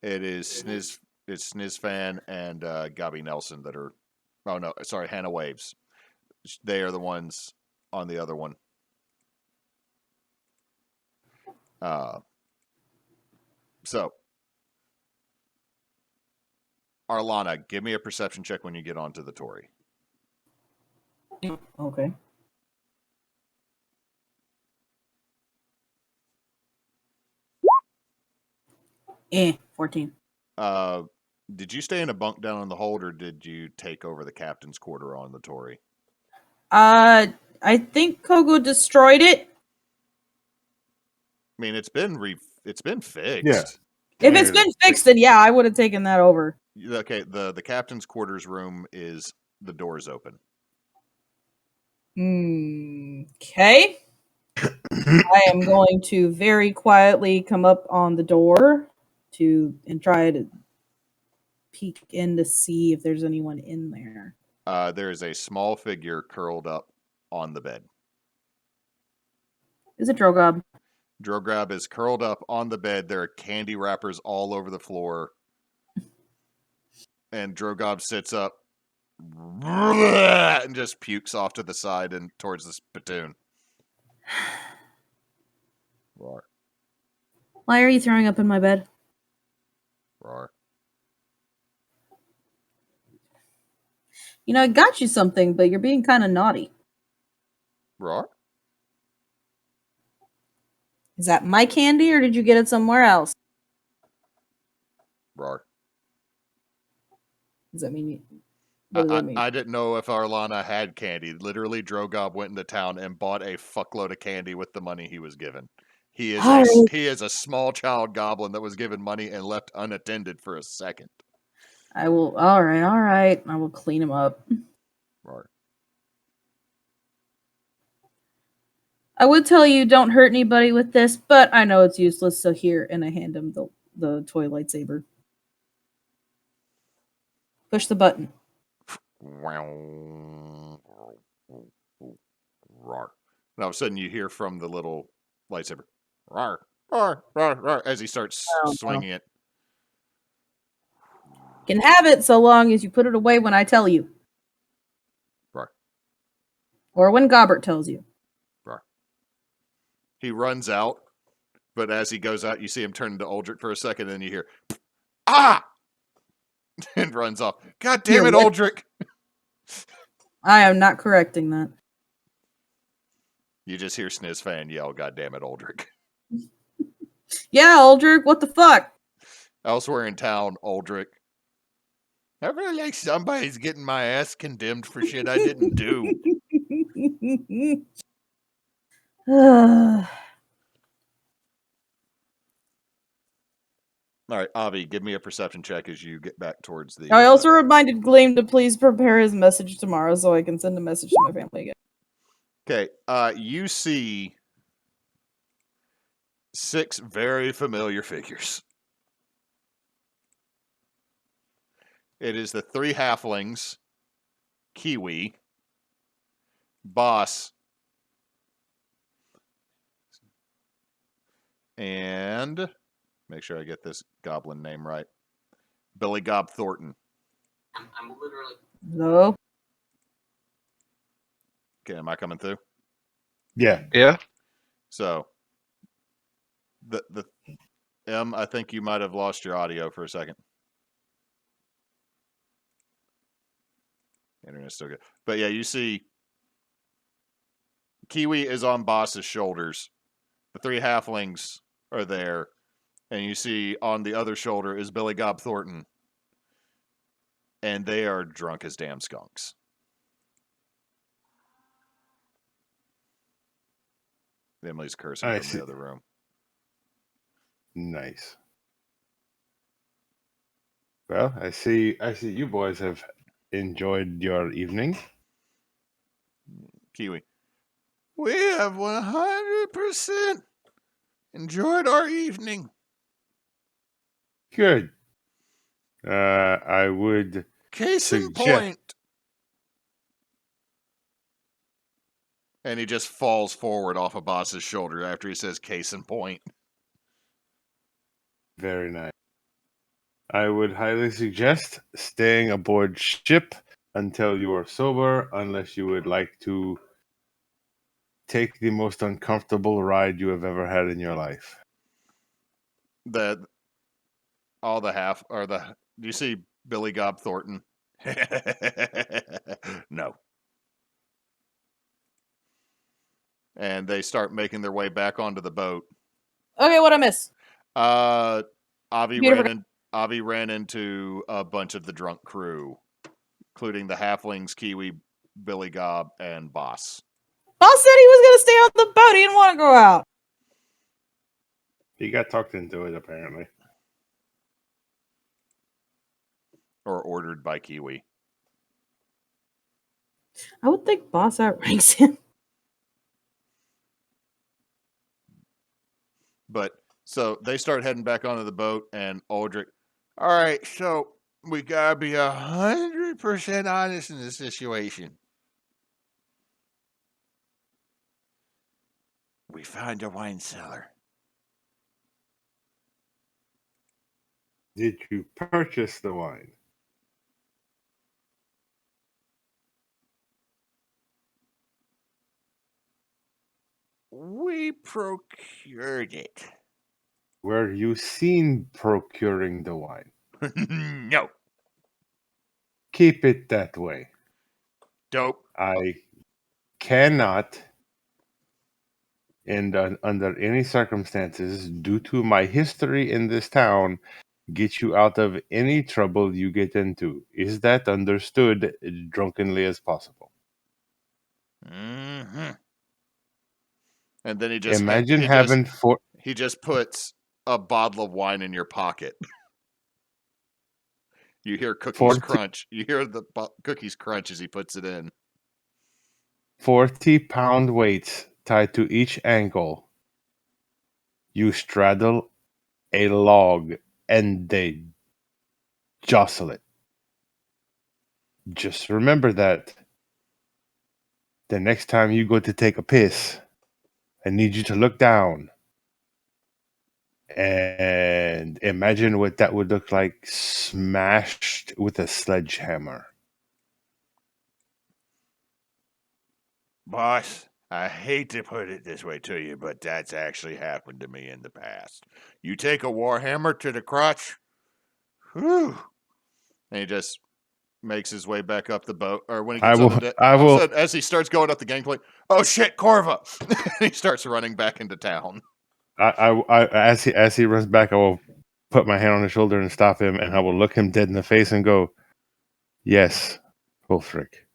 Speaker 2: It is Snizfan and Gabi Nelson that are. Oh no, sorry, Hannah Waves. They are the ones on the other one. So, Arlanna, give me a perception check when you get onto the Tory.
Speaker 1: Okay. 14.
Speaker 2: Did you stay in a bunk down on the hold, or did you take over the captain's quarter on the Tory?
Speaker 1: I think Kogo destroyed it.
Speaker 2: I mean, it's been fixed.
Speaker 5: Yeah.
Speaker 1: If it's been fixed, then yeah, I would have taken that over.
Speaker 2: Okay, the captain's quarters room is the door's open.
Speaker 1: Okay. I am going to very quietly come up on the door and try to peek in to see if there's anyone in there.
Speaker 2: There is a small figure curled up on the bed.
Speaker 1: Is it Drogob?
Speaker 2: Drogob is curled up on the bed. There are candy wrappers all over the floor. And Drogob sits up and just pukes off to the side and towards the spittoon. Roar.
Speaker 1: Why are you throwing up in my bed?
Speaker 2: Roar.
Speaker 1: You know, I got you something, but you're being kind of naughty.
Speaker 2: Roar.
Speaker 1: Is that my candy, or did you get it somewhere else?
Speaker 2: Roar.
Speaker 1: Does that mean you... What does that mean?
Speaker 2: I didn't know if Arlanna had candy. Literally, Drogob went into town and bought a fuckload of candy with the money he was given. He is a small child goblin that was given money and left unattended for a second.
Speaker 1: I will... All right. I will clean him up.
Speaker 2: Roar.
Speaker 1: I would tell you don't hurt anybody with this, but I know it's useless, so here, and I hand him the toy lightsaber. Push the button.
Speaker 2: Roar. And all of a sudden you hear from the little lightsaber, roar, roar, roar, roar, as he starts swinging it.
Speaker 1: Can have it so long as you put it away when I tell you.
Speaker 2: Roar.
Speaker 1: Or when Gobbert tells you.
Speaker 2: Roar. He runs out, but as he goes out, you see him turn into Uldric for a second, and then you hear, ah! And runs off. God damn it, Uldric!
Speaker 1: I am not correcting that.
Speaker 2: You just hear Sniz yell, God damn it, Uldric.
Speaker 1: Yeah, Uldric, what the fuck?
Speaker 2: Elsewhere in town, Uldric. I feel like somebody's getting my ass condemned for shit I didn't do. All right, Avie, give me a perception check as you get back towards the...
Speaker 1: I also reminded Gleam to please prepare his message tomorrow so I can send a message to my family again.
Speaker 2: Okay, you see 6 very familiar figures. It is the 3 halflings, Kiwi, Boss, and make sure I get this goblin name right. Billy Gob Thornton.
Speaker 6: I'm literally...
Speaker 1: No.
Speaker 2: Okay, am I coming through?
Speaker 5: Yeah.
Speaker 3: Yeah.
Speaker 2: So, the M, I think you might have lost your audio for a second. Internet's still good. But yeah, you see Kiwi is on Boss's shoulders. The 3 halflings are there. And you see on the other shoulder is Billy Gob Thornton. And they are drunk as damn skunks. Emily's cursing
Speaker 5: I
Speaker 2: from
Speaker 5: see.
Speaker 2: the other room.
Speaker 5: Nice. Well, I see you boys have enjoyed your evening.
Speaker 2: Kiwi. We have 100% enjoyed our evening.
Speaker 5: Good. I would
Speaker 2: Case in point. And he just falls forward off of Boss's shoulder after he says case in point.
Speaker 5: Very nice. I would highly suggest staying aboard ship until you are sober, unless you would like to take the most uncomfortable ride you have ever had in your life.
Speaker 2: Do you see Billy Gob Thornton? No. And they start making their way back onto the boat.
Speaker 1: Okay, what'd I miss?
Speaker 2: Avie ran into a bunch of the drunk crew, including the halflings, Kiwi, Billy Gob, and Boss.
Speaker 1: Boss said he was going to stay on the boat. He didn't want to go out.
Speaker 5: He got talked into it, apparently.
Speaker 2: Or ordered by Kiwi.
Speaker 1: I would think Boss outranks him.
Speaker 2: But, so, they start heading back onto the boat, and Uldric, all right, so, we gotta be 100% honest in this situation. We found a wine cellar.
Speaker 5: Did you purchase the wine?
Speaker 2: We procured it.
Speaker 5: Were you seen procuring the wine?
Speaker 2: No.
Speaker 5: Keep it that way.
Speaker 2: Dope.
Speaker 5: I cannot, and under any circumstances, due to my history in this town, get you out of any trouble you get into. Is that understood drunkenly as possible?
Speaker 2: Mm-hmm. And then he just
Speaker 5: Imagine having
Speaker 2: he just puts a bottle of wine in your pocket. You hear cookies crunch. You hear the cookies crunch as he puts it in.
Speaker 5: 40-pound weights tied to each ankle. You straddle a log and they jostle it. Just remember that. The next time you go to take a piss, I need you to look down and imagine what that would look like smashed with a sledgehammer.
Speaker 2: Boss, I hate to put it this way to you, but that's actually happened to me in the past. You take a warhammer to the crotch, whew, and he just makes his way back up the boat. Or when he gets on the deck, all of a sudden, as he starts going up the gangplank, oh shit, Corva! He starts running back into town.
Speaker 5: As he runs back, I will put my hand on his shoulder and stop him, and I will look him dead in the face and go, "Yes, Ulfric,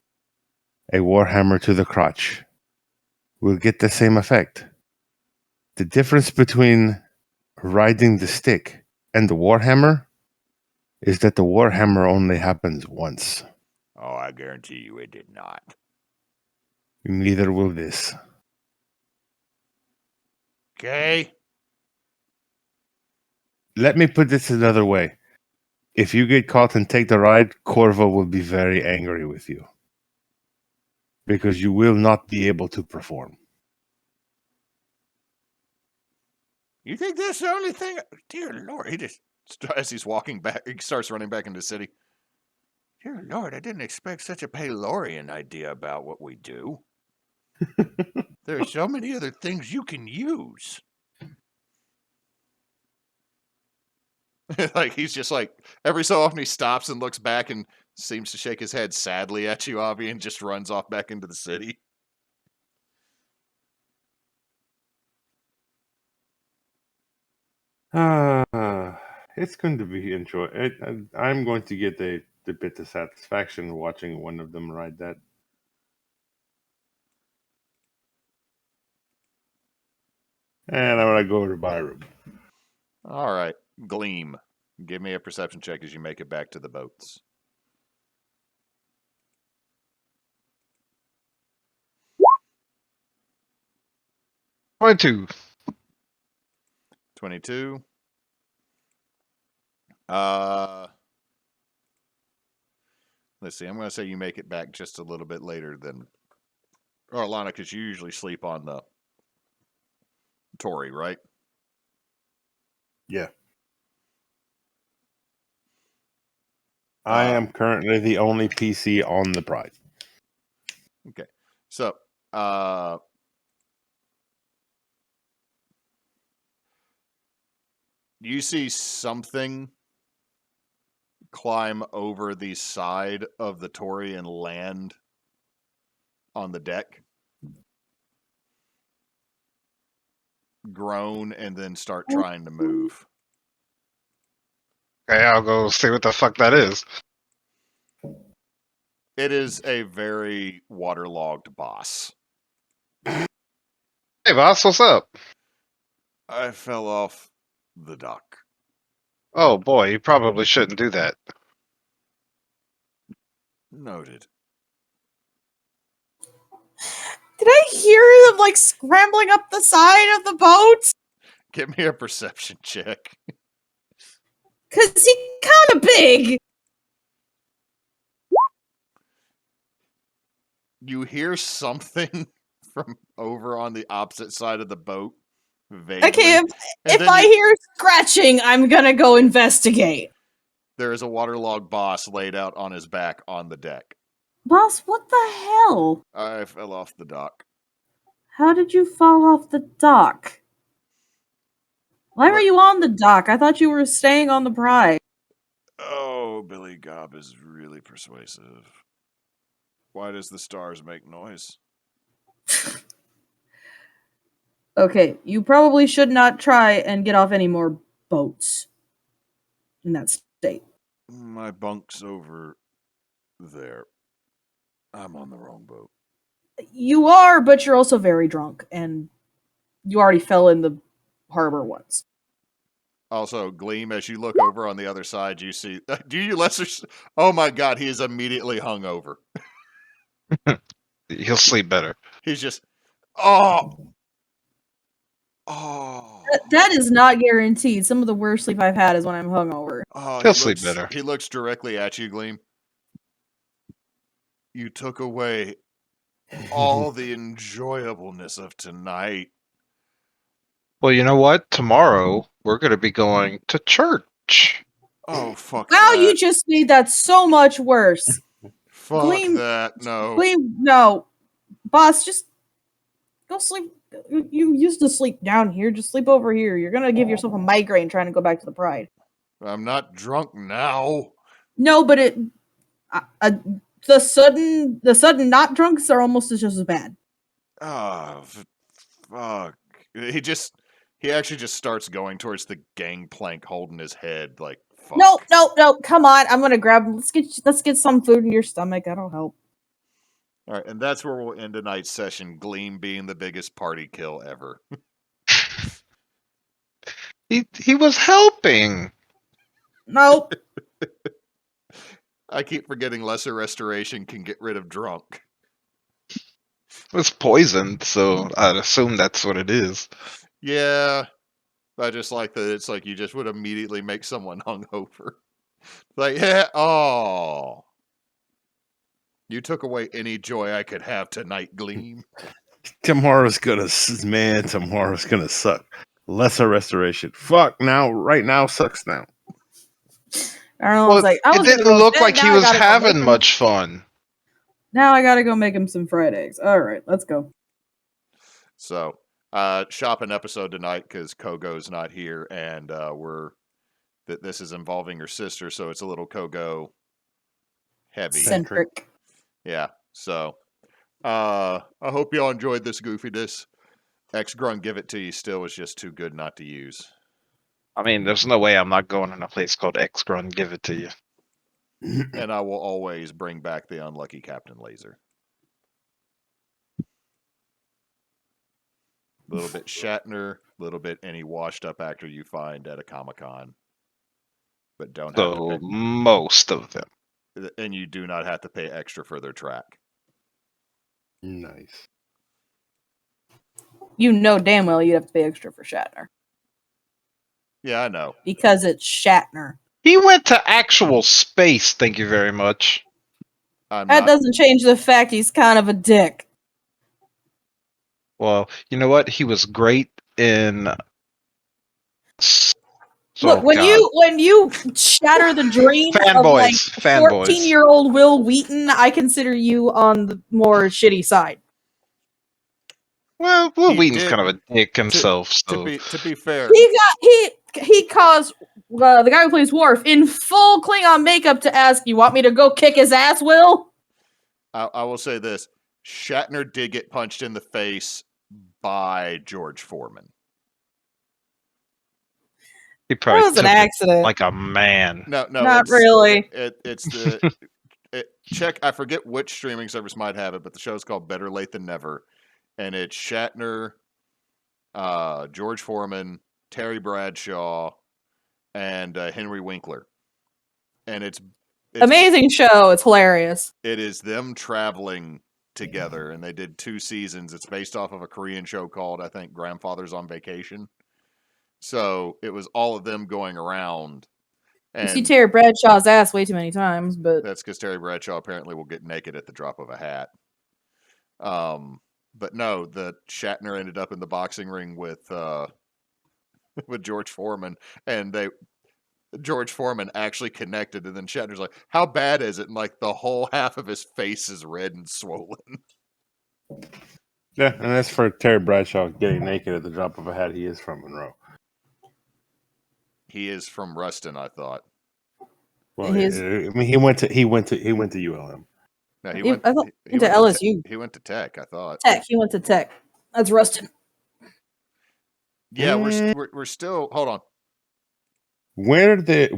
Speaker 5: a warhammer to the crotch will get the same effect. The difference between riding the stick and the warhammer is that the warhammer only happens once.
Speaker 2: Oh, I guarantee you it did not.
Speaker 5: Neither will this."
Speaker 2: Okay.
Speaker 5: Let me put this another way. If you get caught and take the ride, Corvo will be very angry with you. Because you will not be able to perform.
Speaker 2: You think that's the only thing? Dear Lord, he just, as he's walking back, he starts running back into the city. Dear Lord, I didn't expect such a Palorian idea about what we do. There are so many other things you can use. Like, he's just like, every so often he stops and looks back and seems to shake his head sadly at you, Avie, and just runs off back into the city.
Speaker 5: It's going to be enjoyable. I'm going to get a bit of satisfaction watching one of them ride that. And I'm going to go over to my room.
Speaker 2: All right, Gleam. Give me a perception check as you make it back to the boats.
Speaker 3: Point
Speaker 2: 22. Let's see. I'm going to say you make it back just a little bit later than Arlanna, because you usually sleep on the Tory, right?
Speaker 5: Yeah. I am currently the only PC on the prize.
Speaker 2: Okay. So, you see something climb over the side of the Tory and land on the deck, groan, and then start trying to move.
Speaker 3: Okay, I'll go see what the fuck that is.
Speaker 2: It is a very waterlogged boss.
Speaker 3: Hey, boss, what's up?
Speaker 2: I fell off the dock.
Speaker 3: Oh boy, you probably shouldn't do that.
Speaker 2: Noted.
Speaker 1: Did I hear them like scrambling up the side of the boat?
Speaker 2: Give me a perception check.
Speaker 1: Cause he's kind of big.
Speaker 2: You hear something from over on the opposite side of the boat. Vaguely.
Speaker 1: Okay, if I hear scratching, I'm gonna go investigate.
Speaker 2: There is a waterlogged boss laid out on his back on the deck.
Speaker 1: Boss, what the hell?
Speaker 2: I fell off the dock.
Speaker 1: How did you fall off the dock? Why were you on the dock? I thought you were staying on the pride.
Speaker 2: Oh, Billy Gob is really persuasive. Why does the stars make noise?
Speaker 1: Okay, you probably should not try and get off any more boats in that state.
Speaker 2: My bunk's over there. I'm on the wrong boat.
Speaker 1: You are, but you're also very drunk, and you already fell in the harbor once.
Speaker 2: Also, Gleam, as you look over on the other side, you see... Do you lesser... Oh my god, he is immediately hungover.
Speaker 3: He'll sleep better.
Speaker 2: He's just... Oh! Oh!
Speaker 1: That is not guaranteed. Some of the worst sleep I've had is when I'm hungover.
Speaker 2: Oh,
Speaker 3: He'll sleep better.
Speaker 2: He looks directly at you, Gleam. You took away all the enjoyableness of tonight.
Speaker 3: Well, you know what? Tomorrow we're going to be going to church.
Speaker 2: Oh, fuck
Speaker 1: Wow,
Speaker 2: that.
Speaker 1: you just made that so much worse.
Speaker 2: Fuck
Speaker 1: Gleam-
Speaker 2: that, no.
Speaker 1: Gleam, no. Boss, just go sleep. You used to sleep down here. Just sleep over here. You're going to give yourself a migraine trying to go back to the pride.
Speaker 2: I'm not drunk now.
Speaker 1: No, but the sudden not drunks are almost just as bad.
Speaker 2: Oh, fuck. He actually just starts going towards the gangplank holding his head like, fuck.
Speaker 1: No, come on. I'm going to grab him. Let's get some food in your stomach. That'll help.
Speaker 2: All right, and that's where we'll end tonight's session, Gleam being the biggest party kill ever.
Speaker 3: He was helping.
Speaker 1: Nope.
Speaker 2: I keep forgetting lesser restoration can get rid of drunk.
Speaker 3: It was poisoned, so I'd assume that's what it is.
Speaker 2: Yeah, I just like that it's like you just would immediately make someone hungover. Like, yeah, oh. You took away any joy I could have tonight, Gleam.
Speaker 5: Tomorrow's gonna suck. Lesser restoration. Fuck now. Right now sucks now.
Speaker 1: Arlanna's like, I
Speaker 3: it
Speaker 1: was gonna
Speaker 3: didn't
Speaker 1: go
Speaker 3: look
Speaker 1: bed,
Speaker 3: like
Speaker 1: now
Speaker 3: he
Speaker 1: I
Speaker 3: was
Speaker 1: gotta go make
Speaker 3: having
Speaker 1: him-
Speaker 3: much fun.
Speaker 1: Now I gotta go make him some fried eggs. All right, let's go.
Speaker 2: So, shop an episode tonight because Kogo's not here, and this is involving her sister, so it's a little Kogo heavy.
Speaker 1: Centric.
Speaker 2: Yeah. So, I hope y'all enjoyed this goofiness. X-Grun Give It To You still was just too good not to use.
Speaker 3: I mean, there's no way I'm not going in a place called X-Grun Give It To You.
Speaker 2: And I will always bring back the unlucky Captain Laser. A little bit Shatner, a little bit any washed up actor you find at a Comic-Con. But don't have to
Speaker 3: So
Speaker 2: pay,
Speaker 3: most of them.
Speaker 2: and you do not have to pay extra for their track.
Speaker 5: Nice.
Speaker 1: You know damn well you'd have to pay extra for Shatner.
Speaker 2: Yeah, I know.
Speaker 1: Because it's Shatner.
Speaker 3: He went to actual space, thank you very much.
Speaker 2: I'm
Speaker 1: That
Speaker 2: not,
Speaker 1: doesn't change the fact he's kind of a dick.
Speaker 3: Well, you know what? He was great in...
Speaker 1: Look, when you shatter the dreams of like
Speaker 3: Fanboys.
Speaker 1: 14-year-old Will Wheaton, I consider you on the more shitty side.
Speaker 3: Well, Will
Speaker 2: He
Speaker 3: Wheaton's
Speaker 2: did-
Speaker 3: kind of a dick himself, so...
Speaker 2: to be fair,
Speaker 1: He caused the guy who plays Worf in full Klingon makeup to ask, "You want me to go kick his ass, Will?"
Speaker 2: I will say this: Shatner did get punched in the face by George Foreman.
Speaker 3: He
Speaker 1: That
Speaker 3: probably
Speaker 1: was an
Speaker 3: took it
Speaker 1: accident.
Speaker 3: like a man.
Speaker 2: No,
Speaker 1: Not really.
Speaker 2: It's the check. I forget which streaming service might have it, but the show's called Better Late Than Never, and it's Shatner, George Foreman, Terry Bradshaw, and Henry Winkler, and it's
Speaker 1: Amazing show. It's hilarious.
Speaker 2: It is them traveling together, and they did 2 seasons. It's based off of a Korean show called, I think, Grandfather's on Vacation. So it was all of them going around.
Speaker 1: You
Speaker 2: And
Speaker 1: see Terry Bradshaw's ass way too many times, but
Speaker 2: that's because Terry Bradshaw apparently will get naked at the drop of a hat. But no, the Shatner ended up in the boxing ring with George Foreman, and George Foreman actually connected, and then Shatner's like, "How bad is it?" And like the whole half of his face is red and swollen.
Speaker 5: Yeah, and that's for Terry Bradshaw getting naked at the drop of a hat. He is from Monroe.
Speaker 2: He is from Ruston, I thought.
Speaker 5: Well,
Speaker 1: His-
Speaker 5: I mean, he went to ULM.
Speaker 2: No, he
Speaker 1: He-
Speaker 2: went.
Speaker 1: I thought
Speaker 2: he
Speaker 1: he went to LSU.
Speaker 2: He went to Tech, I thought.
Speaker 1: Tech. He went to Tech. That's Rustin.
Speaker 2: Yeah, we're still. Hold on.
Speaker 5: Where did the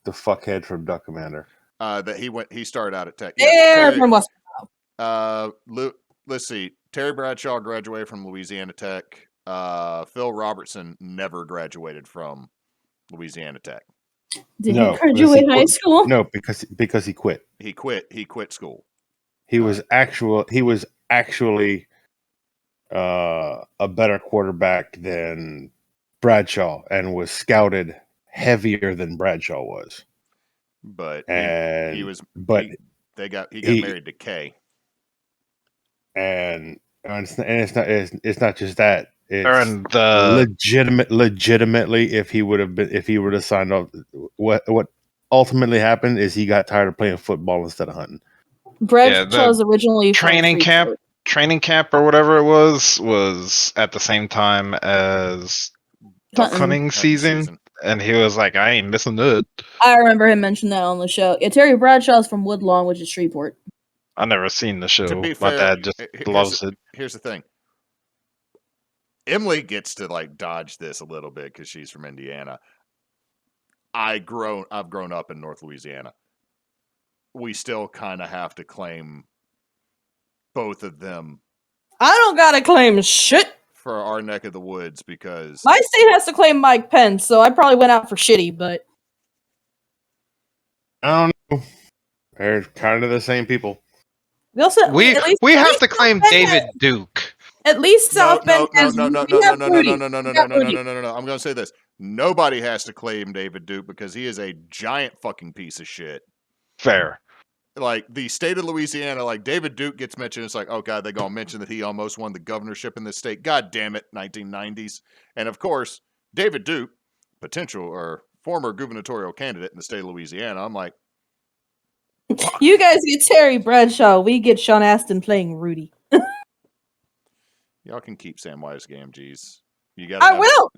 Speaker 5: fuckhead from Duck Commander?
Speaker 2: That he started out at Tech.
Speaker 1: Yeah, from West.
Speaker 2: Let's see. Terry Bradshaw graduated from Louisiana Tech. Phil Robertson never graduated from Louisiana Tech.
Speaker 1: Did
Speaker 5: No,
Speaker 1: he graduate high school?
Speaker 5: No, because he quit.
Speaker 2: He quit school.
Speaker 5: He was actually a better quarterback than Bradshaw and was scouted heavier than Bradshaw was.
Speaker 2: But
Speaker 5: And
Speaker 2: he was.
Speaker 5: but
Speaker 2: he got married to Kay.
Speaker 5: And it's not just that.
Speaker 3: And
Speaker 5: It's legitimately, if he would have signed off, what ultimately happened is he got tired of playing football instead of hunting.
Speaker 1: Bradshaw's originally from
Speaker 3: training camp or whatever it was at the same time as duck hunting season, and he was like, "I ain't missing it."
Speaker 1: I remember him mention that on the show. Yeah, Terry Bradshaw's from Woodlawn, which is Shreveport.
Speaker 3: I never seen the show.
Speaker 2: To be
Speaker 3: My
Speaker 2: fair,
Speaker 3: dad just loves it.
Speaker 2: Here's the thing. Emily gets to like dodge this a little bit because she's from Indiana. I've grown up in North Louisiana. We still kind of have to claim both of them.
Speaker 1: I don't gotta claim shit
Speaker 2: for our neck of the woods because
Speaker 1: my state has to claim Mike Pence, so I probably went out for shitty, but
Speaker 5: I don't know. They're kind of the same people.
Speaker 1: We also
Speaker 3: we have to claim
Speaker 1: South Bend
Speaker 3: David
Speaker 1: has,
Speaker 3: Duke.
Speaker 1: At least South Bend has
Speaker 2: no. I'm going to say this. Nobody has to claim David Duke because he is a giant fucking piece of shit.
Speaker 3: Fair.
Speaker 2: Like the state of Louisiana, like David Duke gets mentioned. It's like, oh God, they're going to mention that he almost won the governorship in this state. God damn it, 1990s. And of course, David Duke, potential or former gubernatorial candidate in the state of Louisiana. I'm like,
Speaker 1: you guys get Terry Bradshaw. We get Sean Astin playing Rudy.
Speaker 2: Y'all can keep Samwise Gamgee's.
Speaker 1: I will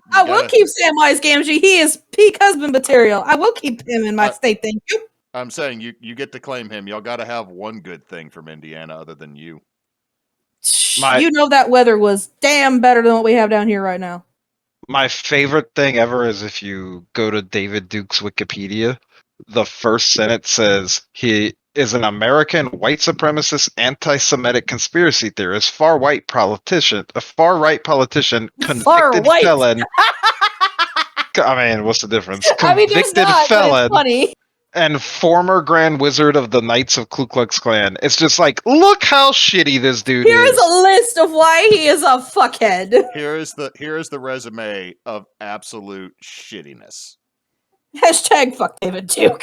Speaker 1: keep Samwise Gamgee. He is peak husband material. I will keep him in my state. Thank you.
Speaker 2: I'm saying you get to claim him. Y'all got to have one good thing from Indiana other than you.
Speaker 1: You know that weather was damn better than what we have down here right now.
Speaker 3: My favorite thing ever is if you go to David Duke's Wikipedia, the first sentence says he is an American white supremacist, anti-Semitic conspiracy theorist, far-right politician, convicted felon. I mean, what's the difference? Convicted felon.
Speaker 1: Funny.
Speaker 3: And former Grand Wizard of the Knights of Ku Klux Klan. It's just like, look how shitty this dude is.
Speaker 1: Here's a list of why he is a fuckhead.
Speaker 2: Here is the resume of absolute shittiness.
Speaker 1: Hashtag fuck David Duke.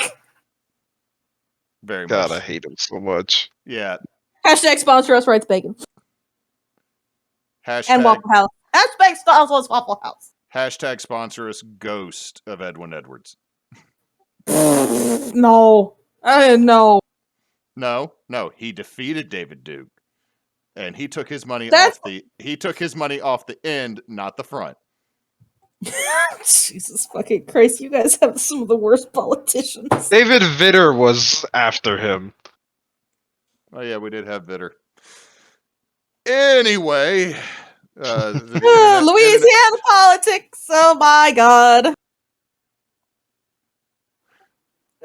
Speaker 2: Very
Speaker 3: God,
Speaker 2: much.
Speaker 3: I hate him so much.
Speaker 2: Yeah.
Speaker 1: Hashtag sponsor us rights bacon.
Speaker 2: Hashtag
Speaker 1: and Waffle House. Hashtag sponsor us Waffle House.
Speaker 2: Hashtag sponsor us Ghost of Edwin Edwards.
Speaker 1: No. No.
Speaker 2: No. He defeated David Duke. And he took his money off the end, not the front.
Speaker 1: Jesus fucking Christ, you guys have some of the worst politicians.
Speaker 3: David Vitter was after him.
Speaker 2: Oh yeah, we did have Vitter. Anyway,
Speaker 1: Louisiana politics. Oh my god.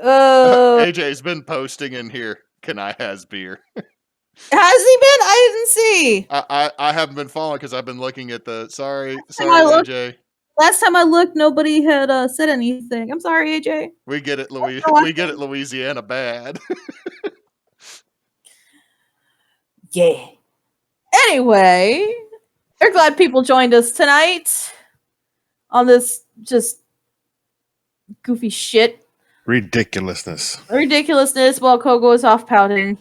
Speaker 2: AJ's been posting in here. Can I has beer?
Speaker 1: Has he been? I didn't see.
Speaker 2: I haven't been following because I've been looking at the sorry AJ.
Speaker 1: Last time I looked, nobody had said anything. I'm sorry, AJ.
Speaker 2: We get it, Louisiana bad.
Speaker 1: Yeah. Anyway, we're glad people joined us tonight on this just goofy shit.
Speaker 4: Ridiculousness
Speaker 1: while Kogo is off pouting.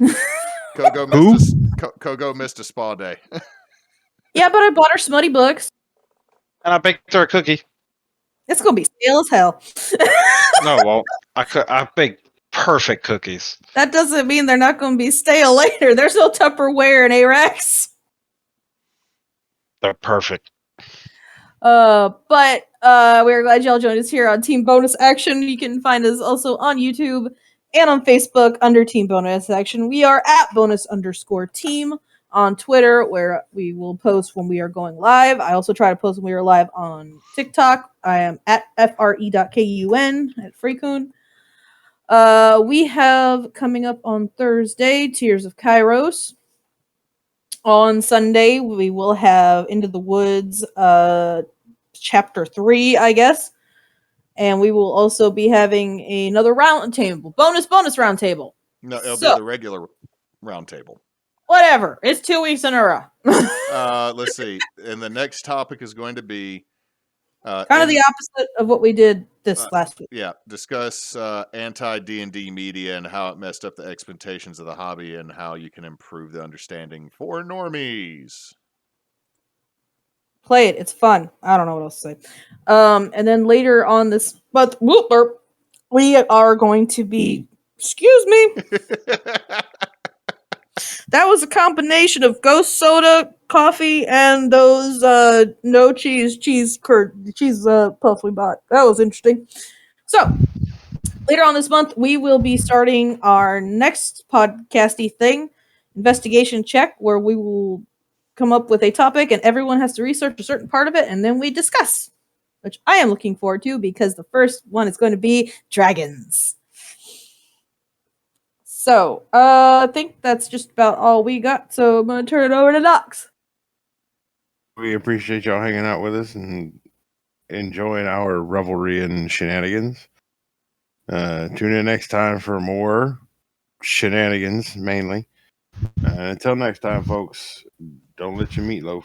Speaker 2: Kogo missed a spa day.
Speaker 1: Yeah, but I bought her smutty books.
Speaker 3: And I baked her a cookie.
Speaker 1: It's gonna be stale as hell.
Speaker 3: No, well, I baked perfect cookies.
Speaker 1: That doesn't mean they're not going to be stale later. There's no Tupperware in ARAX.
Speaker 3: They're perfect.
Speaker 1: But we're glad y'all joined us here on Team Bonus Action. You can find us also on YouTube and on Facebook under Team Bonus Action. We are at bonus_team on Twitter, where we will post when we are going live. I also try to post when we are live on TikTok. I am at FRE.KUN at FrekiIV. We have coming up on Thursday, Tears of Kairos. On Sunday, we will have Into the Woods, Chapter 3, I guess. And we will also be having another round table. Bonus round table.
Speaker 2: No, it'll be the regular round table.
Speaker 1: Whatever. It's 2 weeks in a row.
Speaker 2: Let's see. And the next topic is going to be...
Speaker 1: kind of the opposite of what we did this last week.
Speaker 2: Yeah, discuss anti-D&D media and how it messed up the expectations of the hobby and how you can improve the understanding for normies.
Speaker 1: Play it. It's fun. I don't know what else to say. And then later on this month, we are going to be... Excuse me. That was a combination of Ghost Soda, coffee, and those no cheese puffs we bought. That was interesting. So, later on this month, we will be starting our next podcasty thing, Investigation Check, where we will come up with a topic and everyone has to research a certain part of it and then we discuss, which I am looking forward to because the first one is going to be dragons. So, I think that's just about all we got. So I'm going to turn it over to Nox.
Speaker 5: We appreciate y'all hanging out with us and enjoying our revelry and shenanigans. Tune in next time for more shenanigans, mainly. Until next time, folks, don't let your meatloaf.